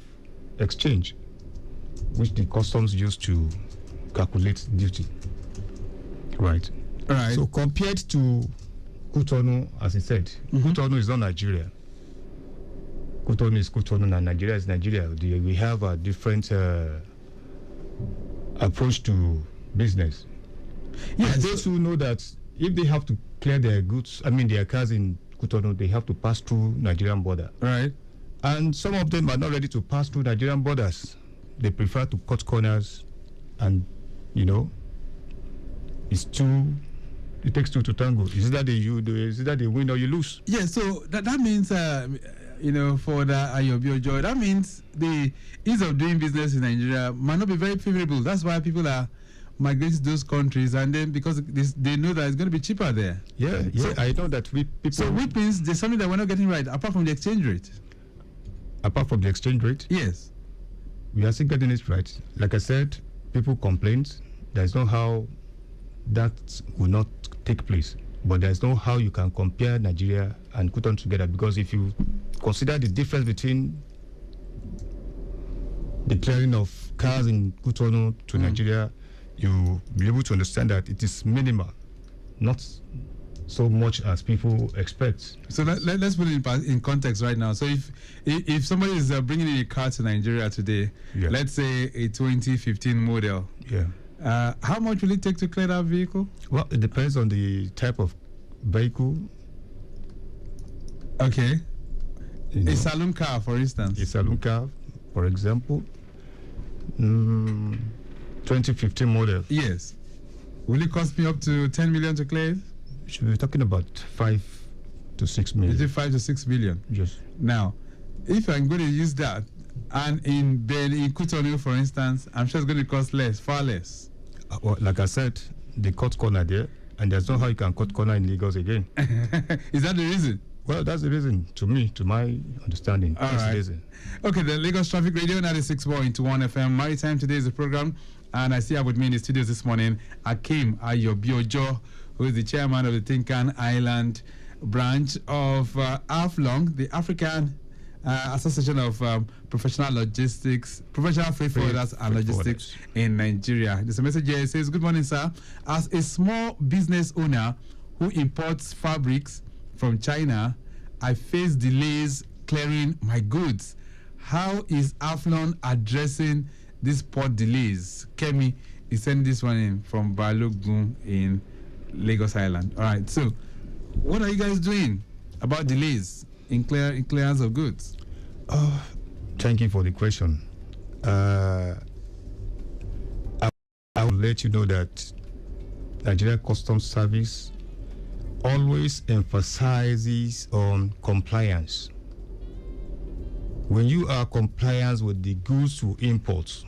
exchange, which the customs use to calculate duty. Right. All right. So compared to Cotonou, as I said, Cotonou is not Nigeria. Cotonou is Cotonou and Nigeria is Nigeria. We have a different approach to business. Yes. And those who know that if they have to clear their goods, their cars in Cotonou, they have to pass through Nigerian border. Right. And some of them are not ready to pass through Nigerian borders. They prefer to cut corners, and it takes two to tango. Is that they win or you lose? Yeah, so that means for the Ayobio Joy, that means the ease of doing business in Nigeria might not be very favorable. That's why people are migrating to those countries, and then because they know that it's going to be cheaper there. Yeah, so, I know that people. So which means there's something that we're not getting right, apart from the exchange rate. Apart from the exchange rate? Yes. We are still getting it right. Like I said, people complain. There's no how that will not take place. But there's no how you can compare Nigeria and Cotonou together, because if you consider the difference between the clearing of cars in Cotonou to Nigeria, you'll be able to understand that it is minimal, not so much as people expect. So let's put it in context right now. So if somebody is bringing in a car to Nigeria today, let's say a 2015 model, how much will it take to clear that vehicle? Well, it depends on the type of vehicle. Okay. A saloon car, for instance. A saloon car, for example. 2015 model. Yes. Will it cost me up to 10 million to clear it? Should be talking about 5 to 6 million. Is it 5 to 6 million? Yes. Now, if I'm going to use that, and in Cotonou, for instance, I'm sure it's going to cost less, far less. Well, like I said, they cut corner there, and there's no how you can cut corner in Lagos again. Is that the reason? Well, that's the reason, to my understanding. All that's right. the reason. Okay, the Lagos Traffic Radio 96.1 FM. Maritime today is the program, and I see her with me in the studios this morning, Akim Ayobiojo, who is the chairman of the Tinkan Island branch of AFLON, the African Association of Professional Logistics, Professional Freight Forwarders and Logistics in Nigeria. There's a message here. It says, "Good morning, sir. As a small business owner who imports fabrics from China, I face delays clearing my goods. How is AFLON addressing these port delays?" Kemi is sending this one in from Balogun in Lagos Island. All right, so what are you guys doing about delays in clearance of goods? Thank you for the question. I will let you know that Nigeria Customs Service always emphasizes on compliance. When you are compliant with the goods to import,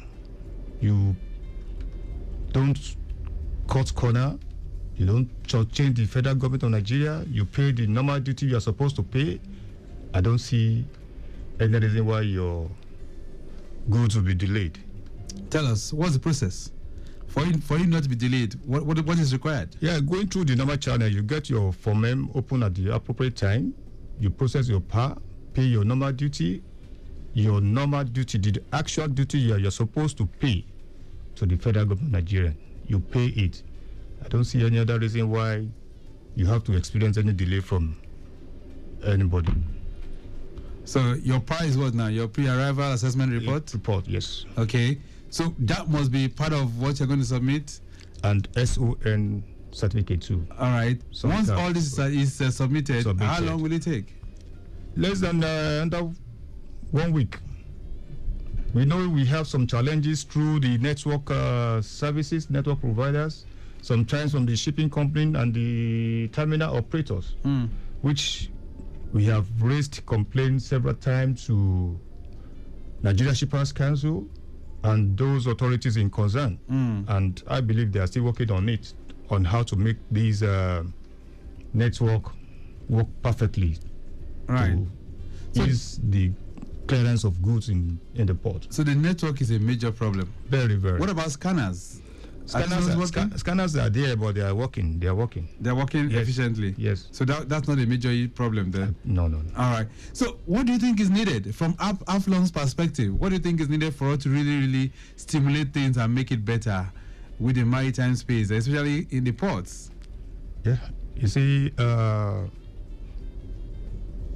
you don't cut corner, you don't change the federal government of Nigeria, you pay the normal duty you are supposed to pay. I don't see any reason why your goods will be delayed. Tell us, what's the process? For you not to be delayed, what is required? Yeah, going through the normal channel, you get your Form M open at the appropriate time, you process your PA, pay your normal duty, the actual duty you're supposed to pay to the federal government of Nigeria. You pay it. I don't see any other reason why you have to experience any delay from anybody. So your PA is what now? Your pre-arrival assessment report? Report, yes. Okay. So that must be part of what you're going to submit? And SON certificate too. All right. Once all this is submitted, how long will it take? Less than under 1 week. We know we have some challenges through the network services, network providers, sometimes from the shipping company and the terminal operators, which we have raised complaints several times to Nigeria Shippers Council and those authorities in concern. And I believe they are still working on it, on how to make these network work perfectly. Right. So is the clearance of goods in the port. So the network is a major problem. Very, very. What about scanners? Scanners are there, but they are working. They're working efficiently. Yes. So that's not a major problem then. No. All right. So what do you think is needed from AFLON's perspective? What do you think is needed for us to really stimulate things and make it better with the maritime space, especially in the ports? Yeah. You see, the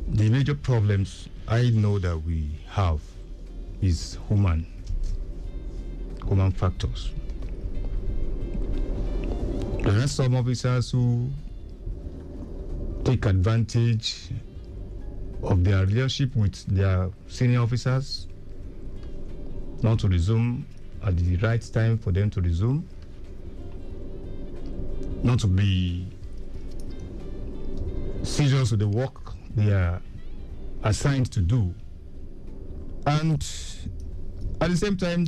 major problems I know that we have is human factors. There are some officers who take advantage of their relationship with their senior officers not to resume at the right time for them to resume, not to be serious with the work they are assigned to do, and at the same time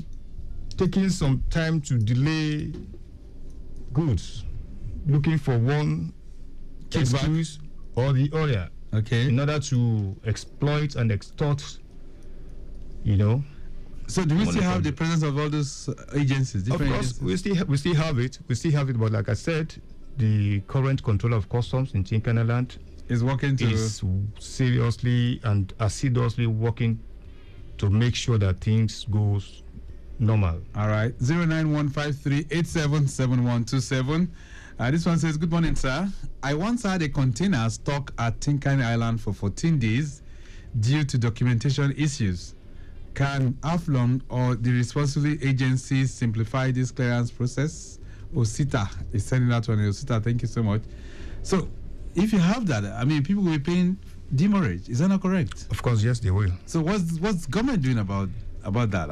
taking some time to delay goods, looking for one excuse or the other, in order to exploit and extort, So do we still have the presence of all those agencies? Of course, we still have it. But like I said, the current controller of customs in Tinkerland is working is seriously and assiduously working to make sure that things goes normal. All right. 09153877127. This one says, good morning, sir. I once had a container stuck at Tinkan Island for 14 days due to documentation issues. Can AFLON or the responsible agencies simplify this clearance process? Osita is sending that one. Osita, thank you so much. So, if you have that, people will be paying demurrage. Is that not correct? Of course, yes, they will. So, what's government doing about that?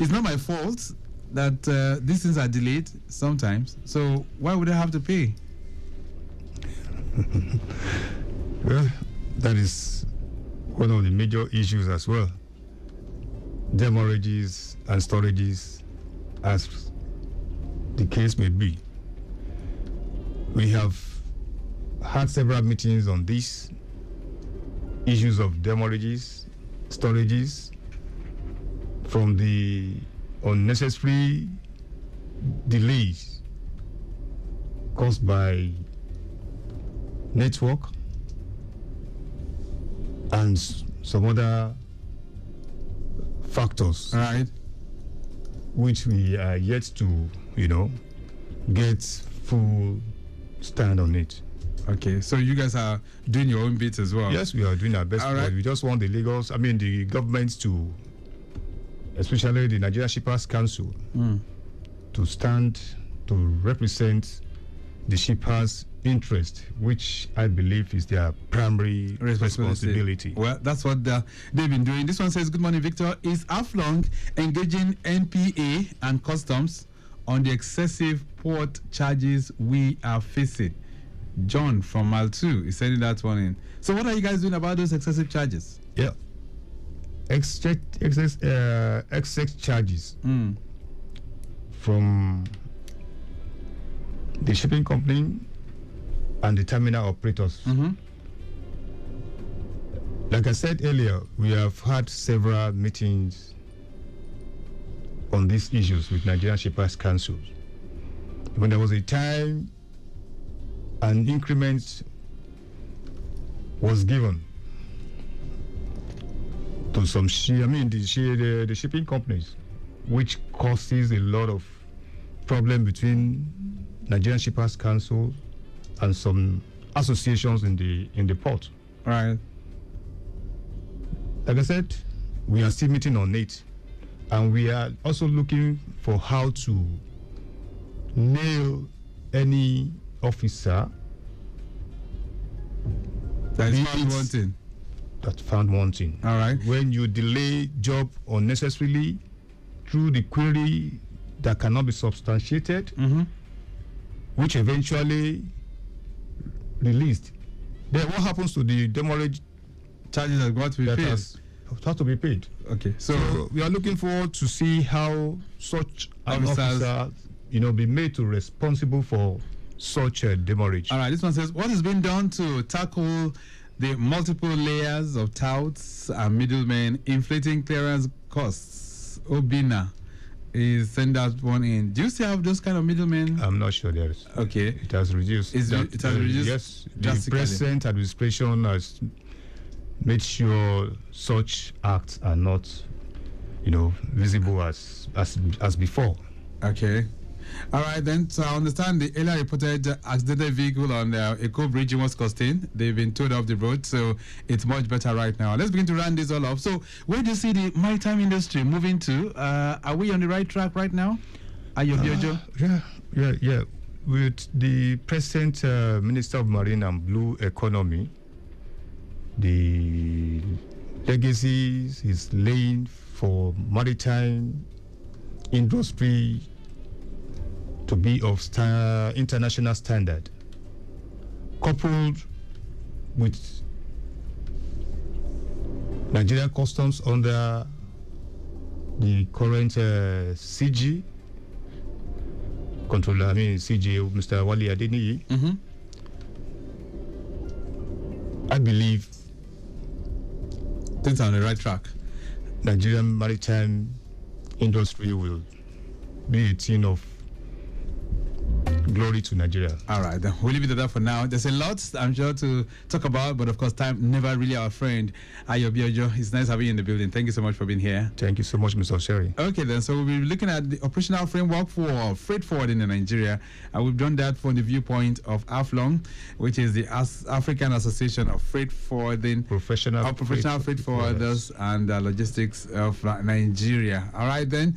It's not my fault that these things are delayed sometimes. So, why would I have to pay? Well, that is one of the major issues as well. Demorages and storages, as the case may be. We have had several meetings on these issues of demorages, storages, from the unnecessary delays caused by network and some other factors, right, which we are yet to, get full stand on it. Okay, so you guys are doing your own bits as well? Yes, we are doing our best. All right. We just want the government to, especially the Nigeria Shippers Council, to stand to represent the shippers interest, which I believe is their primary responsibility. Well, that's what they've been doing. This one says, good morning, Victor. Is AFLONG engaging NPA and customs on the excessive port charges we are facing? John from Mile 2 is sending that one in. So what are you guys doing about those excessive charges? Yeah. Excess charges from the shipping company and the terminal operators. Like I said earlier, we have had several meetings on these issues with Nigerian Shippers Council. When there was a time an increment was given to some the shipping companies, which causes a lot of problem between Nigerian Shippers Council and some associations in the port. Right. Like I said, we are still meeting on it, and we are also looking for how to nail any officer that is found wanting. That found wanting. All right. When you delay job unnecessarily through the query that cannot be substantiated, which eventually released, then what happens to the demurrage charges that got to be paid? Has to be paid. Okay. So we are looking forward to see how such an officer, be made to responsible for such a demurrage. All right. This one says, what has been done to tackle the multiple layers of touts and middlemen inflating clearance costs? Obina is send that one in. Do you still have those kind of middlemen? I'm not sure there is. Okay. It has reduced. It has reduced? Yes. The present administration has made sure such acts are not, visible as before. Okay. All right, then. So I understand the earlier reported accidented vehicle on the Eco Bridge in West Costain. They've been towed off the road, so it's much better right now. Let's begin to round this all up. So where do you see the maritime industry moving to? Are we on the right track right now? Ayobiojo? Yeah. With the present Minister of Marine and Blue Economy, the legacies is laying for maritime industry to be of international standard, coupled with Nigerian customs under the current CG controller, CG, Mr. Wali Adeniyi. I believe things are on the right track. Nigerian maritime industry will be a thing of glory to Nigeria. All right, then we'll leave it at that for now. There's a lot, I'm sure, to talk about, but of course, time never really our friend. Ayobiojo, it's nice having you in the building. Thank you so much for being here. Thank you so much, Mr. Sherry. Okay, then, so we'll be looking at the operational framework for freight forwarding in Nigeria, and we've done that from the viewpoint of AFLONG, which is the African Association of Freight Forwarding, Professional Freight Forwarders and Logistics of Nigeria. All right, then.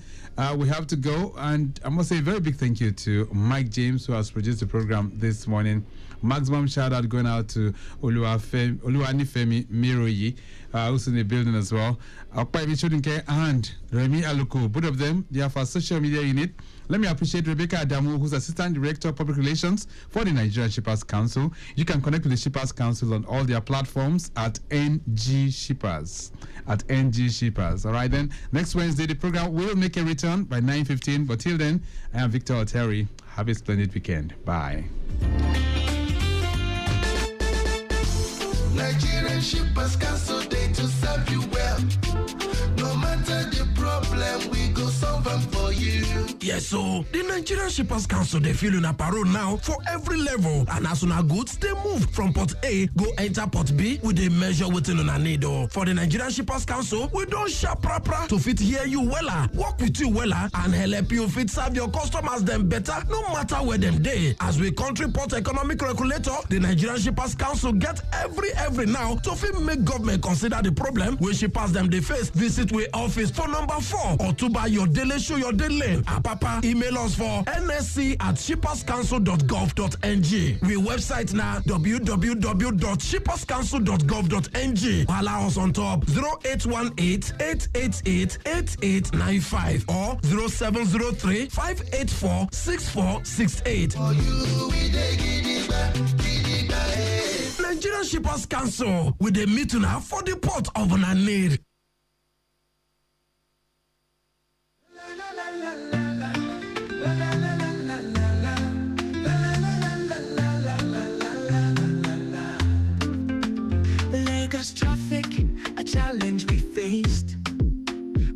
We have to go, and I must say a very big thank you to Mike James, who has produced the program this morning. Maximum shout out going out to Oluwanifemi Miroyi, who's in the building as well. Okpaibi Chodinke and Remy Aluko, both of them, they are for social media unit. Let me appreciate Rebecca Adamu, who's Assistant Director of Public Relations for the Nigerian Shippers Council. You can connect with the Shippers Council on all their platforms at NG Shippers. All right, then. Next Wednesday, the program will make a return by 9:15. But till then, I am Victor Oteri. Have a splendid weekend. Bye. Nigerian Shippers Council, they to serve you well. No matter the problem, we go solve them for you. Yes, so the Nigerian Shippers Council, they feel in a parole now for every level. And as soon as goods, they move from port A, go enter port B with a measure within on a needle. For the Nigerian Shippers Council, we don't sharp proper to fit hear you wella, work with you wella, and help you fit serve your customers them better, no matter where them day. As we country port economic regulator, the Nigerian Shippers Council get every now to fit make government consider the problem when shippers them they face. Visit we office for number 4 or to buy your daily show your daily. Apart Papa, email us for nsc@shipperscouncil.gov.ng. We website now www.shipperscouncil.gov.ng. Allow us on top 0818-888-8895 or 0703-584-6468. Nigerian Shippers Council with a meeting for the port of Nanir. Lagos traffic, a challenge we faced,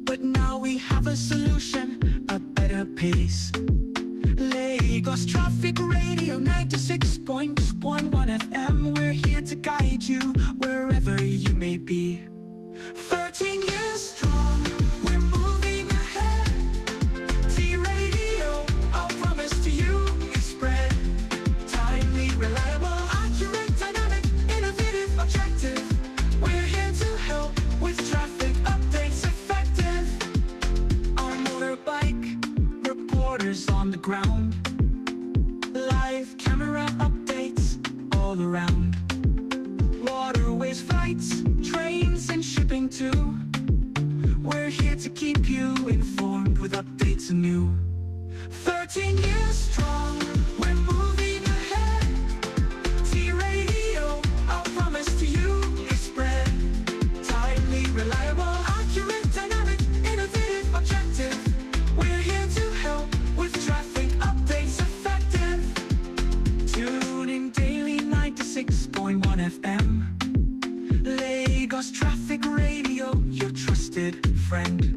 but now we have a solution, a better pace. Lagos Traffic Radio 96.1 FM. We're here to guide you wherever you may be. 13 years strong, we're moving ahead. T-Radio, our promise to you is spread. Timely, reliable, accurate, dynamic, innovative, objective. We're here to help with traffic updates effective. Our motorbike reporters on the ground, live camera updates all around. Waterways, flights, trains, and shipping too. We're here to keep you informed with updates anew. 13 years strong, we're moving ahead. T-Radio, our promise to you is spread. Timely, reliable, accurate, dynamic, innovative, objective. We're here to help with traffic updates effective. Tune in daily 96.1 FM. Lagos Traffic Radio, your trusted friend.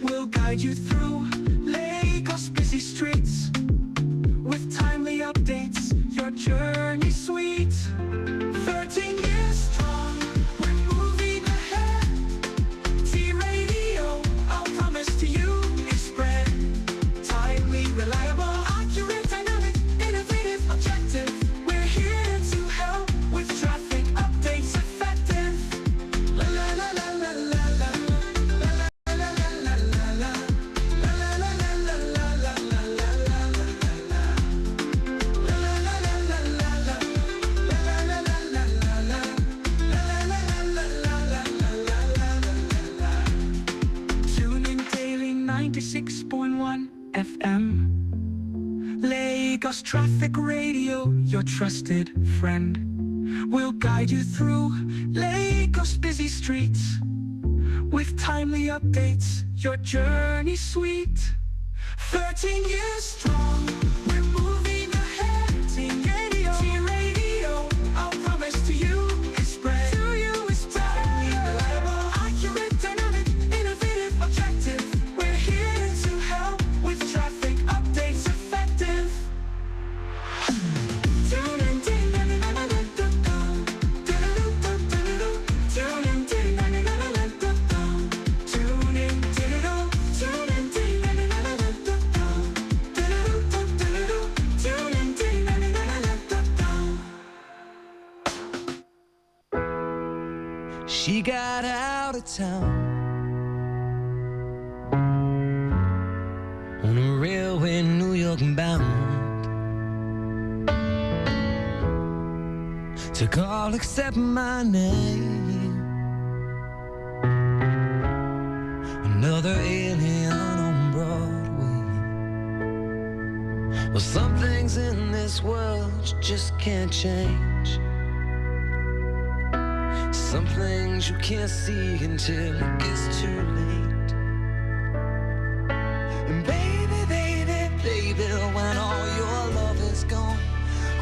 We'll guide you through Lagos busy streets. With timely updates, your journey sweet. 13 years strong, we're moving ahead. T-Radio, our promise to you is spread. Timely, reliable, accurate, dynamic, innovative, objective. We're here to help with traffic updates effective. La la la la la la la. La la la la la la. La la la la la la la la la la la. La la la la la la la. La la la la la la la. La la la la la la la. Tune in daily 96.1 FM. Lagos Traffic Radio, your trusted friend. We'll guide you through Lagos busy streets. With timely updates, your journey sweet. 13 years strong, we're moving ahead. T-Radio, our promise to you is spread. To you is timely, reliable, accurate, dynamic, innovative, objective. We're here to help with traffic updates effective. Tune in to 99.1. Tune in to 99.1. Tune in to 99.1. She got out of town on a railway, New York bound. Took all except my name. Another alien on Broadway. Well, some things in this world you just can't change. Some things you can't see until it gets too late. And baby, baby, baby, when all your love is gone,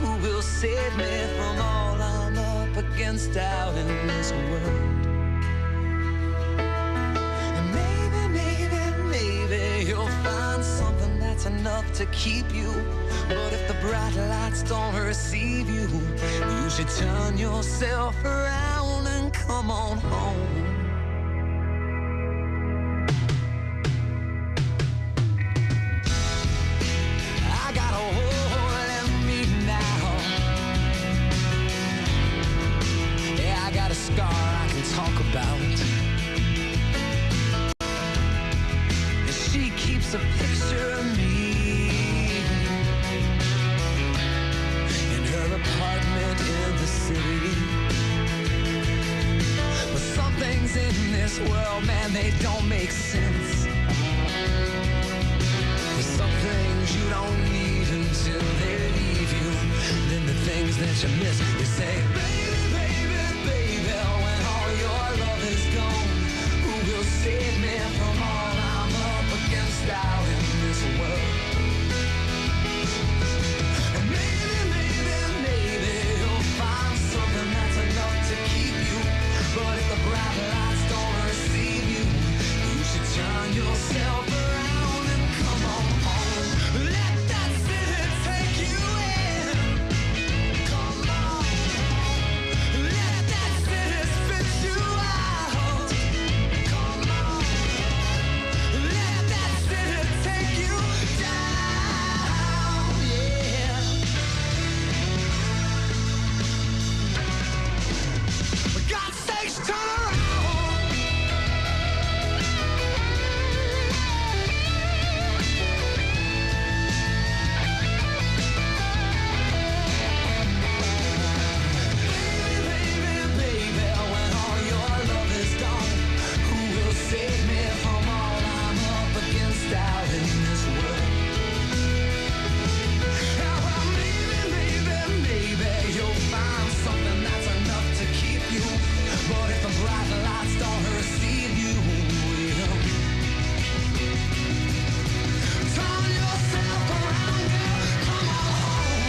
who will save me from all I'm up against out in this world? And maybe you'll find something that's enough to keep you. But if the bright lights don't receive you, you should turn yourself around and come on home. I got a hole in me now. Yeah, I got a scar I can talk about. And she keeps a picture of me this world, man, they don't make sense. There's some things you don't need until they leave you. Then the things that you miss, you say, baby, baby, baby, when all your love is gone, who will save me from all I'm up against out in this world? And maybe, maybe, maybe you'll find something that's enough to keep you. But if the bright lights don't receive you, you should turn yourself around and come on home. Let that city take you in. Come on. Let that city spit you out. Come on. Let that city take you down. Yeah. For God's sakes, turn around. Baby, baby, when all your love is gone, who will save me from all I'm up against out in this world? Well, maybe you'll find something that's enough to keep you. But if the bright lights don't receive you, well, turn yourself around, girl. Come on home.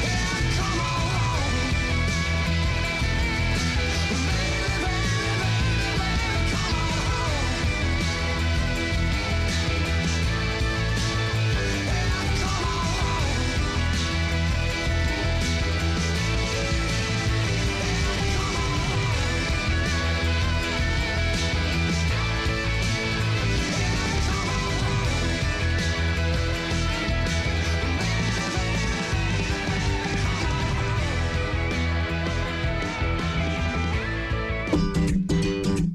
Yeah, come on home. Baby, come on home. Yeah, come on home.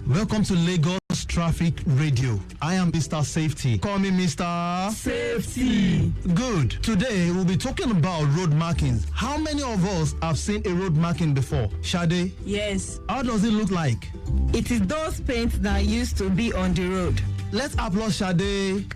Welcome to Lagos Traffic Radio. I am Mr. Safety. Call me Mr. Safety. Good. Today we'll be talking about road markings. How many of us have seen a road marking before? Shade? Yes. How does it look like? It is those paints that used to be on the road. Let's applaud Shade.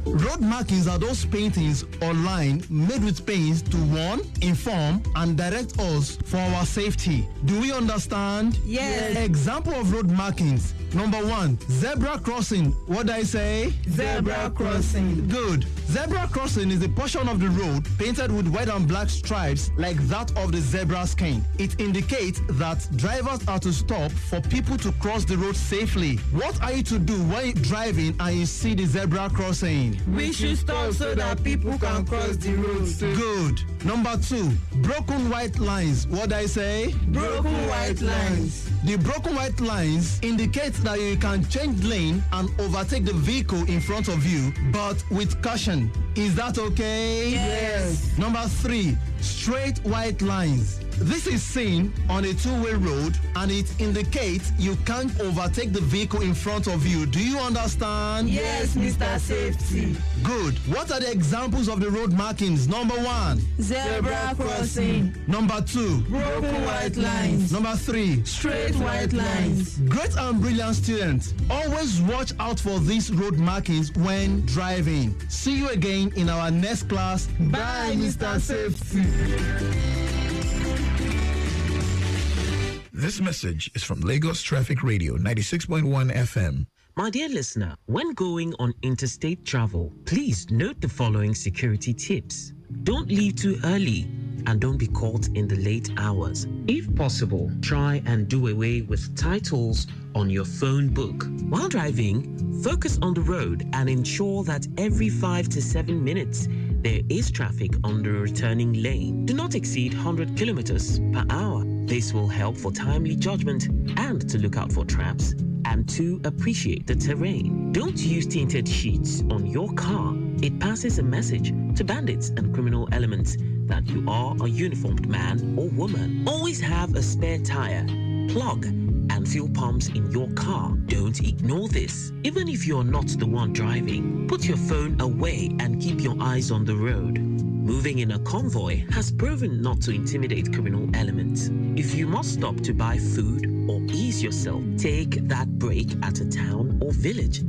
Road markings are those paintings or lines made with paints to warn, inform, and direct us for our safety. Do we understand? Yes. Example of road markings. Number 1, zebra crossing. What do I say? Zebra crossing. Good. Zebra crossing is a portion of the road painted with white and black stripes like that of the zebra skin. It indicates that drivers are to stop for people to cross the road safely. What are you to do when you're driving and you see the zebra crossing? We should stop so that people can cross the road. Good. Number 2, broken white lines. What do I say? Broken white lines. The broken white lines indicate that you can change lane and overtake the vehicle in front of you, but with caution. Is that okay? Yes. Number 3, straight white lines. This is seen on a two-way road and it indicates you can't overtake the vehicle in front of you. Do you understand? Yes, Mr. Safety. Good. What are the examples of the road markings? Number 1, Zebra crossing. Number 2, Broken white lines. Number 3, Straight white lines. Great and brilliant students, always watch out for these road markings when driving. See you again in our next class. Bye, Mr. Safety. This message is from Lagos Traffic Radio 96.1 FM. My dear listener, when going on interstate travel, please note the following security tips. Don't leave too early and don't be caught in the late hours. If possible, try and do away with titles on your phone book. While driving, focus on the road and ensure that every 5 to 7 minutes there is traffic on the returning lane. Do not exceed 100 kilometers per hour. This will help for timely judgment and to look out for traps and to appreciate the terrain. Don't use tinted sheets on your car. It passes a message to bandits and criminal elements that you are a uniformed man or woman. Always have a spare tire, plug, and fuel pumps in your car. Don't ignore this. Even if you're not the one driving, put your phone away and keep your eyes on the road. Moving in a convoy has proven not to intimidate criminal elements. If you must stop to buy food or ease yourself, take that break at a town or village.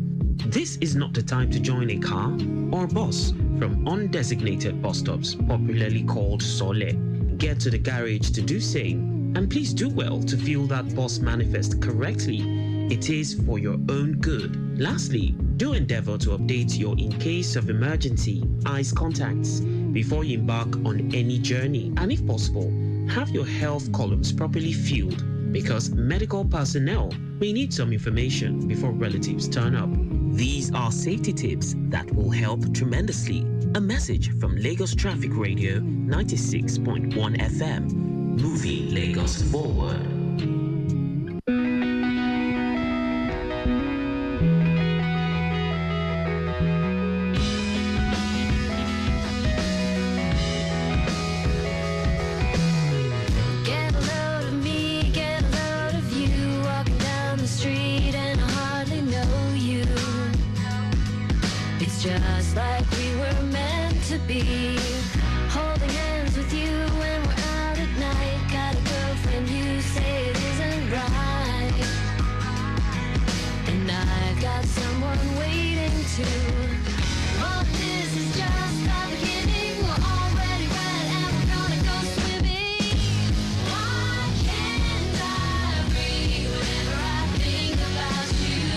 This is not the time to join a car or bus from undesignated bus stops, popularly called Sole. Get to the garage to do same, and please do well to fill that bus manifest correctly. It is for your own good. Lastly, do endeavor to update your in case of emergency eyes contacts before you embark on any journey, and if possible, have your health columns properly filled, because medical personnel may need some information before relatives turn up. These are safety tips that will help tremendously. A message from Lagos Traffic Radio 96.1 FM, moving Lagos forward. Just like we were meant to be, holding hands with you when we're out at night. Got a girlfriend, you say it isn't right, and I've got someone waiting too. But this is just the beginning. We're already red and we're gonna go swimming. Why can't I breathe whenever I think about you?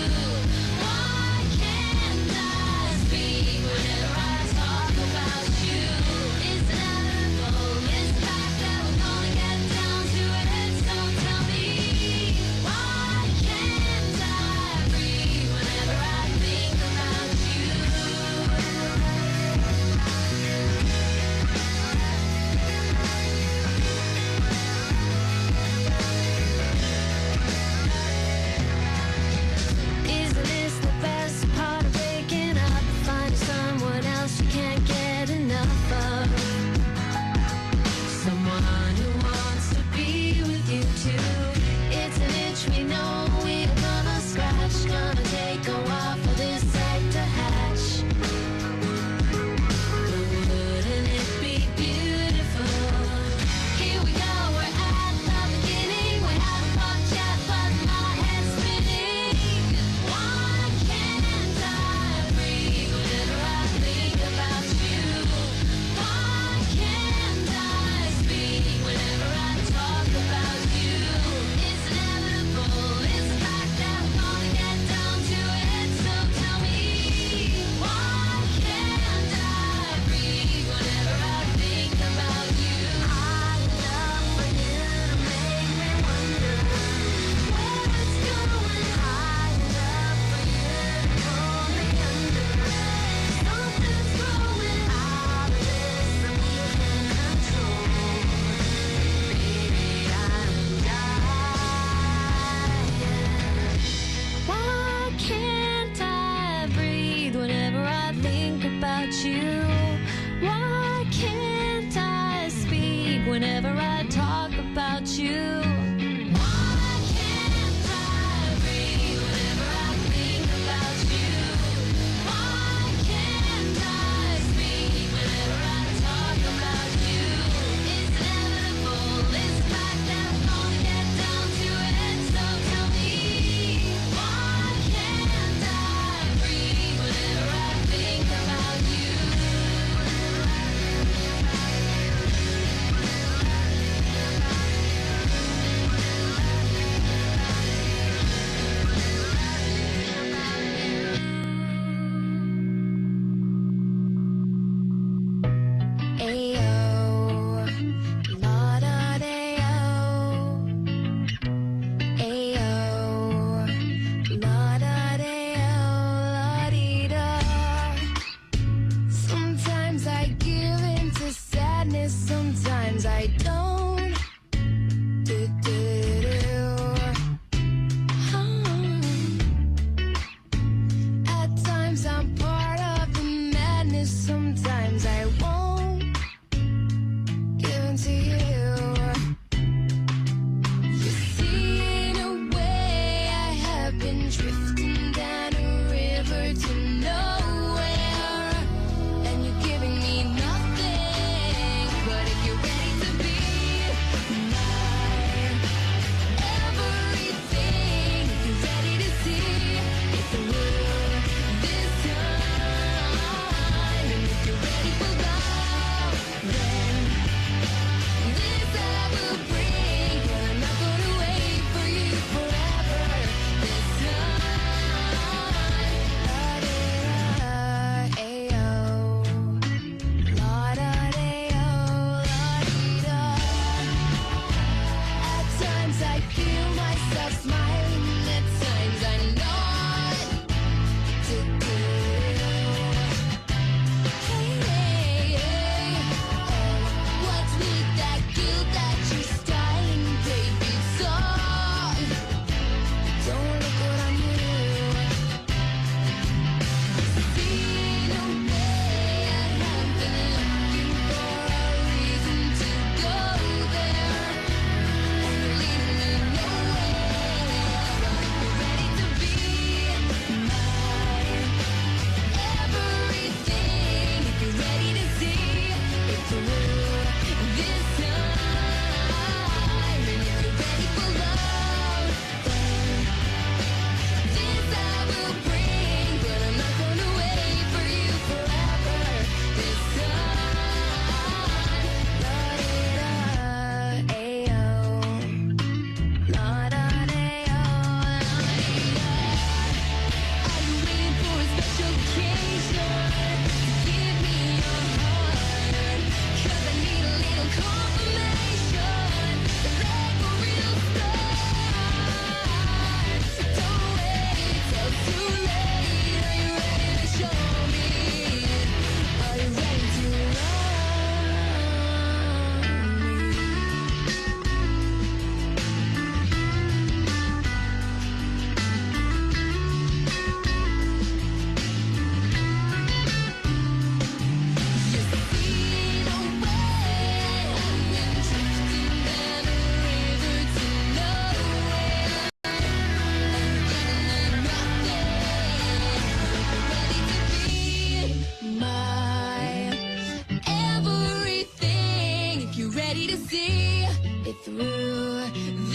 Why can't I speak whenever I talk about you? It's inevitable, it's the fact that we're gonna get down to it. So tell me, why can't I breathe whenever I think about you? Isn't this the best part of waking up? Finding someone else you can't get enough of. Someone who wants to be with you too. It's an itch we know we're gonna scratch. Gonna take a while for this egg to hatch. But wouldn't it be beautiful? Here we go, we're at the beginning. We haven't walked yet, but my head's spinning. Why can't I breathe whenever I think about you? Why can't I speak whenever I talk about you? It's inevitable, it's the fact that we're gonna get down to it. So tell me, why can't I breathe whenever I think about you? I'd love for you to make me wonder where it's going. I'd love for you to pull me under. Something's growing out of this that we can control. Baby, I'm dying. Why can't I breathe whenever I think about you? Why can't I speak whenever I talk about you? Why can't I breathe whenever I think about you? Why can't I speak whenever I talk about you? It's inevitable, it's the fact that we're gonna get down to it. So tell me, why can't I breathe whenever I think about you? Ayo, la da day-o. Ayo, la da day-o, la-dee-da. Sometimes I give in to sadness, sometimes I don't. At times I'm part of the madness, sometimes I won't give in to you. You see, in a way, I have been drifting down a river to nowhere, and you're giving me nothing.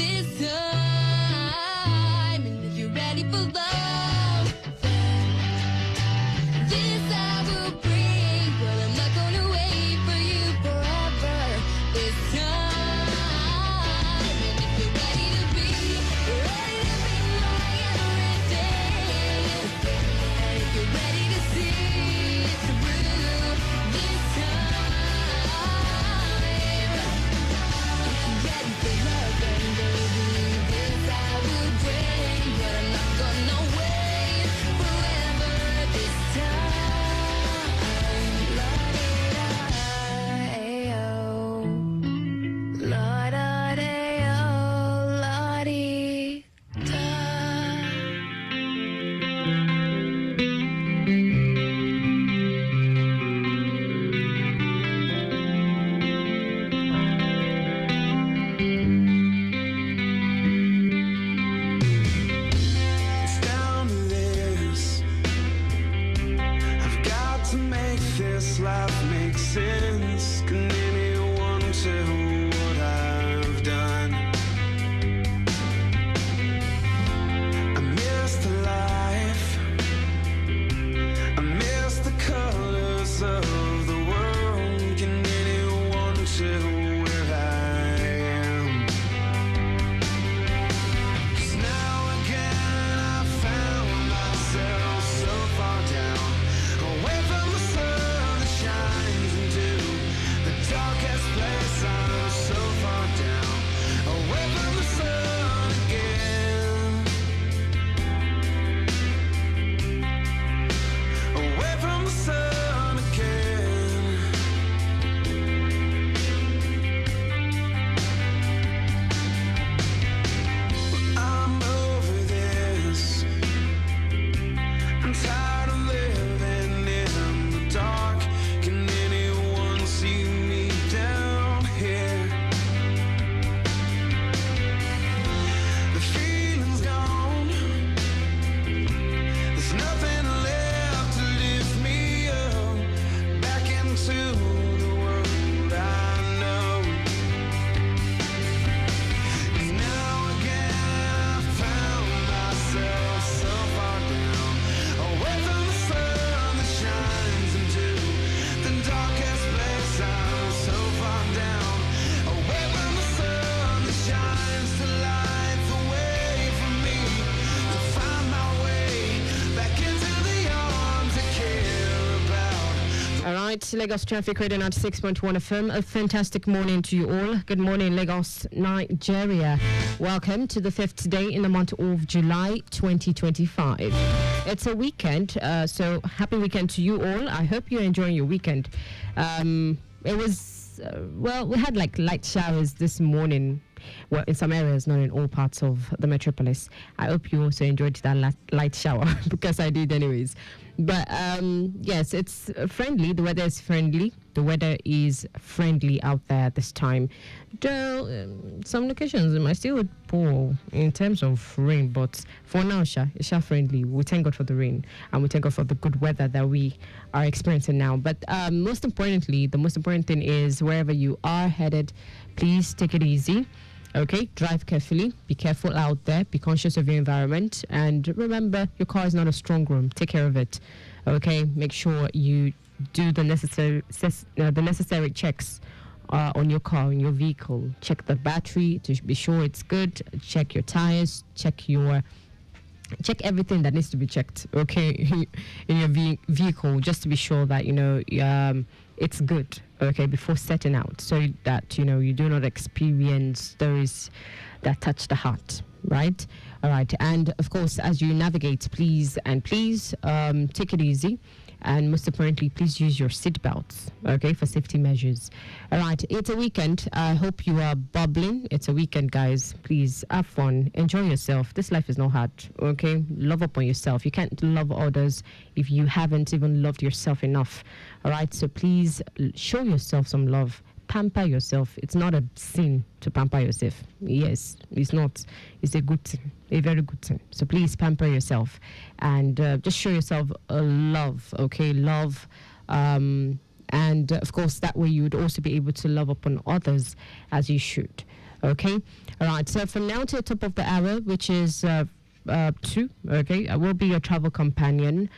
this time. And if you're ready for love, this I will bring. But I'm not gonna wait for you forever this time. And if you're ready to be my everything, and if you're ready to see it through this time, if you're ready for love, then baby, this I will bring. But I'm not gonna wait forever this time. La-di-da-ay-oh, la-da-day-oh, la-di-da. It's down to this. I've got to make this life make sense. Can anyone tell what I've done? I miss the life. I miss the colors of the world. Can anyone tell where I am? 'Cause now again I found myself so far down, away from the sun that shines into the darkest place. I'm so far down, away from the sun again, away from the sun again. I'm over this. I'm tired of living in the dark. Can anyone see me down here? The feeling's gone. There's nothing left to lift me up back into the world I know. 'Cause now again I found myself so far down, away from the sun that shines into the darkest place. I'm so far down, away from the sun that shines to light the way for me to find my way back into the arms I care about. All right, Lagos Traffic Radio 96.1 FM. A fantastic morning to you all. Good morning, Lagos, Nigeria. Welcome to the 5th day in the month of July 2025. It's a weekend, so happy weekend to you all. I hope you're enjoying your weekend. It was, well, we had like light showers this morning. Well, in some areas, not in all parts of the metropolis. I hope you also enjoyed that light shower because I did anyways. But yes, it's friendly. The weather is friendly. The weather is friendly out there this time. Though some locations it might still pour in terms of rain, but for now, it's friendly. We thank God for the rain and we thank God for the good weather that we are experiencing now. But most importantly, the most important thing is wherever you are headed, please take it easy. Okay, drive carefully, be careful out there, be conscious of your environment, and remember, your car is not a strong room. Take care of it. Okay, make sure you do the necessary checks on your car, in your vehicle. Check the battery to be sure it's good. Check your tires. Check everything that needs to be checked. Okay, in your vehicle, just to be sure that it's good. Okay, before setting out, so that you do not experience those that touch the heart. Right. All right. And of course, as you navigate, please take it easy. And most importantly, please use your seatbelts, okay, for safety measures. All right, it's a weekend. I hope you are bubbling. It's a weekend, guys. Please have fun. Enjoy yourself. This life is not hard, okay? Love up on yourself. You can't love others if you haven't even loved yourself enough. All right, so please show yourself some love. Pamper yourself. It's not a sin to pamper yourself. Yes, it's not. It's a good thing, a very good thing. So please pamper yourself and just show yourself love, okay? Love. And of course, that way you would also be able to love upon others as you should. Okay, all right. So from now to the top of the hour, which is 2. Okay, I will be your travel companion.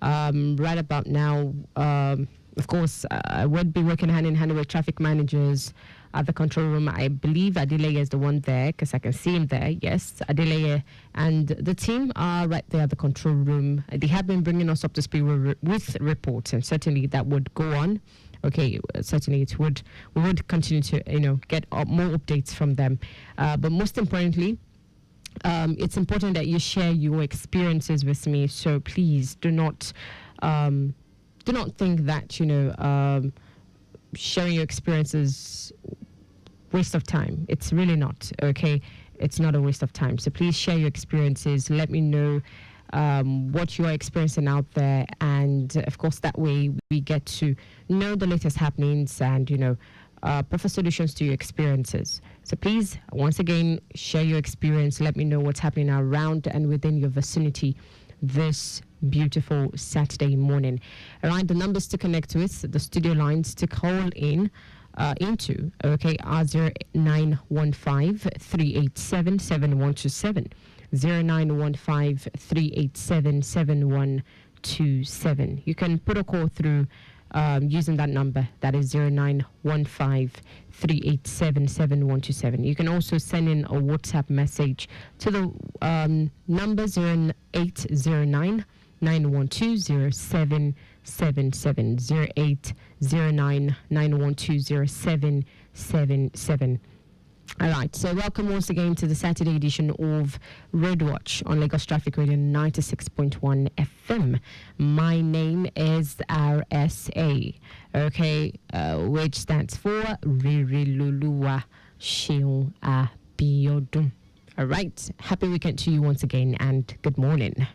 Right about now, of course, I would be working hand in hand with traffic managers at the control room. I believe Adeleye is the one there because I can see him there. Yes, Adeleye and the team are right there at the control room. They have been bringing us up to speed with reports, and certainly that would go on. Okay, certainly we would continue to get more updates from them. But most importantly, it's important that you share your experiences with me. So please do not think that sharing your experiences waste of time. It's really not. Okay, it's not a waste of time. So please share your experiences. Let me know what you are experiencing out there, and of course that way we get to know the latest happenings and prefer solutions to your experiences. So please, once again, share your experience. Let me know what's happening around and within your vicinity this beautiful Saturday morning. All right, the numbers to connect with, the studio lines to call in into, okay, are 0915-387-7127, 0915-387-7127. You can put a call through using that number, that is 0915-387-7127. You can also send in a WhatsApp message to the number 0809 9120777, 0809 9120777. All right, so welcome once again to the Saturday edition of Road Watch on Lagos Traffic Radio 96.1 FM. My name is RSA, okay, which stands for Ririluluwa Sheun Abiodun. All right, happy weekend to you once again and good morning.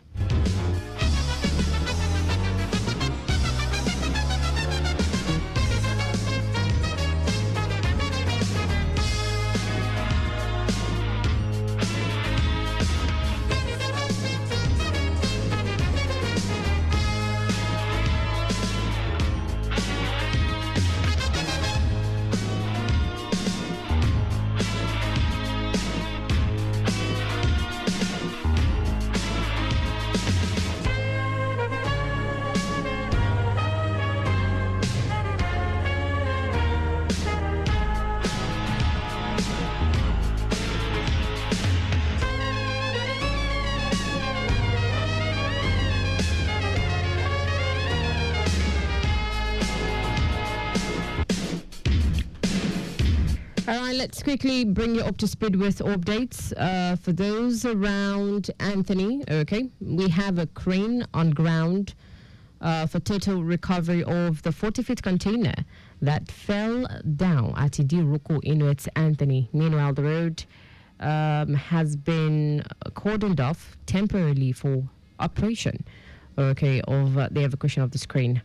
Let's quickly bring you up to speed with updates. For those around Anthony, okay, we have a crane on ground for total recovery of the 40-foot container that fell down at Idiroko Inuit Anthony. Meanwhile, the road has been cordoned off temporarily for operation, okay, of the evacuation of this crane.